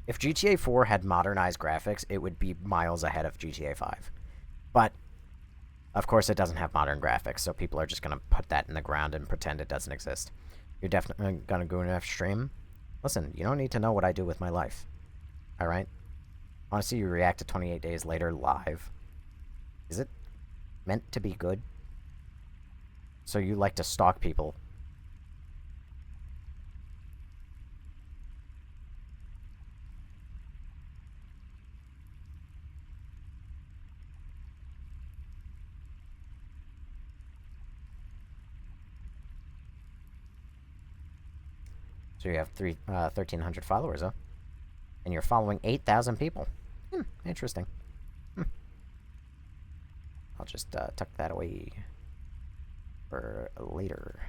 If GTA 4 had modernized graphics, it would be miles ahead of GTA 5. But, of course, it doesn't have modern graphics, so people are just going to put that in the ground and pretend it doesn't exist. You're definitely going to go in F stream? Listen, you don't need to know what I do with my life. Alright? I want to see you react to 28 Days Later live. Is it meant to be good? So you like to stalk people. So you have 1,300 followers, huh? And you're following 8,000 people. Interesting. I'll just tuck that away for later.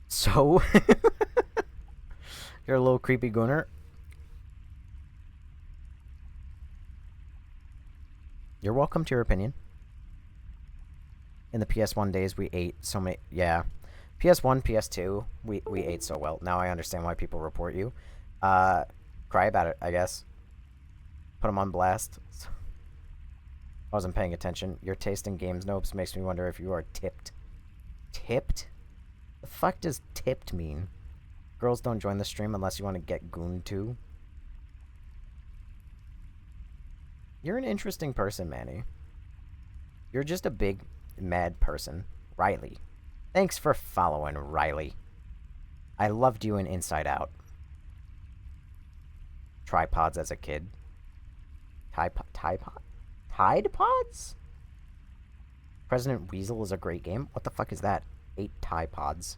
So, you're a little creepy gooner. You're welcome to your opinion. In the PS1 days, we ate so many... Yeah. PS1, PS2, we ate so well. Now I understand why people report you. Cry about it, I guess. Put them on blast. I wasn't paying attention. Your taste in games, Nopes, makes me wonder if you are tipped. Tipped? The fuck does tipped mean? Girls don't join the stream unless you want to get gooned to. You're an interesting person, Manny. You're just a big, mad person. Riley. Thanks for following, Riley. I loved you in Inside Out. Tripods as a kid. Tide Pods? President Weasel is a great game. What the fuck is that? 8 Tide Pods.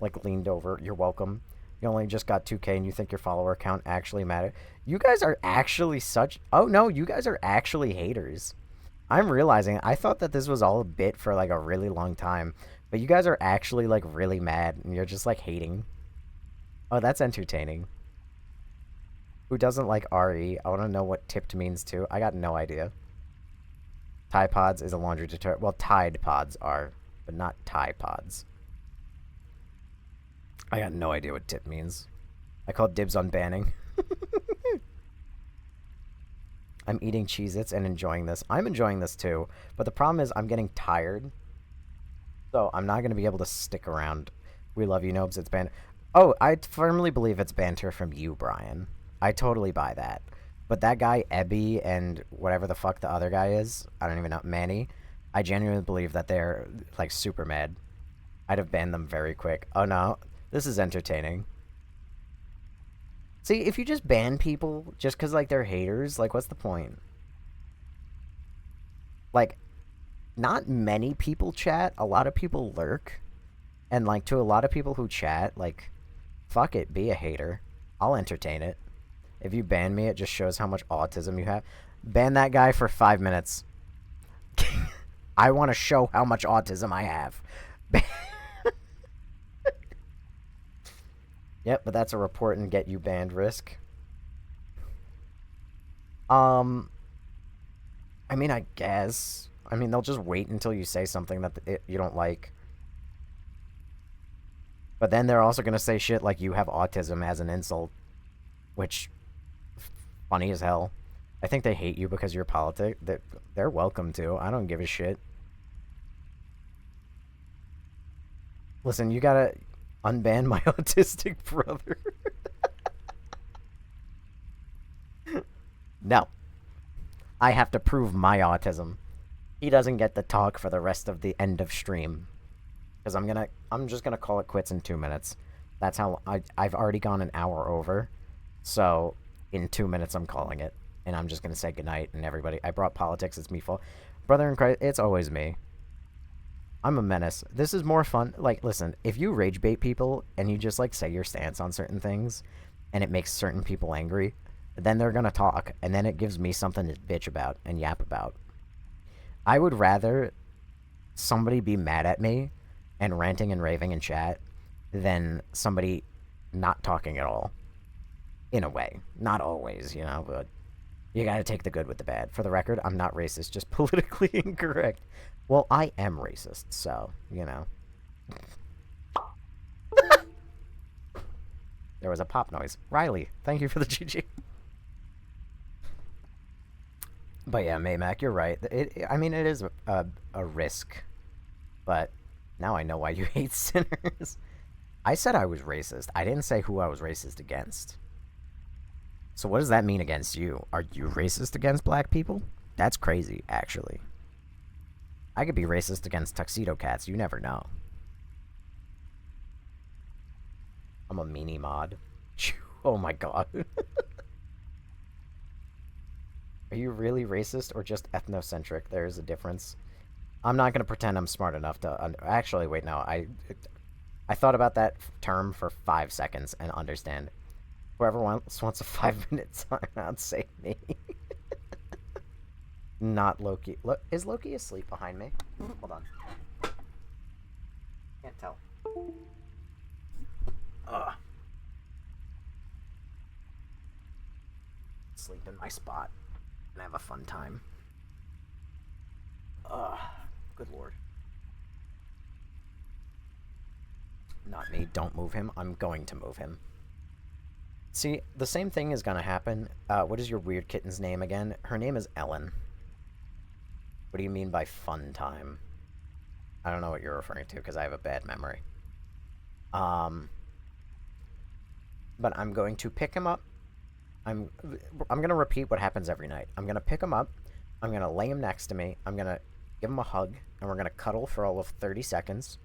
Like, leaned over. You're welcome. You only just got 2K and you think your follower count actually matters. You guys are actually such... Oh, no, you guys are actually haters. I'm realizing, I thought that this was all a bit for, like, a really long time. But you guys are actually, like, really mad. And you're just, like, hating. Oh, that's entertaining. Who doesn't like RE? I want to know what tipped means, too. I got no idea. Tide Pods is a laundry detergent. Well, Tide Pods are, but not Tide Pods. I got no idea what tip means. I called dibs on banning. I'm eating Cheez-Its and enjoying this. I'm enjoying this too, but the problem is I'm getting tired. So I'm not going to be able to stick around. We love you, Nobes. It's banter. Oh, I firmly believe it's banter from you, Brian. I totally buy that. But that guy, Ebby, and whatever the fuck the other guy is, I don't even know, Manny, I genuinely believe that they're, like, super mad. I'd have banned them very quick. Oh, no. This is entertaining. See, if you just ban people just because, like, they're haters, like, what's the point? Like, not many people chat. A lot of people lurk. And, like, to a lot of people who chat, like, fuck it, be a hater. I'll entertain it. If you ban me, it just shows how much autism you have. Ban that guy for 5 minutes. I want to show how much autism I have. Yep, but that's a report and get you banned risk. I mean, I guess. I mean, they'll just wait until you say something that you don't like. But then they're also gonna say shit like you have autism as an insult, which funny as hell. I think they hate you because you're politic. They're welcome to. I don't give a shit. Listen, you gotta unban my autistic brother. No. I have to prove my autism. He doesn't get to talk for the rest of the end of stream. Because I'm just gonna call it quits in 2 minutes. That's how I've already gone an hour over. So in 2 minutes I'm calling it. And I'm just gonna say goodnight and everybody. I brought politics, it's me fault. Brother in Christ, it's always me. I'm a menace. This is more fun. Like, listen, if you rage bait people and you just like say your stance on certain things and it makes certain people angry, then they're gonna talk, and then it gives me something to bitch about and yap about. I would rather somebody be mad at me and ranting and raving in chat than somebody not talking at all. In a way. Not always, you know, but you gotta take the good with the bad. For the record, I'm not racist, just politically incorrect. Well, I am racist, so, you know. There was a pop noise. Riley, thank you for the GG. But yeah, Maymac, you're right. I mean, it is a risk. But now I know why you hate sinners. I said I was racist. I didn't say who I was racist against. So what does that mean against you? Are you racist against black people? That's crazy, actually. I could be racist against tuxedo cats. You never know. I'm a meanie mod. Oh my god. Are you really racist or just ethnocentric? There is a difference. I'm not going to pretend I'm smart enough to... Actually, wait, no. I thought about that term for 5 seconds and understand. Whoever wants a 5-minute timeout, save me. Not Loki. Is Loki asleep behind me? Hold on. Can't tell. Ugh. Sleep in my spot and have a fun time. Ugh. Good lord. Not me. Don't move him. I'm going to move him. See, the same thing is gonna happen. What is your weird kitten's name again? Her name is Ellen. What do you mean by fun time? I don't know what you're referring to because I have a bad memory. But I'm going to pick him up. I'm gonna repeat what happens every night. I'm gonna pick him up. I'm gonna lay him next to me. I'm gonna give him a hug, and we're gonna cuddle for all of 30 seconds,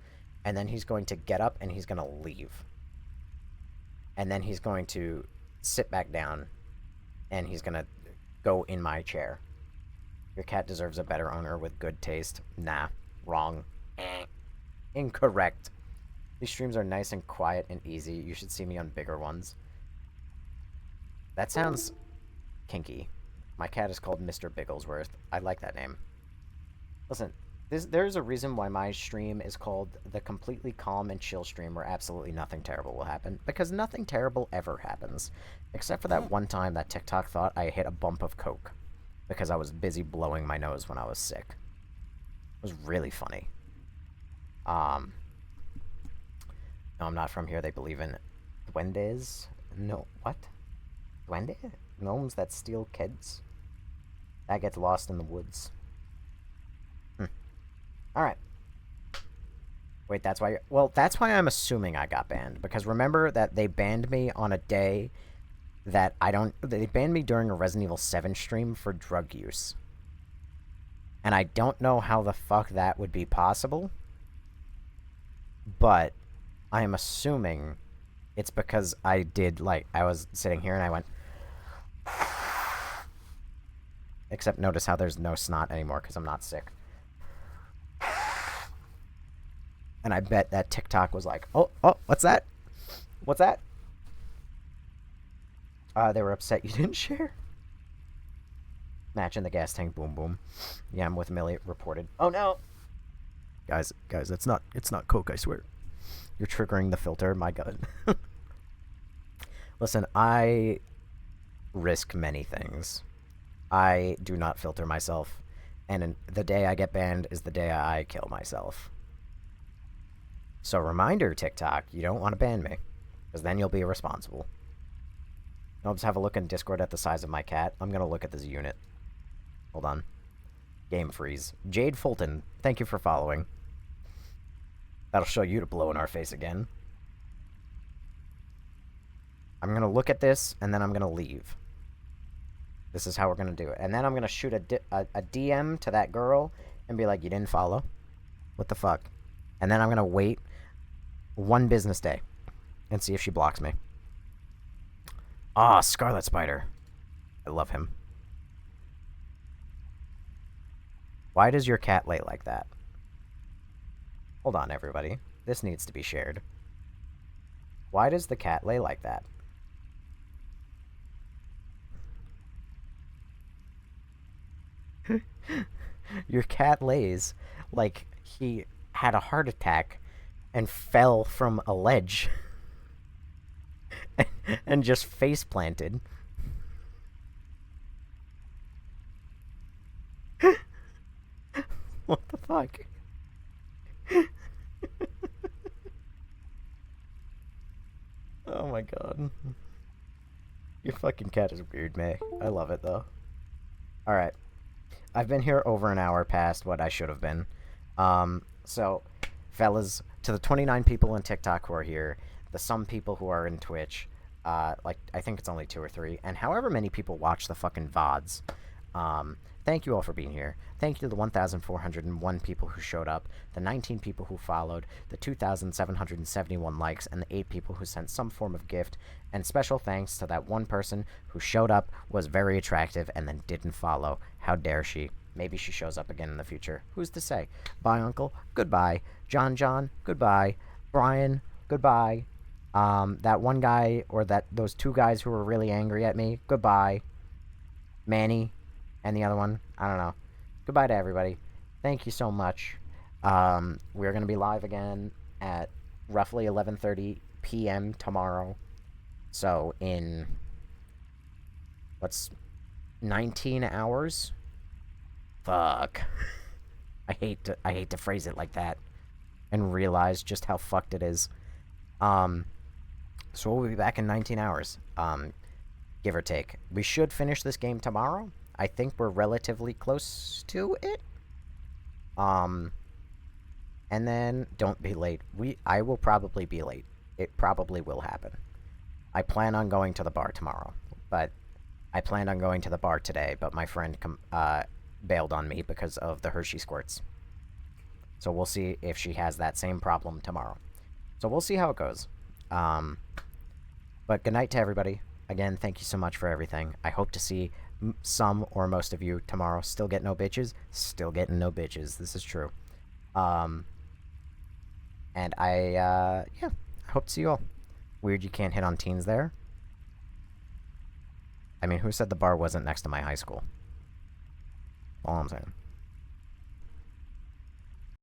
and then he's going to get up and he's gonna leave. And then he's going to sit back down, and he's gonna go in my chair. Your cat deserves a better owner with good taste. Nah, wrong. Incorrect. These streams are nice and quiet and easy. You should see me on bigger ones. That sounds kinky. My cat is called Mr. Bigglesworth. I like that name. Listen, there's a reason why my stream is called the completely calm and chill stream where absolutely nothing terrible will happen. Because nothing terrible ever happens. Except for that one time that TikTok thought I hit a bump of coke. Because I was busy blowing my nose when I was sick. It was really funny. No, I'm not from here. They believe in duendes. No, what? Duende? Gnomes that steal kids? That gets lost in the woods. Alright. Wait, that's why well, that's why I'm assuming I got banned. Because remember that they banned me on a day that they banned me during a Resident Evil 7 stream for drug use. And I don't know how the fuck that would be possible. But I am assuming it's because I did, like, I was sitting here and I went... Except notice how there's no snot anymore because I'm not sick. And I bet that TikTok was like, oh, what's that? What's that? They were upset you didn't share. Match in the gas tank, boom, boom. Yeah, I'm with Millie, reported. Oh, no! Guys, it's not coke, I swear. You're triggering the filter, my god. Listen, I risk many things. I do not filter myself. And the day I get banned is the day I kill myself. So reminder, TikTok, you don't want to ban me. Because then you'll be irresponsible. I'll just have a look in Discord at the size of my cat. I'm going to look at this unit. Hold on. Game freeze. Jade Fulton, thank you for following. That'll show you to blow in our face again. I'm going to look at this, and then I'm going to leave. This is how we're going to do it. And then I'm going to shoot a DM to that girl and be like, you didn't follow? What the fuck? And then I'm going to wait 1 business day and see if she blocks me. Ah, Scarlet Spider. I love him. Why does your cat lay like that? Hold on, everybody. This needs to be shared. Why does the cat lay like that? Your cat lays like he had a heart attack and fell from a ledge and just face planted. What the fuck? Oh my god. Your fucking cat is weird, May. I love it though. Alright. I've been here over an hour past what I should have been. So, fellas, to the 29 people in TikTok who are here, the some people who are in Twitch, like, I think it's only 2 or 3, and however many people watch the fucking VODs, thank you all for being here. Thank you to the 1,401 people who showed up, the 19 people who followed, the 2,771 likes, and the 8 people who sent some form of gift, and special thanks to that one person who showed up, was very attractive, and then didn't follow. How dare she? Maybe she shows up again in the future. Who's to say? Bye, Uncle. Goodbye. John, goodbye. Brian, goodbye. That one guy, or those 2 guys who were really angry at me, goodbye. Manny, and the other one, I don't know. Goodbye to everybody. Thank you so much. We're going to be live again at roughly 11:30 p.m. tomorrow. So in, what's 19 hours? Fuck. I hate to phrase it like that and realize just how fucked it is. So we'll be back in 19 hours. Give or take. We should finish this game tomorrow. I think we're relatively close to it. And then don't be late. I will probably be late. It probably will happen. I plan on going to the bar tomorrow, but I planned on going to the bar today, but my friend bailed on me because of the Hershey squirts. So we'll see if she has that same problem tomorrow. So we'll see how it goes. But good night to everybody. Again, thank you so much for everything. I hope to see some or most of you tomorrow. Still get no bitches? Still getting no bitches. This is true. And I hope to see you all. Weird you can't hit on teens there. I mean, who said the bar wasn't next to my high school? All I'm saying.